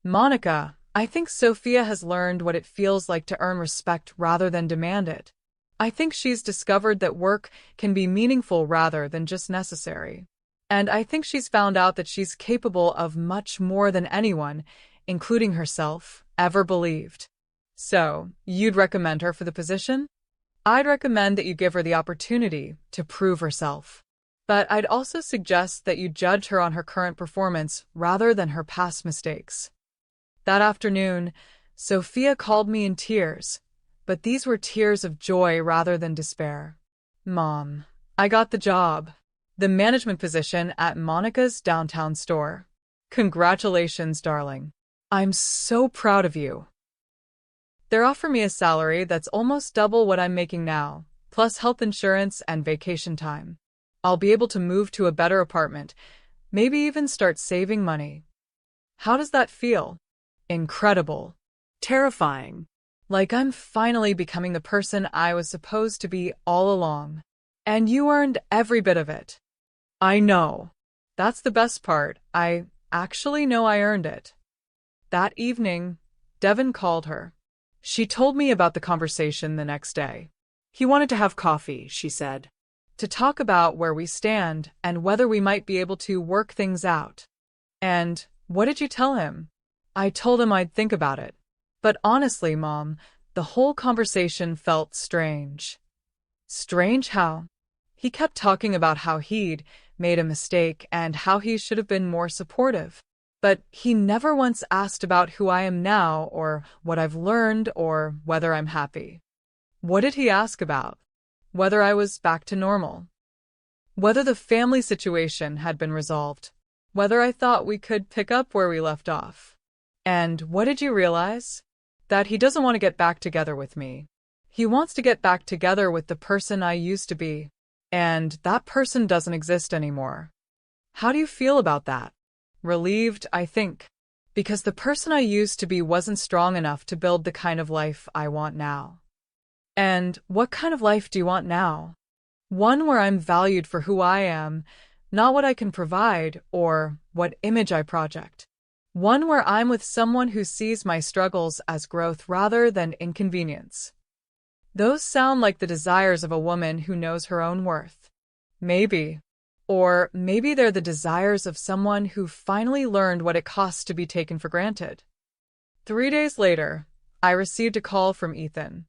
Monica, I think Sophia has learned what it feels like to earn respect rather than demand it. I think she's discovered that work can be meaningful rather than just necessary. And I think she's found out that she's capable of much more than anyone, including herself, ever believed. So, you'd recommend her for the position? I'd recommend that you give her the opportunity to prove herself. But I'd also suggest that you judge her on her current performance rather than her past mistakes. That afternoon, Sophia called me in tears, but these were tears of joy rather than despair. Mom, I got the job. The management position at Monica's downtown store. Congratulations, darling. I'm so proud of you. They're offering me a salary that's almost double what I'm making now, plus health insurance and vacation time. I'll be able to move to a better apartment, maybe even start saving money. How does that feel? Incredible. Terrifying. Like I'm finally becoming the person I was supposed to be all along. And you earned every bit of it. I know. That's the best part. I actually know I earned it. That evening, Devin called her. She told me about the conversation the next day. He wanted to have coffee, she said. To talk about where we stand and whether we might be able to work things out. And what did you tell him? I told him I'd think about it. But honestly, Mom, the whole conversation felt strange. Strange how? He kept talking about how he'd made a mistake and how he should have been more supportive. But he never once asked about who I am now or what I've learned or whether I'm happy. What did he ask about? Whether I was back to normal. Whether the family situation had been resolved. Whether I thought we could pick up where we left off. And what did you realize? That he doesn't want to get back together with me. He wants to get back together with the person I used to be. And that person doesn't exist anymore. How do you feel about that? Relieved, I think. Because the person I used to be wasn't strong enough to build the kind of life I want now. And what kind of life do you want now? One where I'm valued for who I am, not what I can provide or what image I project. One where I'm with someone who sees my struggles as growth rather than inconvenience. Those sound like the desires of a woman who knows her own worth. Maybe. Or maybe they're the desires of someone who finally learned what it costs to be taken for granted. 3 days later, I received a call from Ethan.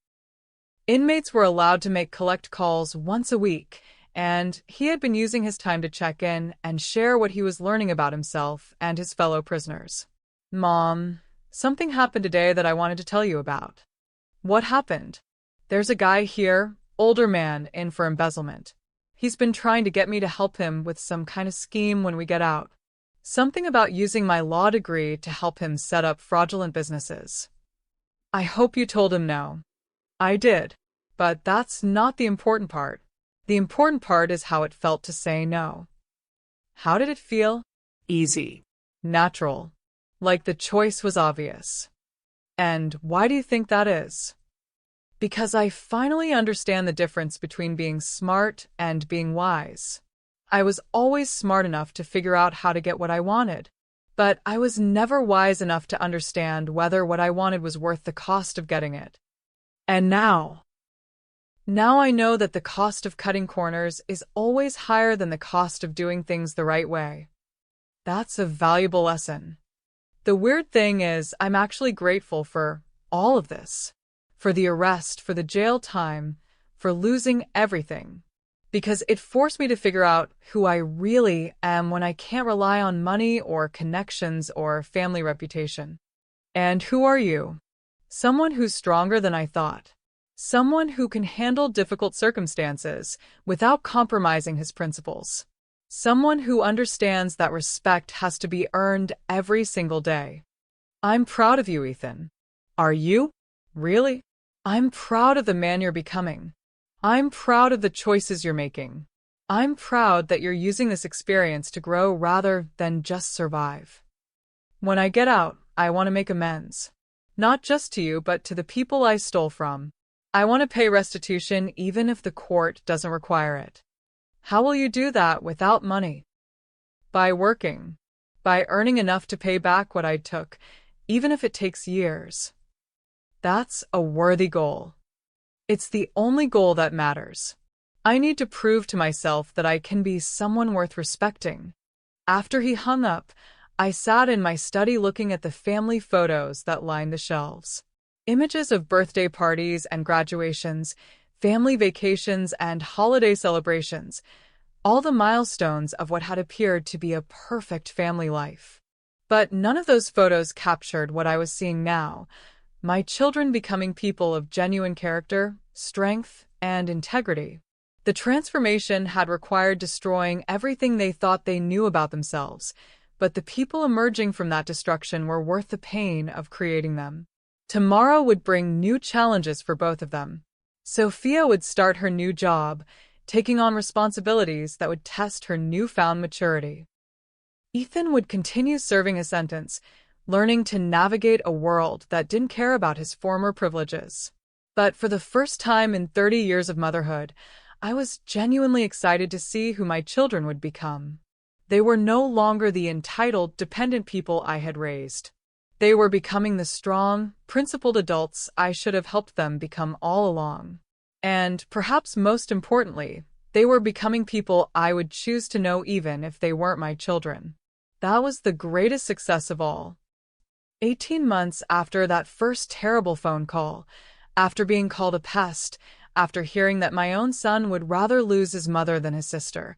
Inmates were allowed to make collect calls once a week, and he had been using his time to check in and share what he was learning about himself and his fellow prisoners. Mom, something happened today that I wanted to tell you about. What happened? There's a guy here, older man, in for embezzlement. He's been trying to get me to help him with some kind of scheme when we get out. Something about using my law degree to help him set up fraudulent businesses. I hope you told him no. I did. But that's not the important part. The important part is how it felt to say no. How did it feel? Easy. Natural. Like the choice was obvious. And why do you think that is? Because I finally understand the difference between being smart and being wise. I was always smart enough to figure out how to get what I wanted, but I was never wise enough to understand whether what I wanted was worth the cost of getting it. And now I know that the cost of cutting corners is always higher than the cost of doing things the right way. That's a valuable lesson. The weird thing is, I'm actually grateful for all of this. For the arrest, for the jail time, for losing everything. Because it forced me to figure out who I really am when I can't rely on money or connections or family reputation. And who are you? Someone who's stronger than I thought. Someone who can handle difficult circumstances without compromising his principles. Someone who understands that respect has to be earned every single day. I'm proud of you, Ethan. Are you? Really? I'm proud of the man you're becoming. I'm proud of the choices you're making. I'm proud that you're using this experience to grow rather than just survive. When I get out, I want to make amends. Not just to you, but to the people I stole from. I want to pay restitution even if the court doesn't require it. How will you do that without money? By working. By earning enough to pay back what I took, even if it takes years. That's a worthy goal. It's the only goal that matters. I need to prove to myself that I can be someone worth respecting. After he hung up, I sat in my study looking at the family photos that lined the shelves. Images of birthday parties and graduations, family vacations and holiday celebrations, all the milestones of what had appeared to be a perfect family life. But none of those photos captured what I was seeing now. My children becoming people of genuine character, strength, and integrity. The transformation had required destroying everything they thought they knew about themselves, but the people emerging from that destruction were worth the pain of creating them. Tomorrow would bring new challenges for both of them. Sophia would start her new job, taking on responsibilities that would test her newfound maturity. Ethan would continue serving a sentence, learning to navigate a world that didn't care about his former privileges. But for the first time in 30 years of motherhood, I was genuinely excited to see who my children would become. They were no longer the entitled, dependent people I had raised. They were becoming the strong, principled adults I should have helped them become all along. And, perhaps most importantly, they were becoming people I would choose to know even if they weren't my children. That was the greatest success of all. 18 months after that first terrible phone call, after being called a pest, after hearing that my own son would rather lose his mother than his sister,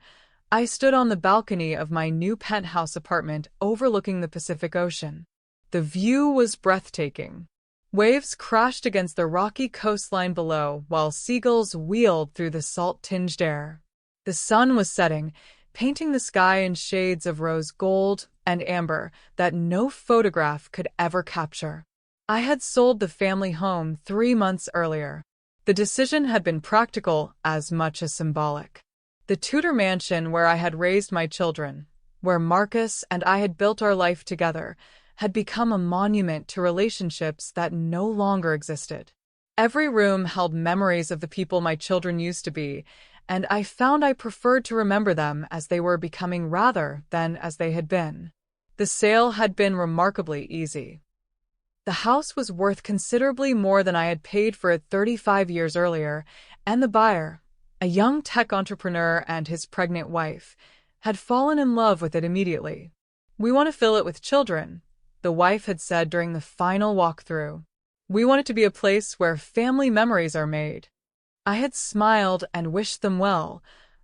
I stood on the balcony of my new penthouse apartment overlooking the Pacific Ocean. The view was breathtaking. Waves crashed against the rocky coastline below while seagulls wheeled through the salt-tinged air. The sun was setting, painting the sky in shades of rose gold and amber that no photograph could ever capture. I had sold the family home 3 months earlier. The decision had been practical as much as symbolic. The Tudor mansion where I had raised my children, where Marcus and I had built our life together, had become a monument to relationships that no longer existed. Every room held memories of the people my children used to be, and I found I preferred to remember them as they were becoming rather than as they had been. The sale had been remarkably easy. The house was worth considerably more than I had paid for it 35 years earlier, and the buyer, a young tech entrepreneur and his pregnant wife, had fallen in love with it immediately. "We want to fill it with children," the wife had said during the final walkthrough. "We want it to be a place where family memories are made." I had smiled and wished them well,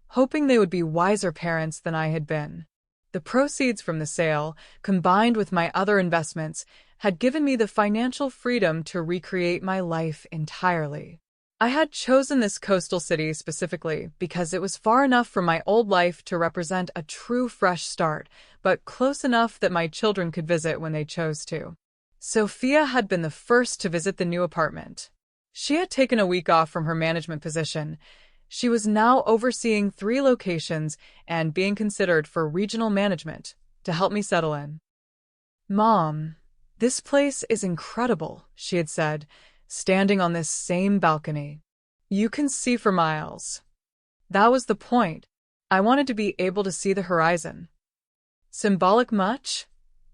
hoping they would be wiser parents than I had been. The proceeds from the sale, combined with my other investments, had given me the financial freedom to recreate my life entirely. I had chosen this coastal city specifically because it was far enough from my old life to represent a true fresh start, but close enough that my children could visit when they chose to. Sophia had been the first to visit the new apartment. She had taken a week off from her management position. She was now overseeing 3 locations and being considered for regional management to help me settle in. "Mom, this place is incredible," she had said, standing on this same balcony. "You can see for miles." That was the point. I wanted to be able to see the horizon. "Symbolic much?"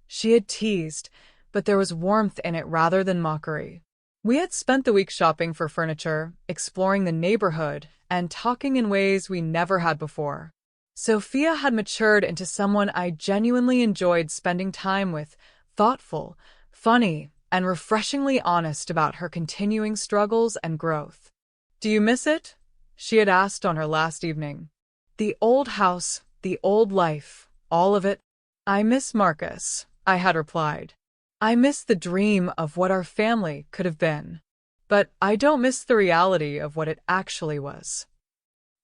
she had teased, but there was warmth in it rather than mockery. We had spent the week shopping for furniture, exploring the neighborhood, and talking in ways we never had before. Sophia had matured into someone I genuinely enjoyed spending time with, thoughtful, funny, and refreshingly honest about her continuing struggles and growth. "Do you miss it?" she had asked on her last evening. "The old house, the old life, all of it?" "I miss Marcus," I had replied. "I miss the dream of what our family could have been. But I don't miss the reality of what it actually was."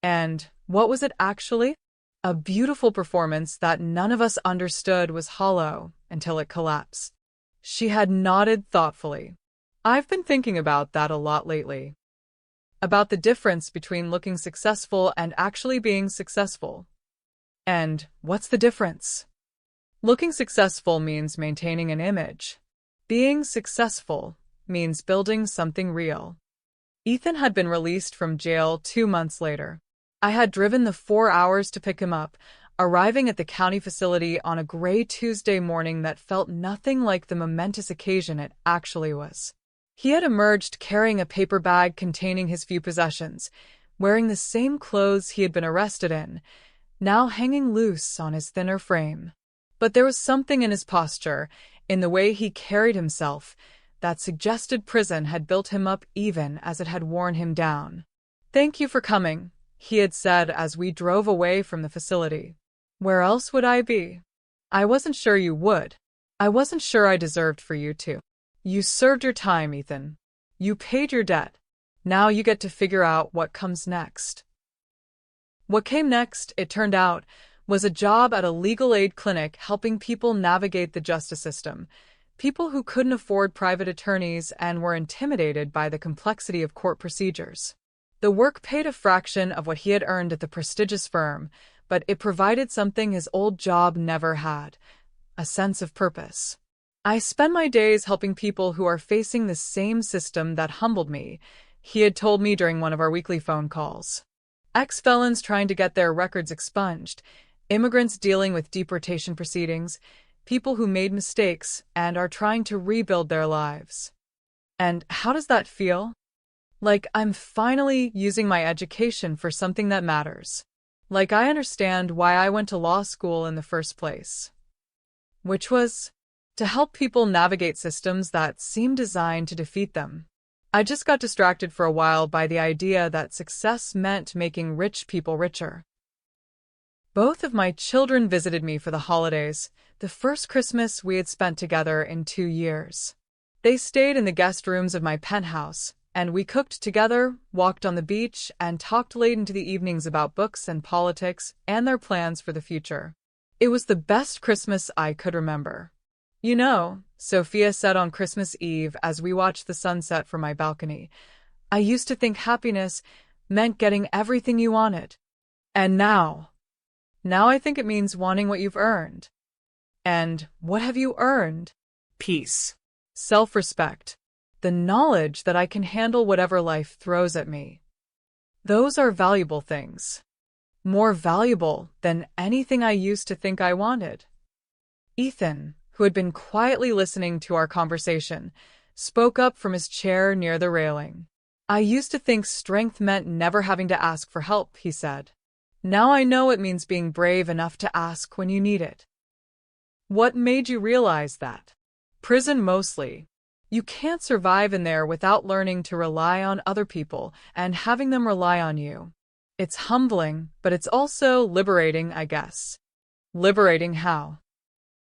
And what was it actually? A beautiful performance that none of us understood was hollow until it collapsed. She had nodded thoughtfully. "I've been thinking about that a lot lately. About the difference between looking successful and actually being successful." "And what's the difference?" "Looking successful means maintaining an image. Being successful means building something real." Ethan had been released from jail 2 months later. I had driven the 4 hours to pick him up, arriving at the county facility on a gray Tuesday morning that felt nothing like the momentous occasion it actually was. He had emerged carrying a paper bag containing his few possessions, wearing the same clothes he had been arrested in, now hanging loose on his thinner frame. But there was something in his posture, in the way he carried himself, that suggested prison had built him up even as it had worn him down. "Thank you for coming," he had said as we drove away from the facility. "Where else would I be? I wasn't sure you would. I wasn't sure I deserved for you to. You served your time, Ethan. You paid your debt. Now you get to figure out what comes next." What came next, it turned out, was a job at a legal aid clinic helping people navigate the justice system, people who couldn't afford private attorneys and were intimidated by the complexity of court procedures. The work paid a fraction of what he had earned at the prestigious firm, but it provided something his old job never had: a sense of purpose. "I spend my days helping people who are facing the same system that humbled me," he had told me during one of our weekly phone calls. Ex-felons trying to get their records expunged, immigrants dealing with deportation proceedings, people who made mistakes and are trying to rebuild their lives. And how does that feel? Like I'm finally using my education for something that matters. Like I understand why I went to law school in the first place. Which was to help people navigate systems that seem designed to defeat them. I just got distracted for a while by the idea that success meant making rich people richer. Both of my children visited me for the holidays, the first Christmas we had spent together in 2 years. They stayed in the guest rooms of my penthouse, and we cooked together, walked on the beach, and talked late into the evenings about books and politics and their plans for the future. It was the best Christmas I could remember. "You know," Sophia said on Christmas Eve as we watched the sunset from my balcony, "I used to think happiness meant getting everything you wanted. And now I think it means wanting what you've earned." "And what have you earned?" Peace. "Self-respect. The knowledge that I can handle whatever life throws at me. Those are valuable things. More valuable than anything I used to think I wanted." Ethan, who had been quietly listening to our conversation, spoke up from his chair near the railing. "I used to think strength meant never having to ask for help," he said. "Now I know it means being brave enough to ask when you need it." "What made you realize that?" "Prison mostly. You can't survive in there without learning to rely on other people and having them rely on you. It's humbling, but it's also liberating, I guess." "Liberating how?"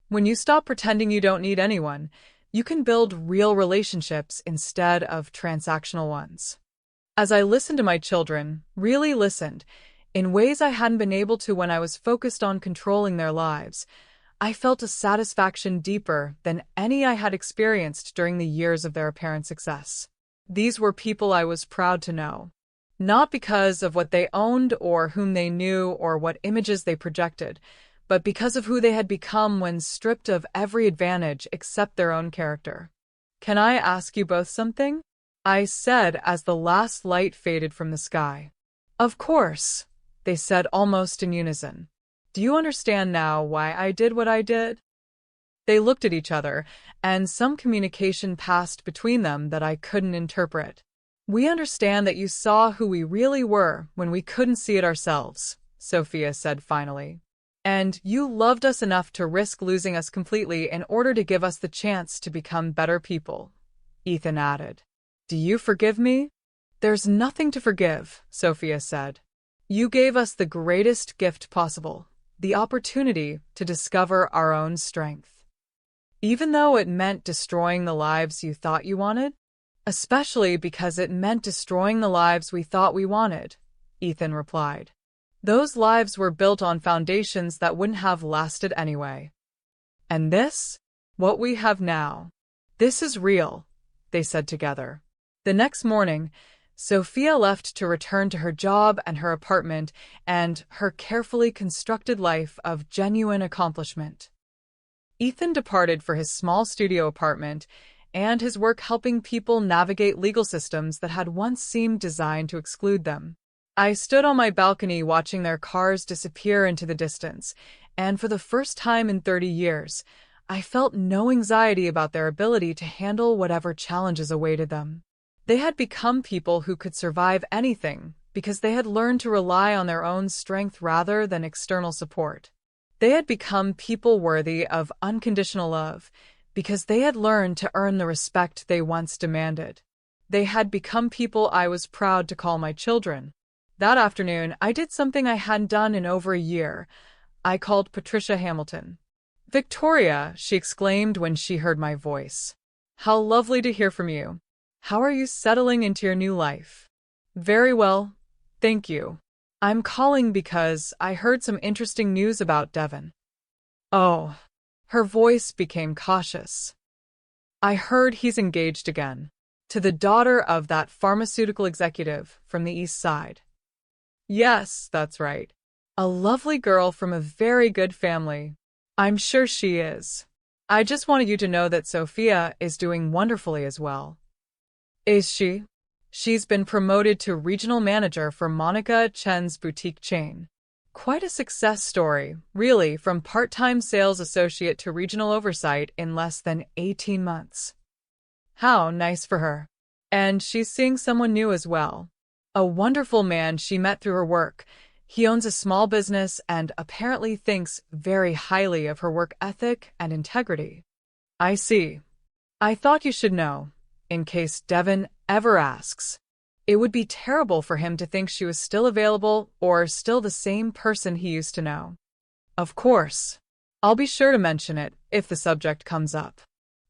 "When you stop pretending you don't need anyone, you can build real relationships instead of transactional ones." As I listened to my children, really listened, in ways I hadn't been able to when I was focused on controlling their lives, I felt a satisfaction deeper than any I had experienced during the years of their apparent success. These were people I was proud to know. Not because of what they owned or whom they knew or what images they projected, but because of who they had become when stripped of every advantage except their own character. "Can I ask you both something?" I said as the last light faded from the sky. "Of course," they said almost in unison. "Do you understand now why I did what I did?" They looked at each other, and some communication passed between them that I couldn't interpret. "We understand that you saw who we really were when we couldn't see it ourselves," Sophia said finally. "And you loved us enough to risk losing us completely in order to give us the chance to become better people," Ethan added. "Do you forgive me?" "There's nothing to forgive," Sophia said. "You gave us the greatest gift possible, the opportunity to discover our own strength. Even though it meant destroying the lives you thought you wanted?" "Especially because it meant destroying the lives we thought we wanted," Ethan replied. "Those lives were built on foundations that wouldn't have lasted anyway. And this? What we have now. This is real," they said together. The next morning, Sophia left to return to her job and her apartment and her carefully constructed life of genuine accomplishment. Ethan departed for his small studio apartment and his work helping people navigate legal systems that had once seemed designed to exclude them. I stood on my balcony watching their cars disappear into the distance, and for the first time in 30 years, I felt no anxiety about their ability to handle whatever challenges awaited them. They had become people who could survive anything because they had learned to rely on their own strength rather than external support. They had become people worthy of unconditional love because they had learned to earn the respect they once demanded. They had become people I was proud to call my children. That afternoon, I did something I hadn't done in over a year. I called Patricia Hamilton. "Victoria," she exclaimed when she heard my voice. "How lovely to hear from you. How are you settling into your new life?" "Very well, thank you. I'm calling because I heard some interesting news about Devon." "Oh." Her voice became cautious. "I heard he's engaged again. To the daughter of that pharmaceutical executive from the East Side." "Yes, that's right. A lovely girl from a very good family. I'm sure she is. I just wanted you to know that Sophia is doing wonderfully as well." "Is she?" "She's been promoted to regional manager for Monica Chen's boutique chain. Quite a success story, really, from part-time sales associate to regional oversight in less than 18 months. How nice for her. And she's seeing someone new as well. A wonderful man she met through her work. He owns a small business and apparently thinks very highly of her work ethic and integrity." "I see. I thought you should know, in case Devon ever asks. It would be terrible for him to think she was still available or still the same person he used to know." "Of course. I'll be sure to mention it if the subject comes up."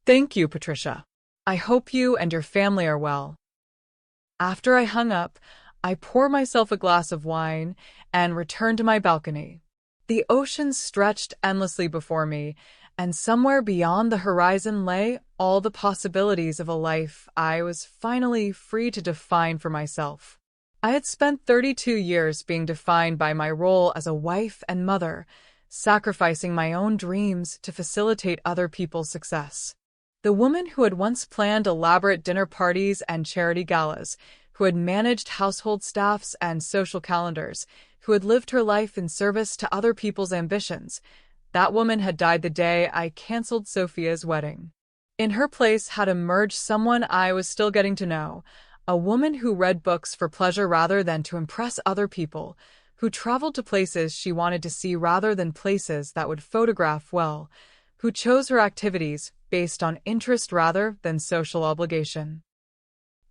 "Thank you, Patricia. I hope you and your family are well." After I hung up, I poured myself a glass of wine and returned to my balcony. The ocean stretched endlessly before me, and somewhere beyond the horizon lay all the possibilities of a life I was finally free to define for myself. I had spent 32 years being defined by my role as a wife and mother, sacrificing my own dreams to facilitate other people's success. The woman who had once planned elaborate dinner parties and charity galas, who had managed household staffs and social calendars, who had lived her life in service to other people's ambitions, that woman had died the day I canceled Sophia's wedding. In her place had emerged someone I was still getting to know, a woman who read books for pleasure rather than to impress other people, who traveled to places she wanted to see rather than places that would photograph well, who chose her activities based on interest rather than social obligation.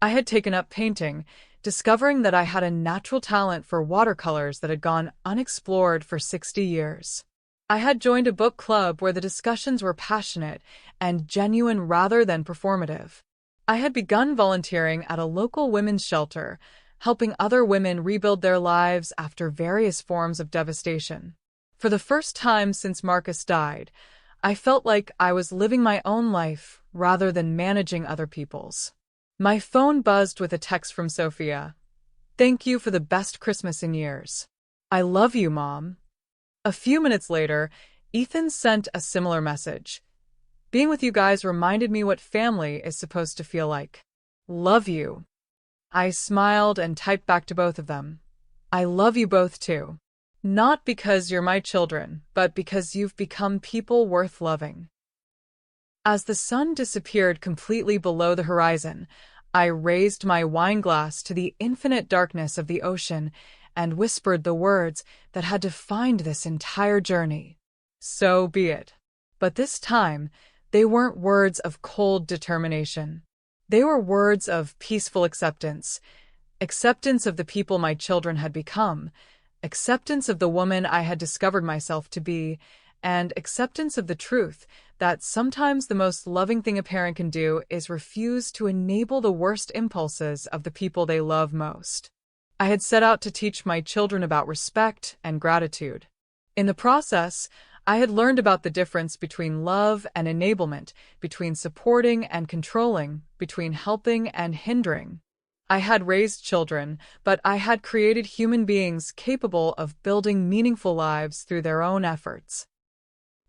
I had taken up painting, discovering that I had a natural talent for watercolors that had gone unexplored for 60 years. I had joined a book club where the discussions were passionate and genuine rather than performative. I had begun volunteering at a local women's shelter, helping other women rebuild their lives after various forms of devastation. For the first time since Marcus died, I felt like I was living my own life rather than managing other people's. My phone buzzed with a text from Sophia. "Thank you for the best Christmas in years. I love you, Mom." A few minutes later, Ethan sent a similar message. "Being with you guys reminded me what family is supposed to feel like. Love you." I smiled and typed back to both of them. "I love you both too. Not because you're my children, but because you've become people worth loving." As the sun disappeared completely below the horizon, I raised my wine glass to the infinite darkness of the ocean and whispered the words that had defined this entire journey. So be it. But this time, they weren't words of cold determination. They were words of peaceful acceptance. Acceptance of the people my children had become, acceptance of the woman I had discovered myself to be, and acceptance of the truth that sometimes the most loving thing a parent can do is refuse to enable the worst impulses of the people they love most. I had set out to teach my children about respect and gratitude. In the process, I had learned about the difference between love and enablement, between supporting and controlling, between helping and hindering. I had raised children, but I had created human beings capable of building meaningful lives through their own efforts.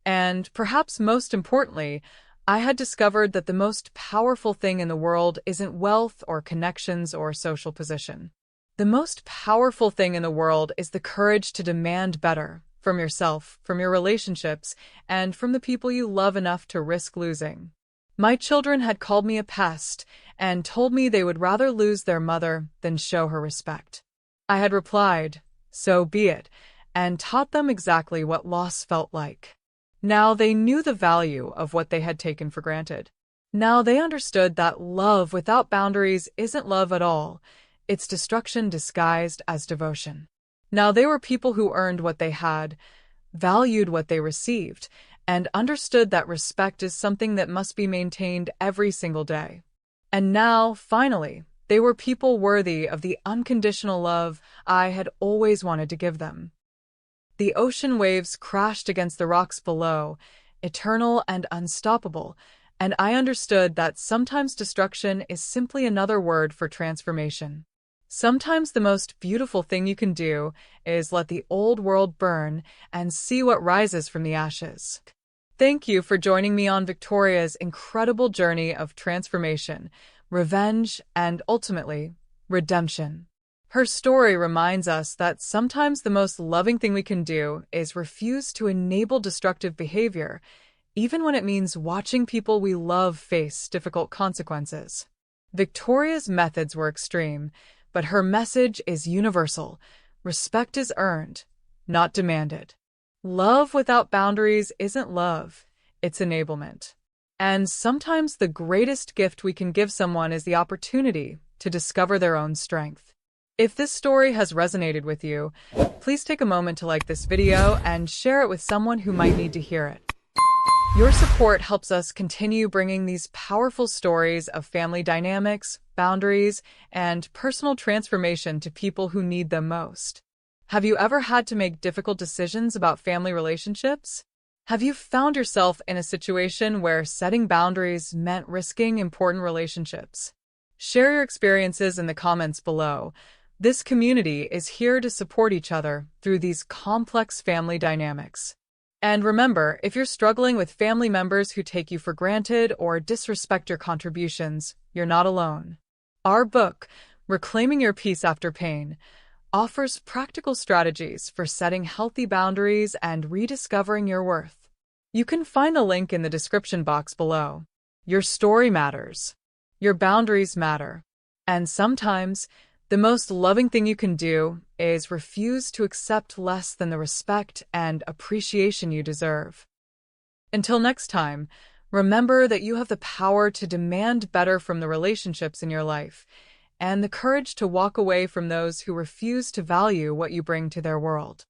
And perhaps most importantly, I had discovered that the most powerful thing in the world isn't wealth or connections or social position. The most powerful thing in the world is the courage to demand better from yourself, from your relationships, and from the people you love enough to risk losing. My children had called me a pest and told me they would rather lose their mother than show her respect. I had replied, "So be it," and taught them exactly what loss felt like. Now they knew the value of what they had taken for granted. Now they understood that love without boundaries isn't love at all. It's destruction disguised as devotion. Now they were people who earned what they had, valued what they received, and understood that respect is something that must be maintained every single day. And now, finally, they were people worthy of the unconditional love I had always wanted to give them. The ocean waves crashed against the rocks below, eternal and unstoppable, and I understood that sometimes destruction is simply another word for transformation. Sometimes the most beautiful thing you can do is let the old world burn and see what rises from the ashes. Thank you for joining me on Victoria's incredible journey of transformation, revenge, and ultimately, redemption. Her story reminds us that sometimes the most loving thing we can do is refuse to enable destructive behavior, even when it means watching people we love face difficult consequences. Victoria's methods were extreme, but her message is universal. Respect is earned, not demanded. Love without boundaries isn't love, it's enablement. And sometimes the greatest gift we can give someone is the opportunity to discover their own strength. If this story has resonated with you, please take a moment to like this video and share it with someone who might need to hear it. Your support helps us continue bringing these powerful stories of family dynamics, boundaries, and personal transformation to people who need them most. Have you ever had to make difficult decisions about family relationships? Have you found yourself in a situation where setting boundaries meant risking important relationships? Share your experiences in the comments below. This community is here to support each other through these complex family dynamics. And remember, if you're struggling with family members who take you for granted or disrespect your contributions, you're not alone. Our book, Reclaiming Your Peace After Pain, offers practical strategies for setting healthy boundaries and rediscovering your worth. You can find the link in the description box below. Your story matters. Your boundaries matter. And sometimes, the most loving thing you can do is refuse to accept less than the respect and appreciation you deserve. Until next time, remember that you have the power to demand better from the relationships in your life, and the courage to walk away from those who refuse to value what you bring to their world.